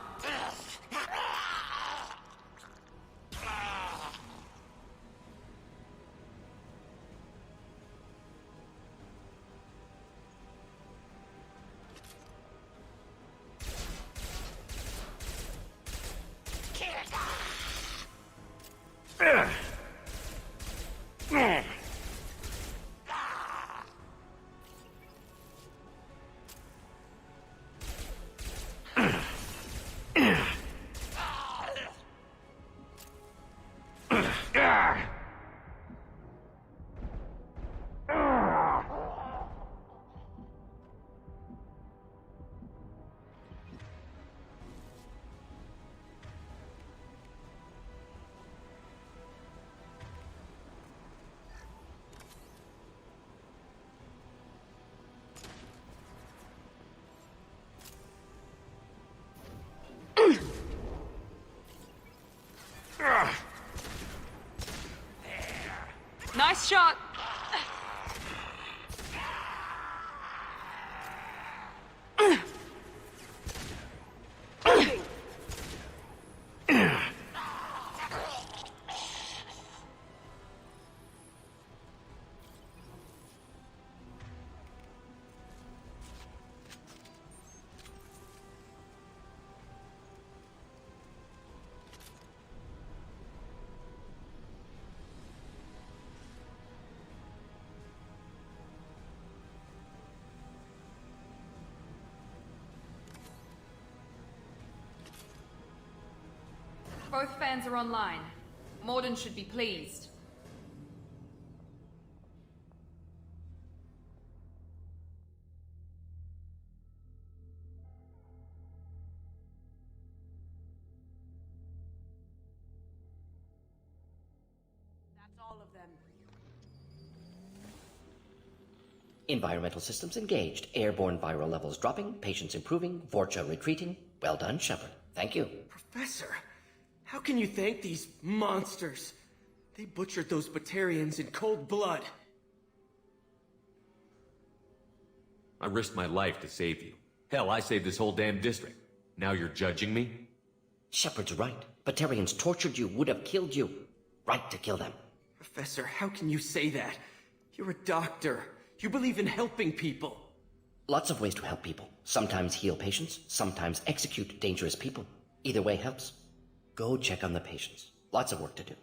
Nice shot! Both fans are online. Morden should be pleased. That's all of them. Environmental systems engaged. Airborne viral levels dropping. Patients improving. Vorcha retreating. Well done, Shepard. Thank you. Professor, how can you thank these monsters? They butchered those Batarians in cold blood. I risked my life to save you. Hell, I saved this whole damn district. Now you're judging me? Shepard's right. Batarians tortured you, would have killed you. Right to kill them. Professor, how can you say that? You're a doctor. You believe in helping people. Lots of ways to help people. Sometimes heal patients, sometimes execute dangerous people. Either way helps. Go check on the patients. Lots of work to do.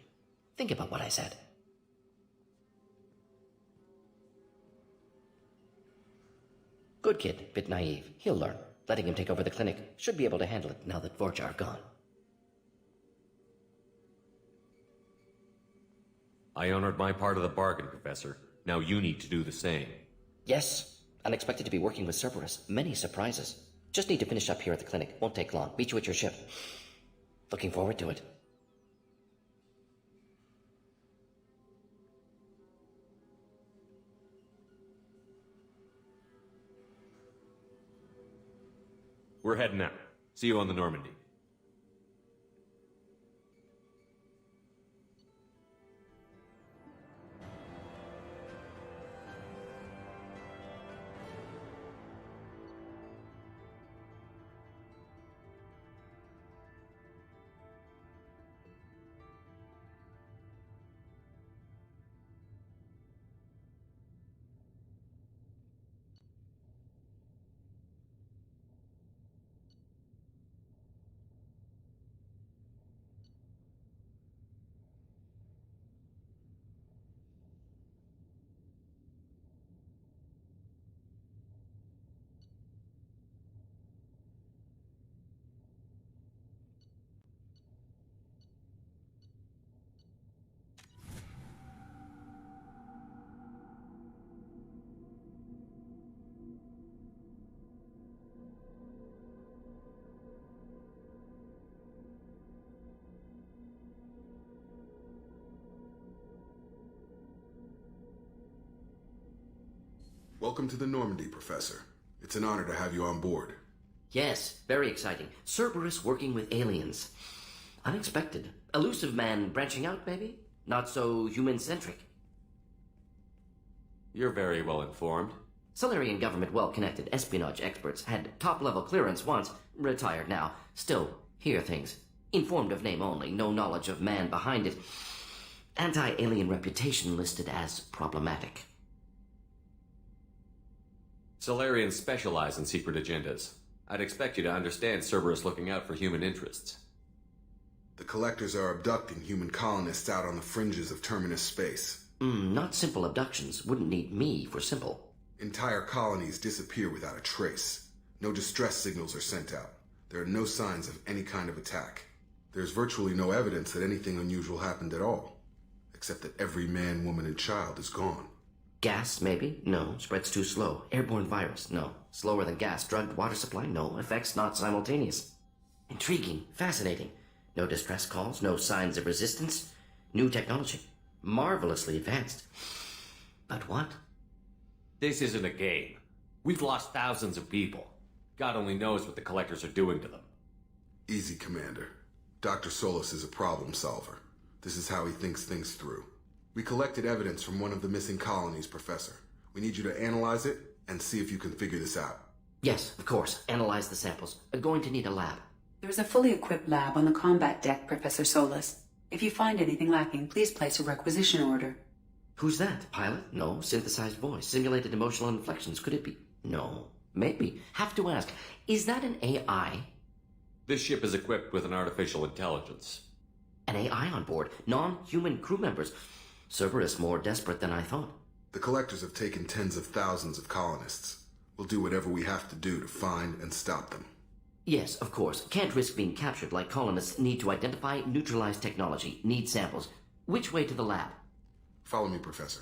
Think about what I said. Good kid, bit naive. He'll learn. Letting him take over the clinic. Should be able to handle it now that Vorcha are gone. I honored my part of the bargain, Professor. Now you need to do the same. Yes. Unexpected to be working with Cerberus. Many surprises. Just need to finish up here at the clinic. Won't take long. Meet you at your ship. Looking forward to it. We're heading out. See you on the Normandy. Welcome to the Normandy, Professor. It's an honor to have you on board. Yes, very exciting. Cerberus working with aliens. Unexpected. Elusive man branching out, maybe? Not so human-centric. You're very well informed. Solarian government well-connected. Espionage experts. Had top-level clearance once. Retired now. Still, hear things. Informed of name only. No knowledge of man behind it. Anti-alien reputation listed as problematic. Solarians specialize in secret agendas. I'd expect you to understand Cerberus looking out for human interests. The Collectors are abducting human colonists out on the fringes of Terminus space. Not simple abductions. Wouldn't need me for simple. Entire colonies disappear without a trace. No distress signals are sent out. There are no signs of any kind of attack. There's virtually no evidence that anything unusual happened at all. Except that every man, woman, and child is gone. Gas, maybe? No. Spreads too slow. Airborne virus? No. Slower than gas. Drugged water supply? No. Effects not simultaneous. Intriguing. Fascinating. No distress calls. No signs of resistance. New technology. Marvelously advanced. But what? This isn't a game. We've lost thousands of people. God only knows what the Collectors are doing to them. Easy, Commander. Dr. Solus is a problem solver. This is how he thinks things through. We collected evidence from one of the missing colonies, Professor. We need you to analyze it and see if you can figure this out. Yes, of course. Analyze the samples. Going to need a lab. There's a fully equipped lab on the combat deck, Professor Solus. If you find anything lacking, please place a requisition order. Who's that? Pilot? No. Synthesized voice. Simulated emotional inflections. Could it be? No. Maybe. Have to ask. Is that an AI? This ship is equipped with an artificial intelligence. An AI on board? Non-human crew members? Cerberus more desperate than I thought. The Collectors have taken tens of thousands of colonists. We'll do whatever we have to do to find and stop them. Yes, of course. Can't risk being captured like colonists need to identify, neutralize technology, need samples. Which way to the lab? Follow me, Professor.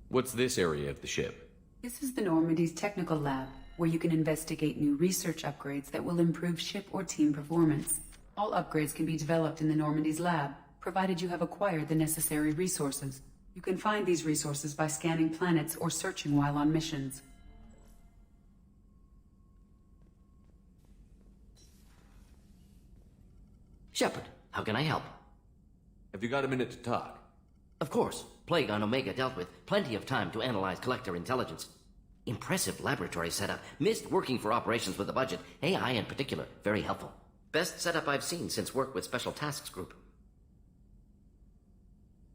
What's this area of the ship? This is the Normandy's technical lab, where you can investigate new research upgrades that will improve ship or team performance. All upgrades can be developed in the Normandy's lab, provided you have acquired the necessary resources. You can find these resources by scanning planets or searching while on missions. Shepard, how can I help? Have you got a minute to talk? Of course. Plague on Omega dealt with. Plenty of time to analyze collector intelligence. Impressive laboratory setup. Missed working for operations with a budget. AI in particular. Very helpful. Best setup I've seen since work with Special Tasks Group.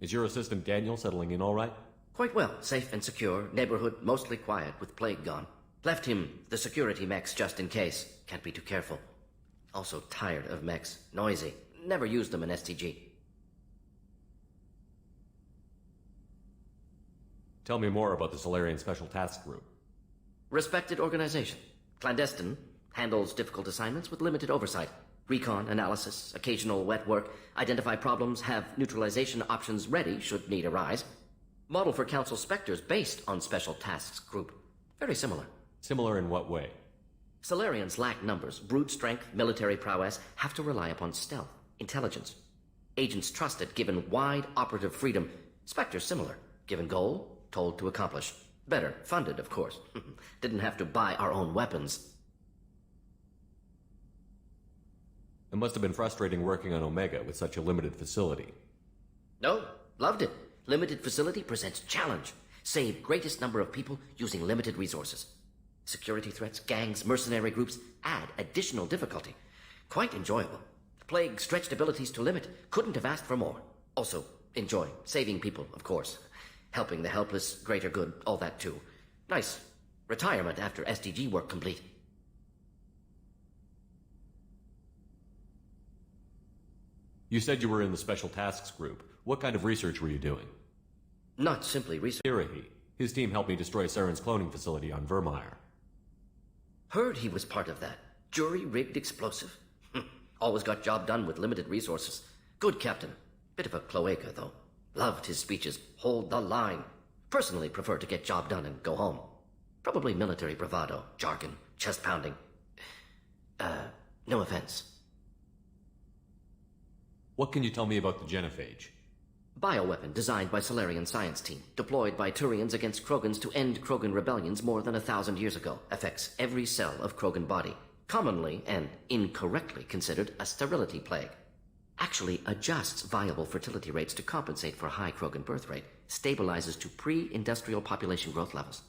Is your assistant Daniel settling in all right? Quite well. Safe and secure. Neighborhood mostly quiet with Plague gone. Left him the security mechs just in case. Can't be too careful. Also tired of mechs. Noisy. Never used them in STG. Tell me more about the Solarian Special Task Group. Respected organization. Clandestine. Handles difficult assignments with limited oversight. Recon, analysis, occasional wet work. Identify problems, have neutralization options ready should need arise. Model for Council Spectres based on Special Tasks Group. Very similar. Similar in what way? Solarians lack numbers, brute strength, military prowess, have to rely upon stealth, intelligence. Agents trusted, given wide operative freedom. Spectres similar, given goal, told to accomplish. Better, funded, of course. Didn't have to buy our own weapons. It must have been frustrating working on Omega with such a limited facility. No, loved it. Limited facility presents challenge. Save greatest number of people using limited resources. Security threats, gangs, mercenary groups add additional difficulty. Quite enjoyable. Plague stretched abilities to limit. Couldn't have asked for more. Also, enjoy. Saving people, of course. Helping the helpless, greater good, all that too. Nice. Retirement after SDG work complete. You said you were in the Special Tasks Group. What kind of research were you doing? Not simply research. Irahi. His team helped me destroy Saren's cloning facility on Vermeer. Heard he was part of that. Jury-rigged explosive. Always got job done with limited resources. Good captain. Bit of a cloaca, though. Loved his speeches. Hold the line. Personally prefer to get job done and go home. Probably military bravado, jargon, chest-pounding. No offense. What can you tell me about the genophage? Bioweapon designed by Solarian science team, deployed by Turians against Krogans to end Krogan rebellions more than 1,000 years ago. Affects every cell of Krogan body. Commonly and incorrectly considered a sterility plague. Actually adjusts viable fertility rates to compensate for high Krogan birth rate. Stabilizes to pre-industrial population growth levels.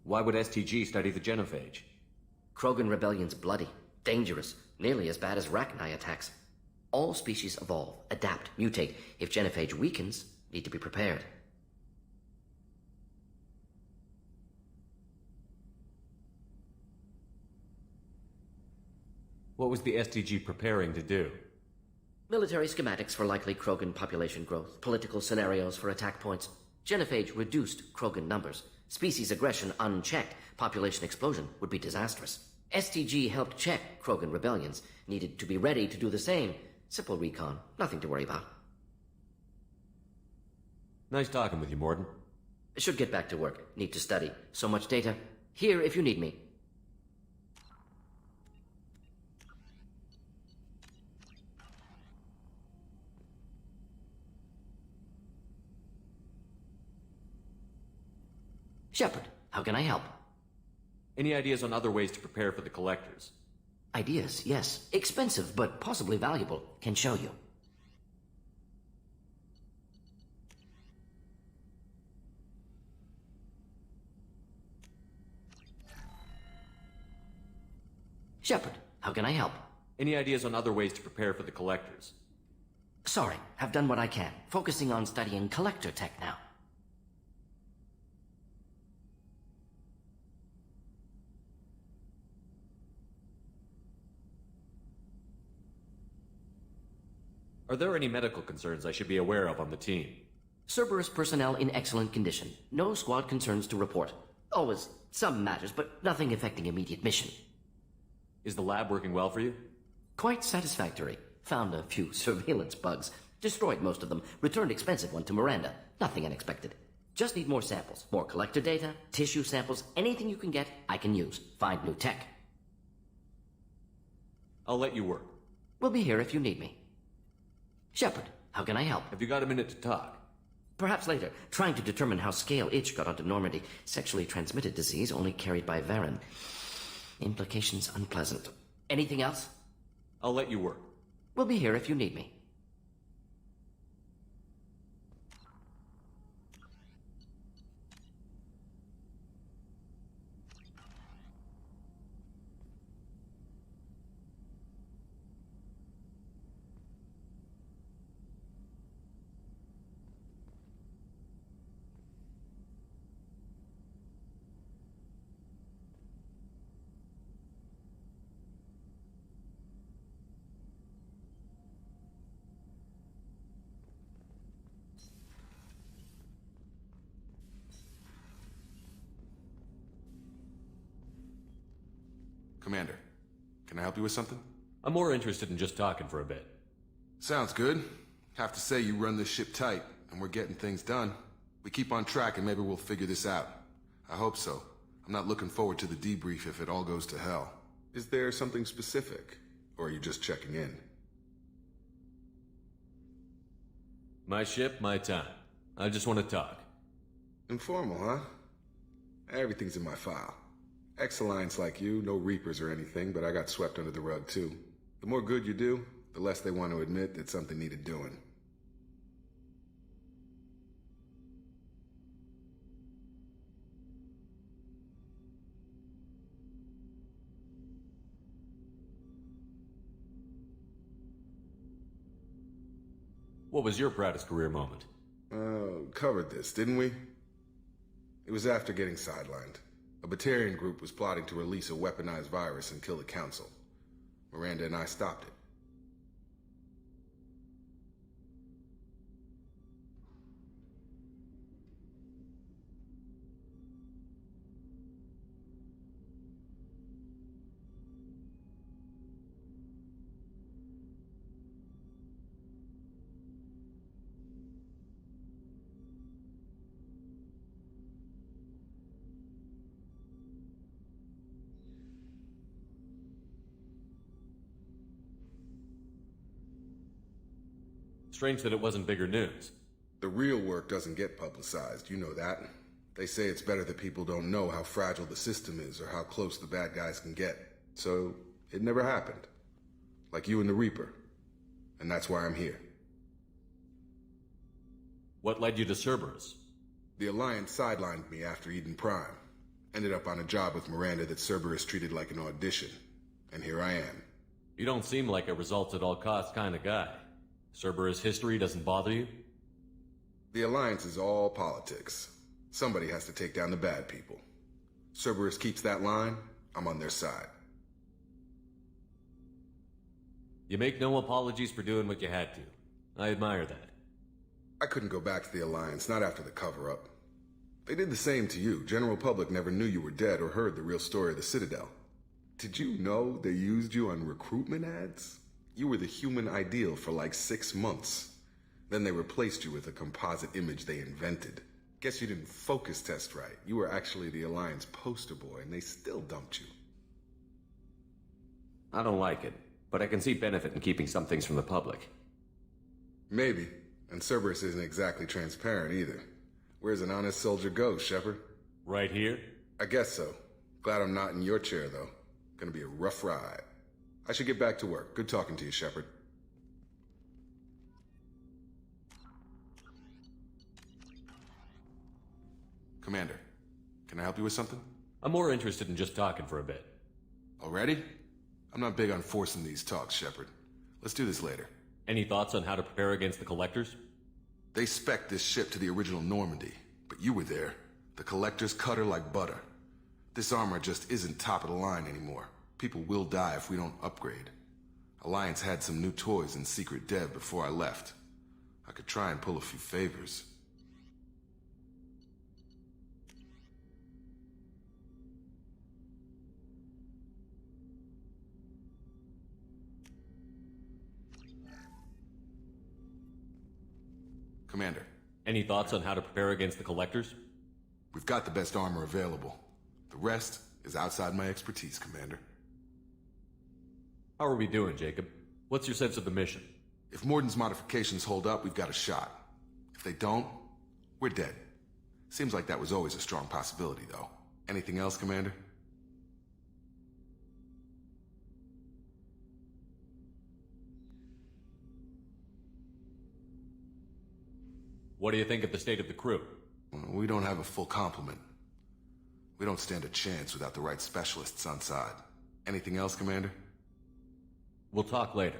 Why would STG study the genophage? Krogan rebellion's bloody, dangerous, nearly as bad as Rachni attacks. All species evolve, adapt, mutate. If genophage weakens, need to be prepared. What was the STG preparing to do? Military schematics for likely Krogan population growth, political scenarios for attack points. Genophage reduced Krogan numbers. Species aggression unchecked, population explosion would be disastrous. STG helped check Krogan rebellions, needed to be ready to do the same. Simple recon, nothing to worry about. Nice talking with you, Morden. Should get back to work, need to study. So much data. Here if you need me. Shepard, how can I help? Any ideas on other ways to prepare for the Collectors? Ideas, yes. Expensive, but possibly valuable. Can show you. Shepard, how can I help? Any ideas on other ways to prepare for the Collectors? Sorry, have done what I can. Focusing on studying Collector tech now. Are there any medical concerns I should be aware of on the team? Cerberus personnel in excellent condition. No squad concerns to report. Always some matters, but nothing affecting immediate mission. Is the lab working well for you? Quite satisfactory. Found a few surveillance bugs. Destroyed most of them. Returned expensive one to Miranda. Nothing unexpected. Just need more samples. More collector data, tissue samples, anything you can get, I can use. Find new tech. I'll let you work. We'll be here if you need me. Shepard, how can I help? Have you got a minute to talk? Perhaps later. Trying to determine how Scale Itch got onto Normandy. Sexually transmitted disease only carried by Varen. Implications unpleasant. Anything else? I'll let you work. We'll be here if you need me. Commander, can I help you with something? I'm more interested in just talking for a bit. Sounds good. Have to say you run this ship tight, and we're getting things done. We keep on track and maybe we'll figure this out. I hope so. I'm not looking forward to the debrief if it all goes to hell. Is there something specific, or are you just checking in? My ship, my time. I just want to talk. Informal, huh? Everything's in my file. Ex-Alliance like you, no Reapers or anything, but I got swept under the rug too. The more good you do, the less they want to admit that something needed doing. What was your proudest career moment? Covered this, didn't we? It was after getting sidelined. A Batarian group was plotting to release a weaponized virus and kill the Council. Miranda and I stopped it. Strange that it wasn't bigger news. The real work doesn't get publicized, you know that. They say it's better that people don't know how fragile the system is or how close the bad guys can get. So, it never happened. Like you and the Reaper. And that's why I'm here. What led you to Cerberus? The Alliance sidelined me after Eden Prime. Ended up on a job with Miranda that Cerberus treated like an audition. And here I am. You don't seem like a results-at-all-costs kind of guy. Cerberus history doesn't bother you? The Alliance is all politics. Somebody has to take down the bad people. Cerberus keeps that line, I'm on their side. You make no apologies for doing what you had to. I admire that. I couldn't go back to the Alliance, not after the cover-up. They did the same to you. General public never knew you were dead or heard the real story of the Citadel. Did you know they used you on recruitment ads? You were the human ideal for like 6 months. Then they replaced you with a composite image they invented. Guess you didn't focus test right. You were actually the Alliance poster boy, and they still dumped you. I don't like it, but I can see benefit in keeping some things from the public. Maybe. And Cerberus isn't exactly transparent either. Where's an honest soldier go, Shepard? Right here? I guess so. Glad I'm not in your chair, though. Gonna be a rough ride. I should get back to work. Good talking to you, Shepard. Commander, can I help you with something? I'm more interested in just talking for a bit. Already? I'm not big on forcing these talks, Shepard. Let's do this later. Any thoughts on how to prepare against the Collectors? They spec'd this ship to the original Normandy, but you were there. The Collectors cut her like butter. This armor just isn't top of the line anymore. People will die if we don't upgrade. Alliance had some new toys in secret dev before I left. I could try and pull a few favors. Commander. Any thoughts on how to prepare against the Collectors? We've got the best armor available. The rest is outside my expertise, Commander. How are we doing, Jacob? What's your sense of the mission? If Morden's modifications hold up, we've got a shot. If they don't, we're dead. Seems like that was always a strong possibility, though. Anything else, Commander? What do you think of the state of the crew? We don't have a full complement. We don't stand a chance without the right specialists on side. Anything else, Commander? We'll talk later.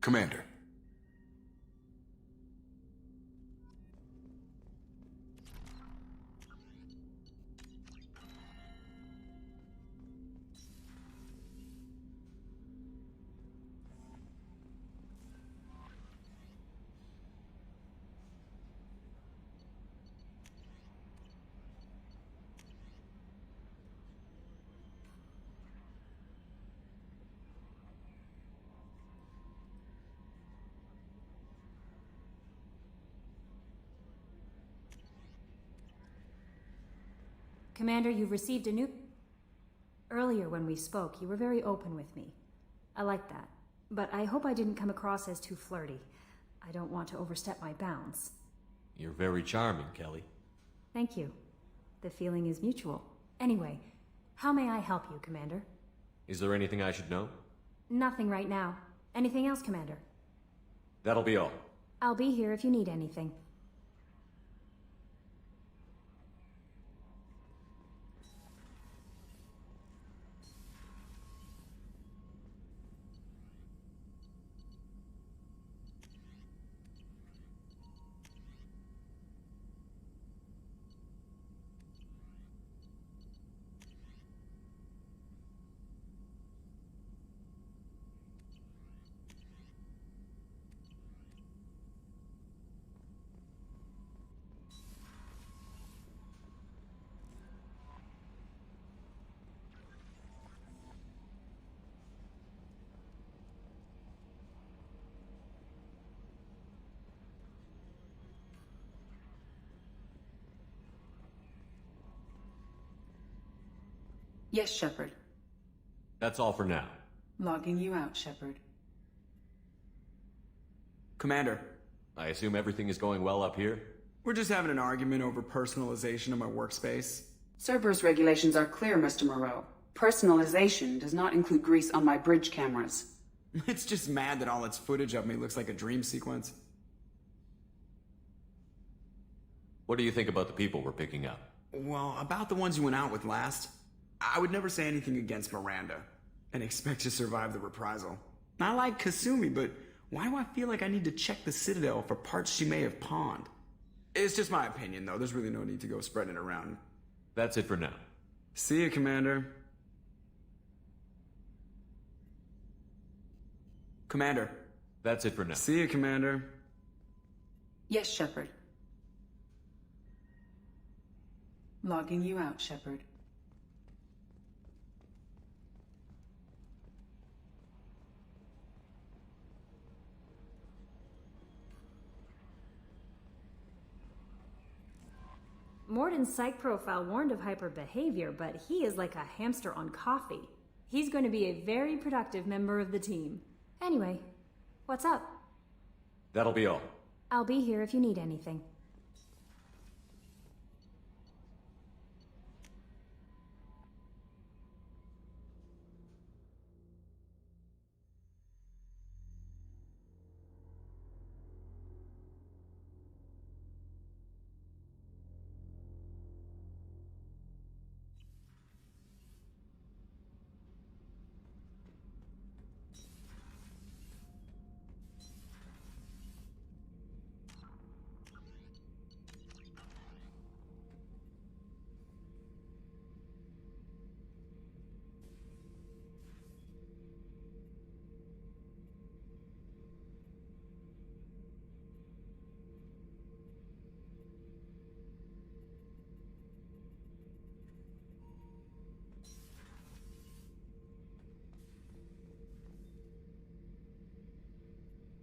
Commander. Commander, you've received a new... Earlier when we spoke, you were very open with me. I like that. But I hope I didn't come across as too flirty. I don't want to overstep my bounds. You're very charming, Kelly. Thank you. The feeling is mutual. Anyway, how may I help you, Commander? Is there anything I should know? Nothing right now. Anything else, Commander? That'll be all. I'll be here if you need anything. Yes, Shepard. That's all for now. Logging you out, Shepard. Commander. I assume everything is going well up here? We're just having an argument over personalization of my workspace. Cerberus regulations are clear, Mr. Moreau. Personalization does not include grease on my bridge cameras. It's just mad that all its footage of me looks like a dream sequence. What do you think about the people we're picking up? Well, about the ones you went out with last, I would never say anything against Miranda and expect to survive the reprisal. I like Kasumi, but why do I feel like I need to check the Citadel for parts she may have pawned? It's just my opinion, though. There's really no need to go spreading it around. That's it for now. See you, Commander. Commander. That's it for now. See you, Commander. Yes, Shepard. Logging you out, Shepard. Morden's psych profile warned of hyper behavior, but he is like a hamster on coffee. He's going to be a very productive member of the team. Anyway, what's up? That'll be all. I'll be here if you need anything.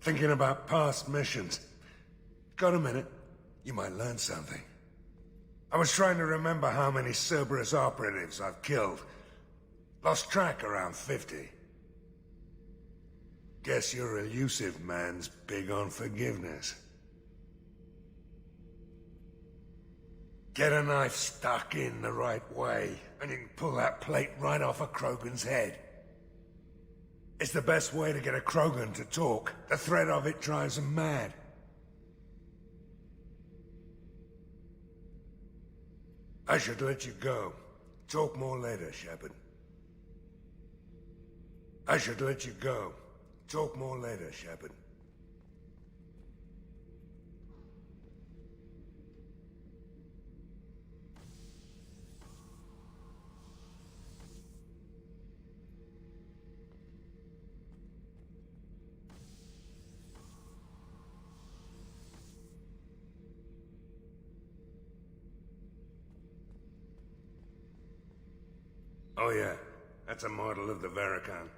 Thinking about past missions. Got a minute? You might learn something. I was trying to remember how many Cerberus operatives I've killed. Lost track around 50. Guess your elusive man's big on forgiveness. Get a knife stuck in the right way, and you can pull that plate right off a Krogan's head. It's the best way to get a Krogan to talk. The threat of it drives them mad. I should let you go. Talk more later, Shepard. I should let you go. Talk more later, Shepard. Oh yeah, that's a model of the Veracon.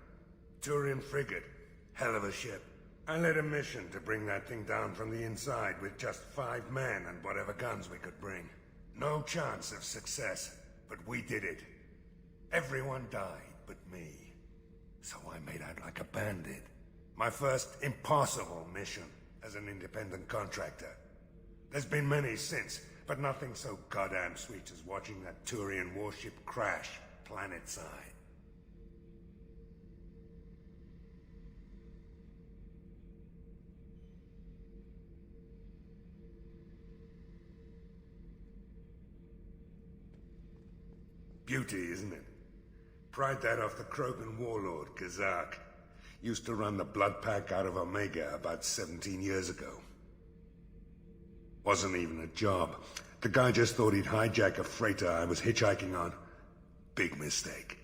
Turian frigate. Hell of a ship. I led a mission to bring that thing down from the inside with just 5 men and whatever guns we could bring. No chance of success, but we did it. Everyone died but me. So I made out like a bandit. My first impossible mission as an independent contractor. There's been many since, but nothing so goddamn sweet as watching that Turian warship crash planet-side. Beauty, isn't it? Pried that off the Krogan warlord, Gazak. Used to run the blood pack out of Omega about 17 years ago. Wasn't even a job. The guy just thought he'd hijack a freighter I was hitchhiking on. Big mistake.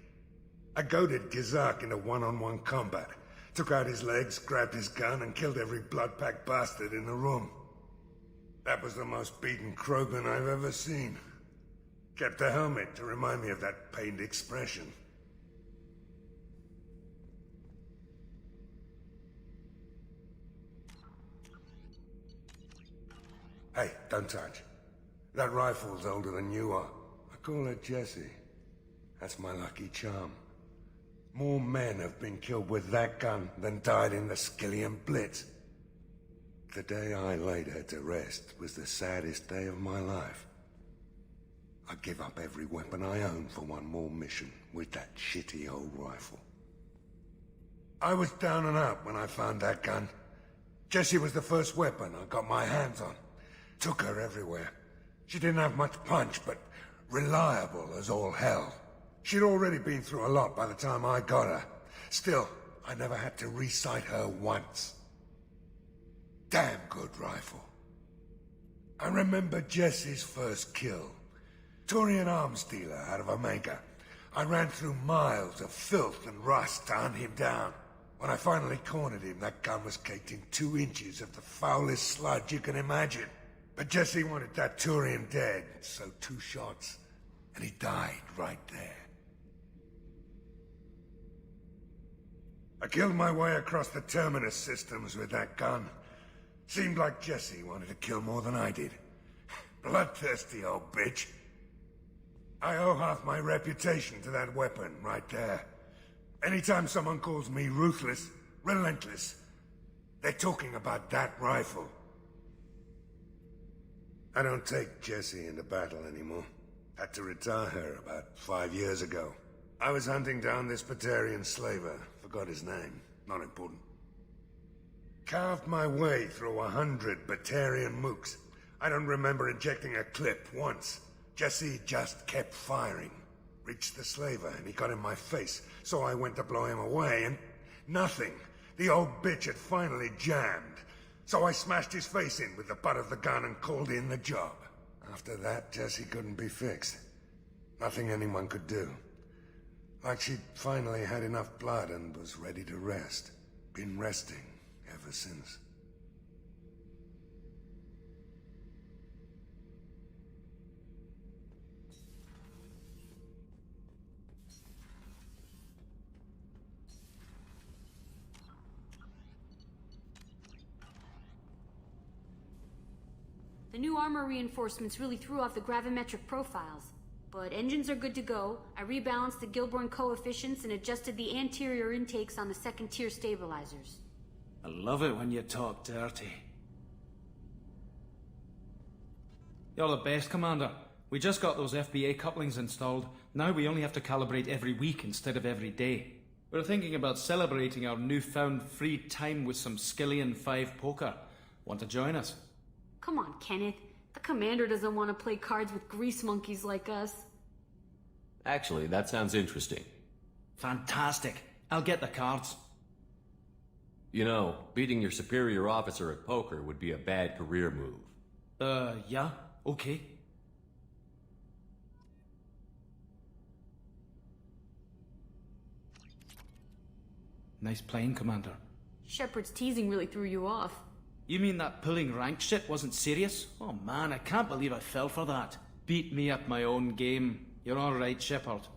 I goaded Gazak into one-on-one combat. Took out his legs, grabbed his gun, and killed every blood pack bastard in the room. That was the most beaten Krogan I've ever seen. Kept a helmet to remind me of that pained expression. Hey, don't touch. That rifle's older than you are. I call it Jesse. That's my lucky charm. More men have been killed with that gun than died in the Skillian Blitz. The day I laid her to rest was the saddest day of my life. I'd give up every weapon I own for one more mission with that shitty old rifle. I was down and out when I found that gun. Jessie was the first weapon I got my hands on. Took her everywhere. She didn't have much punch, but reliable as all hell. She'd already been through a lot by the time I got her. Still, I never had to re-sight her once. Damn good rifle. I remember Jessie's first kill. Turian arms dealer out of Omega. I ran through miles of filth and rust to hunt him down. When I finally cornered him, that gun was caked in 2 inches of the foulest sludge you can imagine. But Jesse wanted that Turian dead, so 2 shots, and he died right there. I killed my way across the Terminus systems with that gun. Seemed like Jesse wanted to kill more than I did. Bloodthirsty old bitch. I owe half my reputation to that weapon right there. Anytime someone calls me ruthless, relentless, they're talking about that rifle. I don't take Jessie into battle anymore. Had to retire her about 5 years ago. I was hunting down this Batarian slaver. Forgot his name. Not important. Carved my way through 100 Batarian mooks. I don't remember ejecting a clip once. Jesse just kept firing. Reached the slaver and he got in my face, so I went to blow him away and... nothing. The old bitch had finally jammed. So I smashed his face in with the butt of the gun and called in the job. After that, Jesse couldn't be fixed. Nothing anyone could do. Like she'd finally had enough blood and was ready to rest. Been resting ever since. The new armor reinforcements really threw off the gravimetric profiles. But engines are good to go. I rebalanced the Gilborn coefficients and adjusted the anterior intakes on the second-tier stabilizers. I love it when you talk dirty. You're the best, Commander. We just got those FBA couplings installed. Now we only have to calibrate every week instead of every day. We're thinking about celebrating our newfound free time with some Skillian 5 poker. Want to join us? Come on, Kenneth. The Commander doesn't want to play cards with grease monkeys like us. Actually, that sounds interesting. Fantastic. I'll get the cards. You know, beating your superior officer at poker would be a bad career move. Yeah? Okay. Nice playing, Commander. Shepard's teasing really threw you off. You mean that pulling rank shit wasn't serious? Oh man, I can't believe I fell for that. Beat me at my own game. You're alright, Shepard.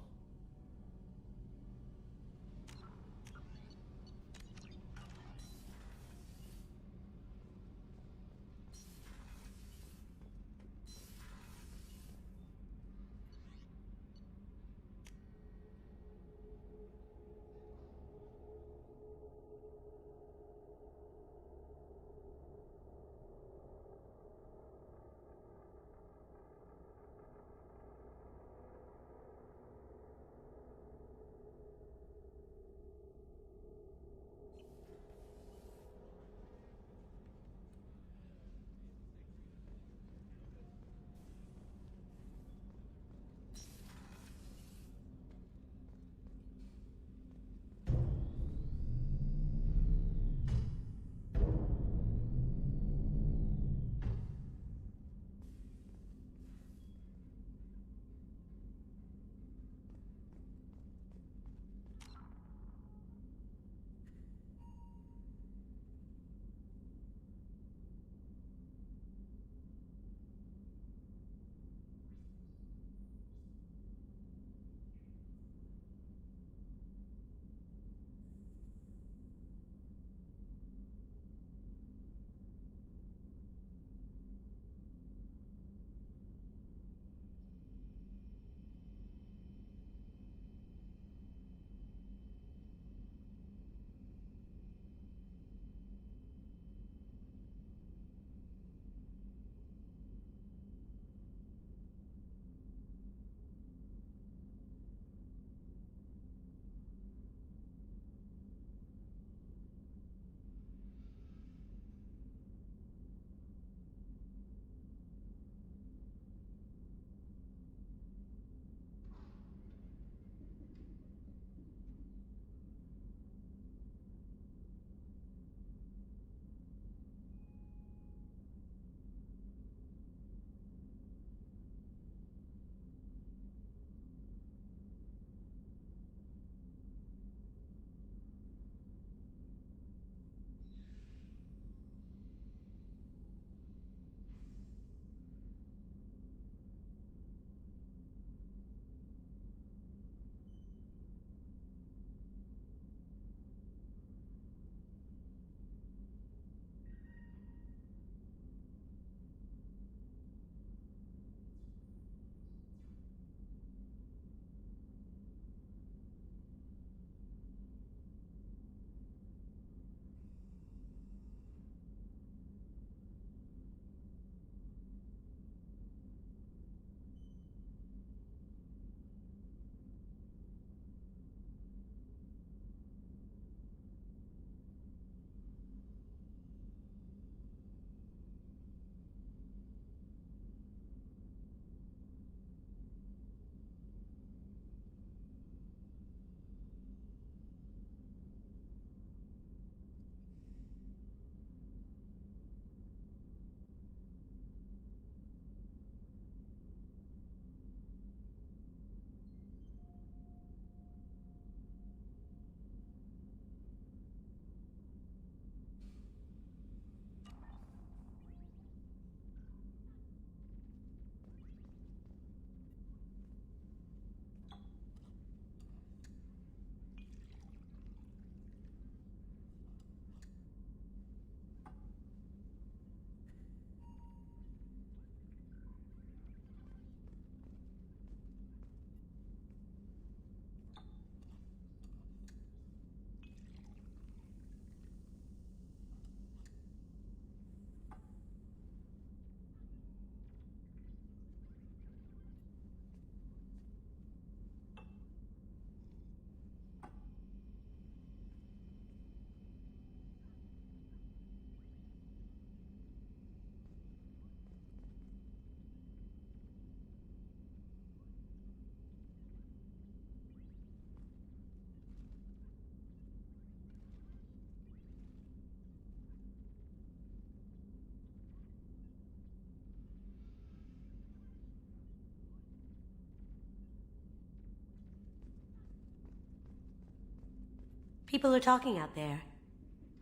People are talking out there,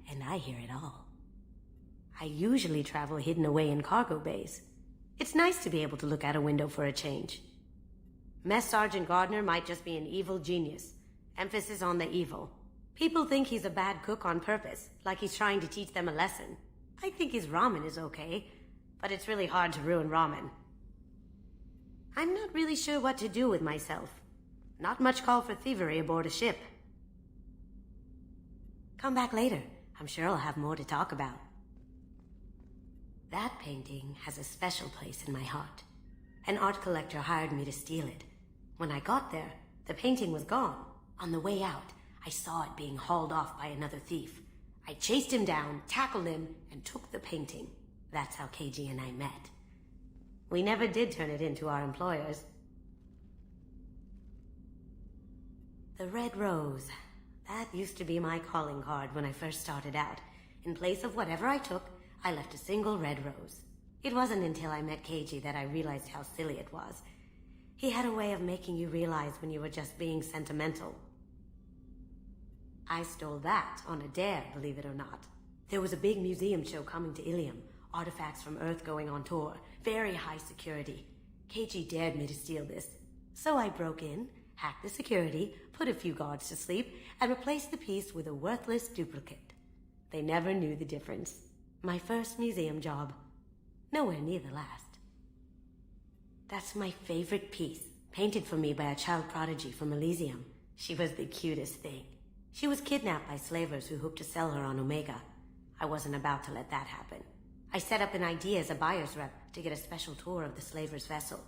and I hear it all. I usually travel hidden away in cargo bays. It's nice to be able to look out a window for a change. Mess Sergeant Gardner might just be an evil genius. Emphasis on the evil. People think he's a bad cook on purpose, like he's trying to teach them a lesson. I think his ramen is okay, but it's really hard to ruin ramen. I'm not really sure what to do with myself. Not much call for thievery aboard a ship. Come back later. I'm sure I'll have more to talk about. That painting has a special place in my heart. An art collector hired me to steal it. When I got there, the painting was gone. On the way out, I saw it being hauled off by another thief. I chased him down, tackled him, and took the painting. That's how KG and I met. We never did turn it into our employers. The red rose. That used to be my calling card when I first started out. In place of whatever I took, I left a single red rose. It wasn't until I met KG that I realized how silly it was. He had a way of making you realize when you were just being sentimental. I stole that on a dare, believe it or not. There was a big museum show coming to Ilium. Artifacts from Earth going on tour. Very high security. KG dared me to steal this. So I broke in, hacked the security, put a few guards to sleep, and replaced the piece with a worthless duplicate. They never knew the difference. My first museum job. Nowhere near the last. That's my favorite piece, painted for me by a child prodigy from Elysium. She was the cutest thing. She was kidnapped by slavers who hoped to sell her on Omega. I wasn't about to let that happen. I set up an idea as a buyer's rep to get a special tour of the slaver's vessel.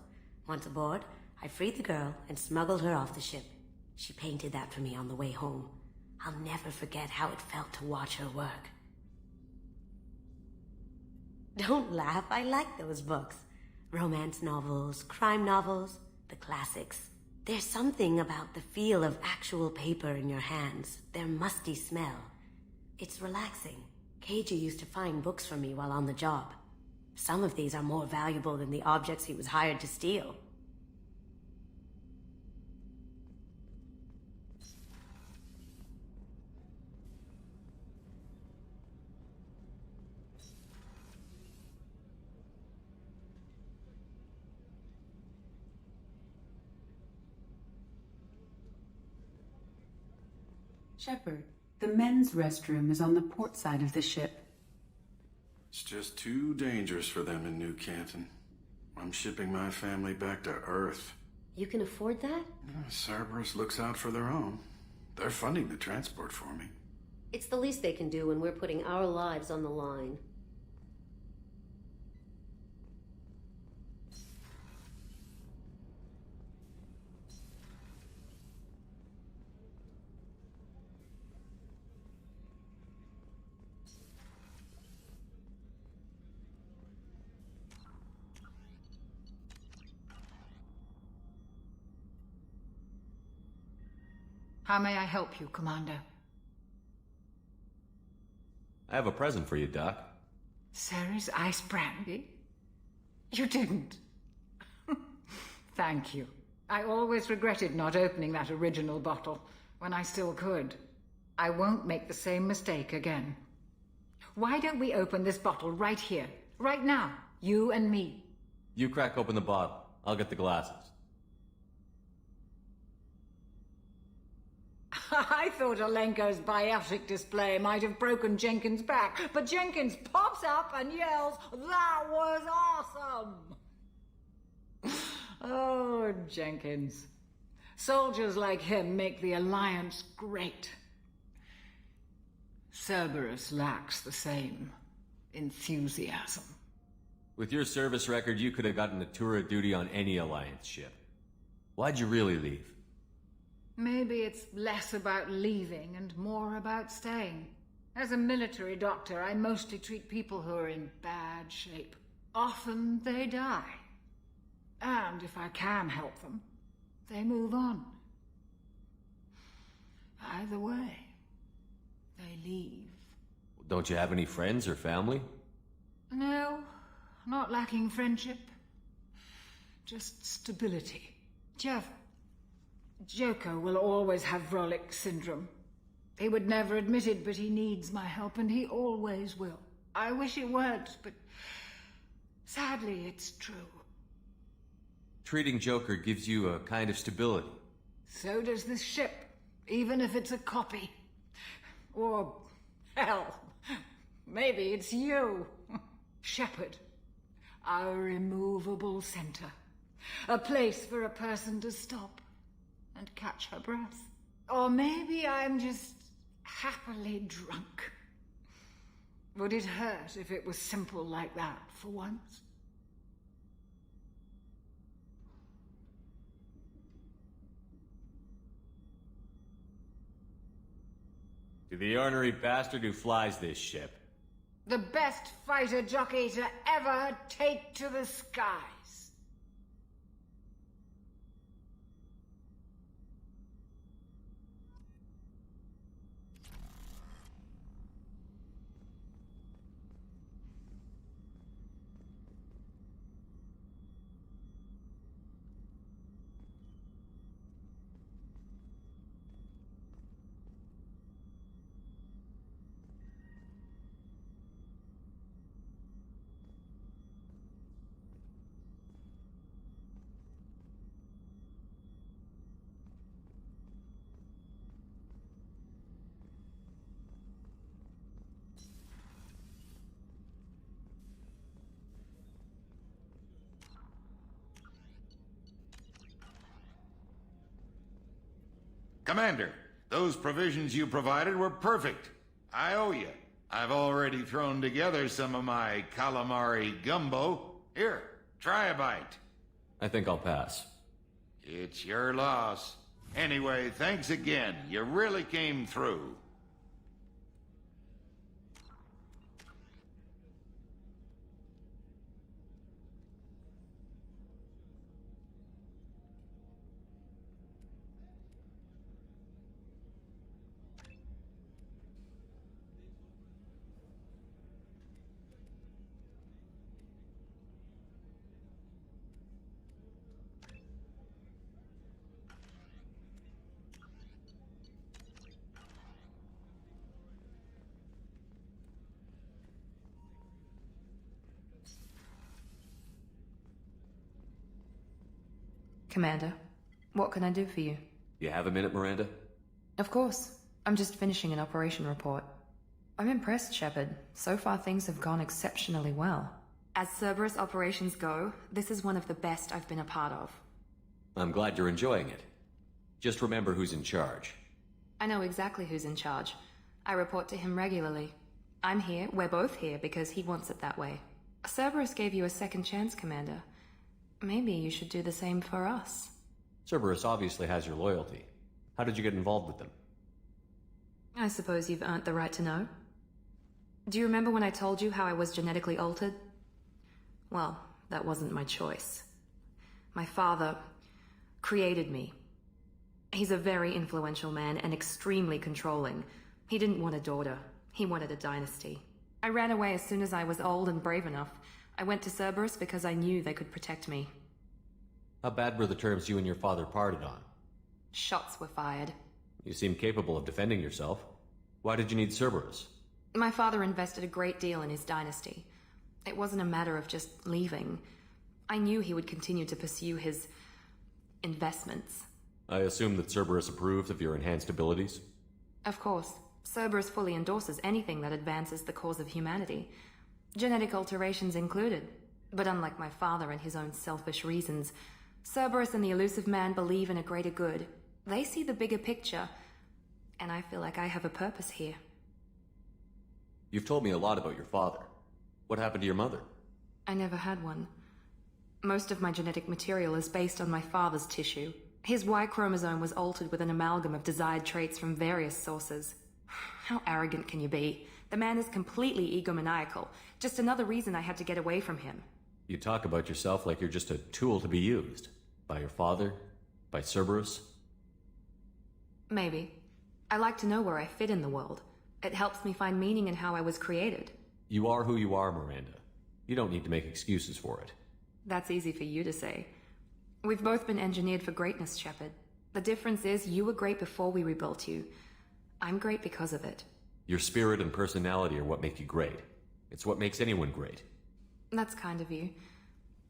Once aboard, I freed the girl and smuggled her off the ship. She painted that for me on the way home. I'll never forget how it felt to watch her work. Don't laugh, I like those books. Romance novels, crime novels, the classics. There's something about the feel of actual paper in your hands, their musty smell. It's relaxing. KG used to find books for me while on the job. Some of these are more valuable than the objects he was hired to steal. Shepard, the men's restroom is on the port side of the ship. It's just too dangerous for them in New Canton. I'm shipping my family back to Earth. You can afford that? Cerberus looks out for their own. They're funding the transport for me. It's the least they can do when we're putting our lives on the line. How may I help you, Commander? I have a present for you, Doc. Sarah's ice brandy? You didn't. Thank you. I always regretted not opening that original bottle when I still could. I won't make the same mistake again. Why don't we open this bottle right here, right now, you and me? You crack open the bottle. I'll get the glasses. I thought Alenko's biotic display might have broken Jenkins' back, but Jenkins pops up and yells, "That was awesome!" Oh, Jenkins. Soldiers like him make the Alliance great. Cerberus lacks the same enthusiasm. With your service record, you could have gotten a tour of duty on any Alliance ship. Why'd you really leave? Maybe it's less about leaving and more about staying. As a military doctor, I mostly treat people who are in bad shape. Often they die. And if I can help them, they move on. Either way, they leave. Don't you have any friends or family? No, not lacking friendship. Just stability. Jeff, Joko will always have Vrolik syndrome. He would never admit it, but he needs my help, and he always will. I wish it weren't, but sadly it's true. Treating Joker gives you a kind of stability. So does this ship, even if it's a copy. Or, hell, maybe it's you. Shepard. Our immovable center. A place for a person to stop and catch her breath. Or maybe I'm just happily drunk. Would it hurt if it was simple like that for once? To the ornery bastard who flies this ship. The best fighter jockey to ever take to the skies. Commander, those provisions you provided were perfect. I owe you. I've already thrown together some of my calamari gumbo. Here, try a bite. I think I'll pass. It's your loss. Anyway, thanks again. You really came through. Commander, what can I do for you? You have a minute, Miranda? Of course. I'm just finishing an operation report. I'm impressed, Shepard. So far things have gone exceptionally well. As Cerberus operations go, this is one of the best I've been a part of. I'm glad you're enjoying it. Just remember who's in charge. I know exactly who's in charge. I report to him regularly. I'm here, we're both here, because he wants it that way. Cerberus gave you a second chance, Commander. Maybe you should do the same for us. Cerberus obviously has your loyalty. How did you get involved with them? I suppose you've earned the right to know. Do you remember when I told you how I was genetically altered? Well, that wasn't my choice. My father created me. He's a very influential man and extremely controlling. He didn't want a daughter. He wanted a dynasty. I ran away as soon as I was old and brave enough. I went to Cerberus because I knew they could protect me. How bad were the terms you and your father parted on? Shots were fired. You seem capable of defending yourself. Why did you need Cerberus? My father invested a great deal in his dynasty. It wasn't a matter of just leaving. I knew he would continue to pursue his investments. I assume that Cerberus approved of your enhanced abilities? Of course. Cerberus fully endorses anything that advances the cause of humanity. Genetic alterations included. But unlike my father and his own selfish reasons, Cerberus and the Elusive Man believe in a greater good. They see the bigger picture, and I feel like I have a purpose here. You've told me a lot about your father. What happened to your mother? I never had one. Most of my genetic material is based on my father's tissue. His Y chromosome was altered with an amalgam of desired traits from various sources. How arrogant can you be? The man is completely egomaniacal. Just another reason I had to get away from him. You talk about yourself like you're just a tool to be used. By your father? By Cerberus? Maybe. I like to know where I fit in the world. It helps me find meaning in how I was created. You are who you are, Miranda. You don't need to make excuses for it. That's easy for you to say. We've both been engineered for greatness, Shepard. The difference is you were great before we rebuilt you. I'm great because of it. Your spirit and personality are what make you great. It's what makes anyone great. That's kind of you.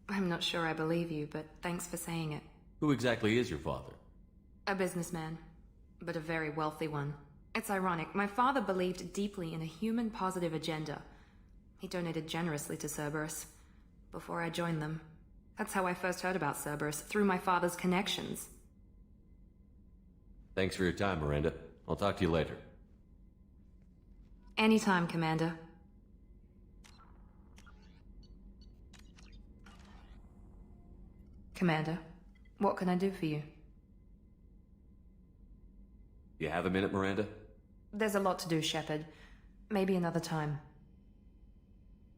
I'm not sure I believe you, but thanks for saying it. Who exactly is your father? A businessman, but a very wealthy one. It's ironic. My father believed deeply in a human-positive agenda. He donated generously to Cerberus before I joined them. That's how I first heard about Cerberus, through my father's connections. Thanks for your time, Miranda. I'll talk to you later. Anytime, Commander. Commander, what can I do for you? You have a minute, Miranda? There's a lot to do, Shepard. Maybe another time.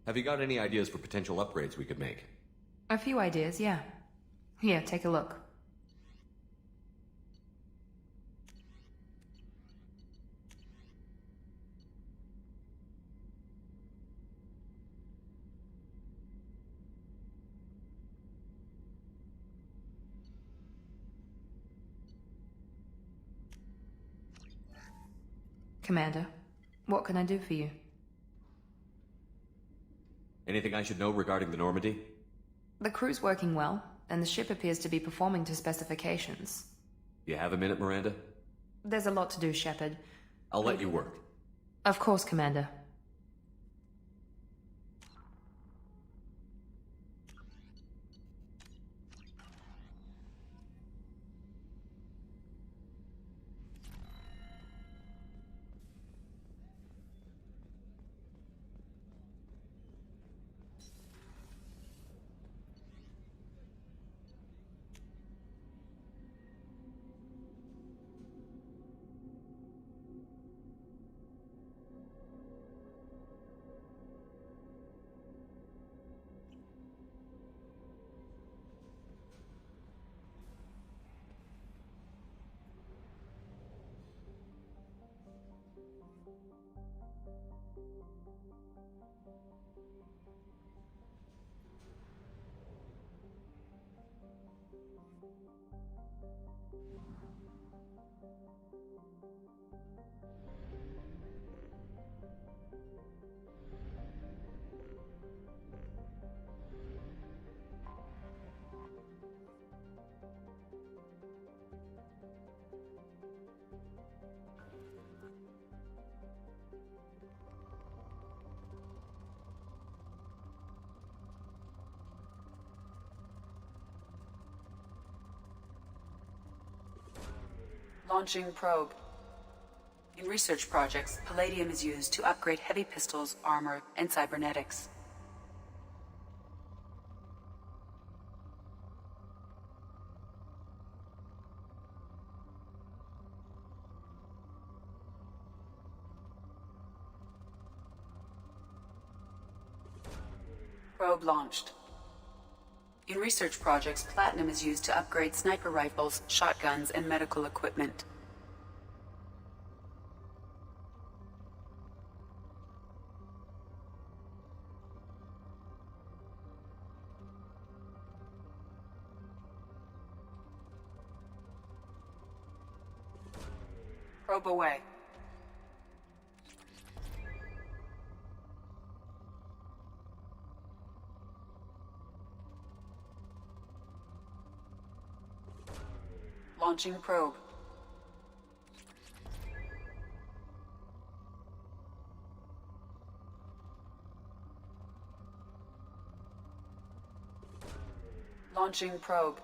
Have you got any ideas for potential upgrades we could make? A few ideas, yeah. Here, take a look. Commander, what can I do for you? Anything I should know regarding the Normandy? The crew's working well, and the ship appears to be performing to specifications. You have a minute, Miranda? There's a lot to do, Shepard. I'll let you work. Of course, Commander. Launching probe. In research projects, palladium is used to upgrade heavy pistols, armor, and cybernetics. Probe launched. In research projects, platinum is used to upgrade sniper rifles, shotguns, and medical equipment. Probe away. Launching probe. Launching probe.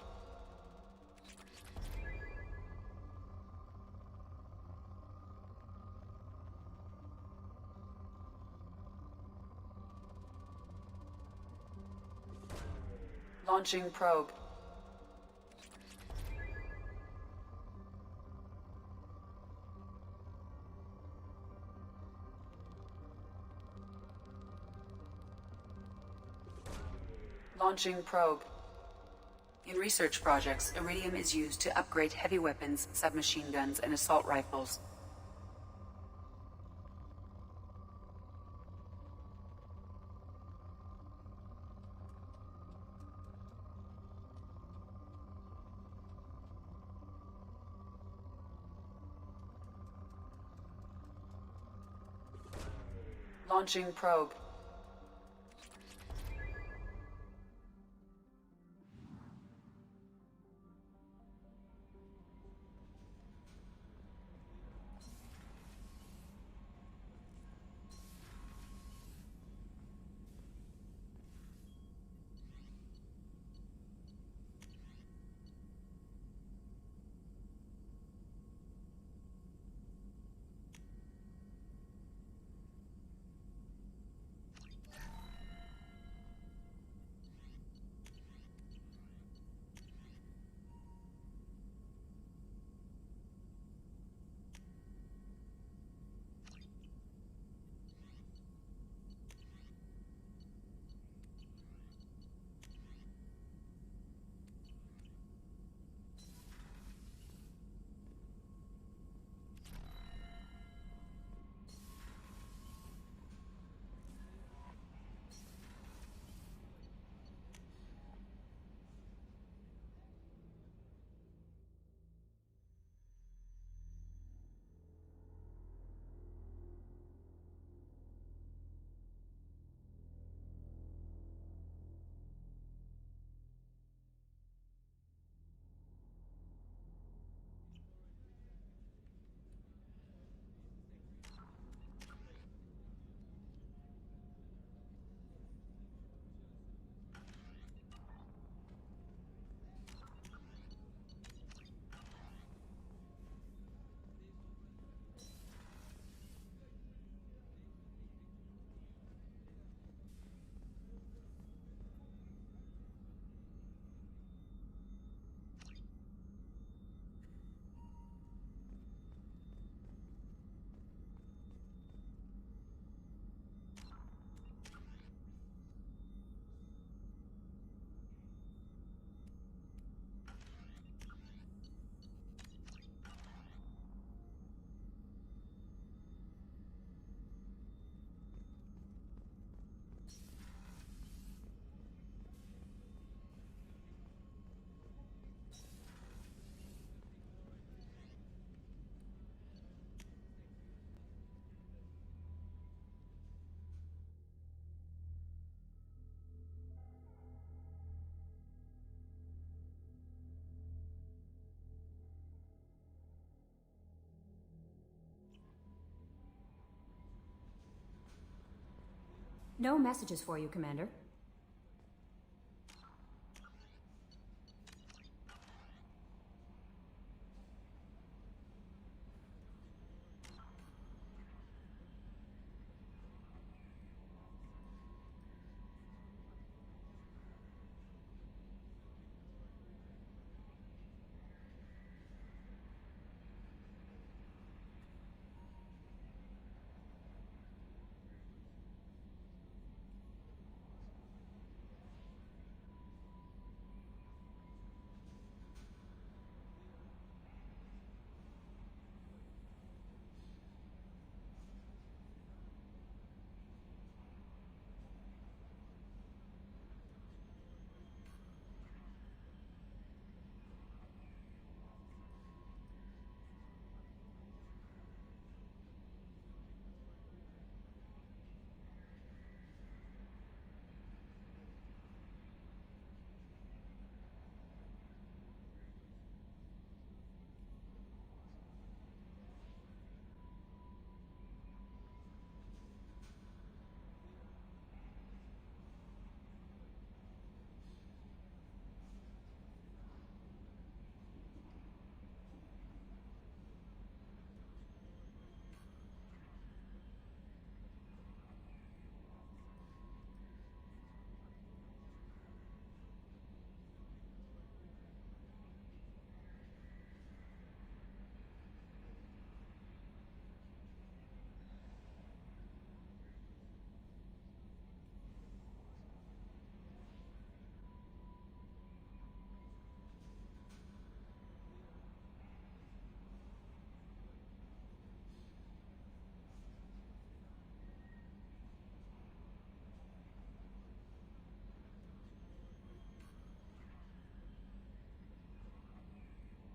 Launching probe. Launching probe. In research projects, iridium is used to upgrade heavy weapons, submachine guns, and assault rifles. Launching probe. No messages for you, Commander.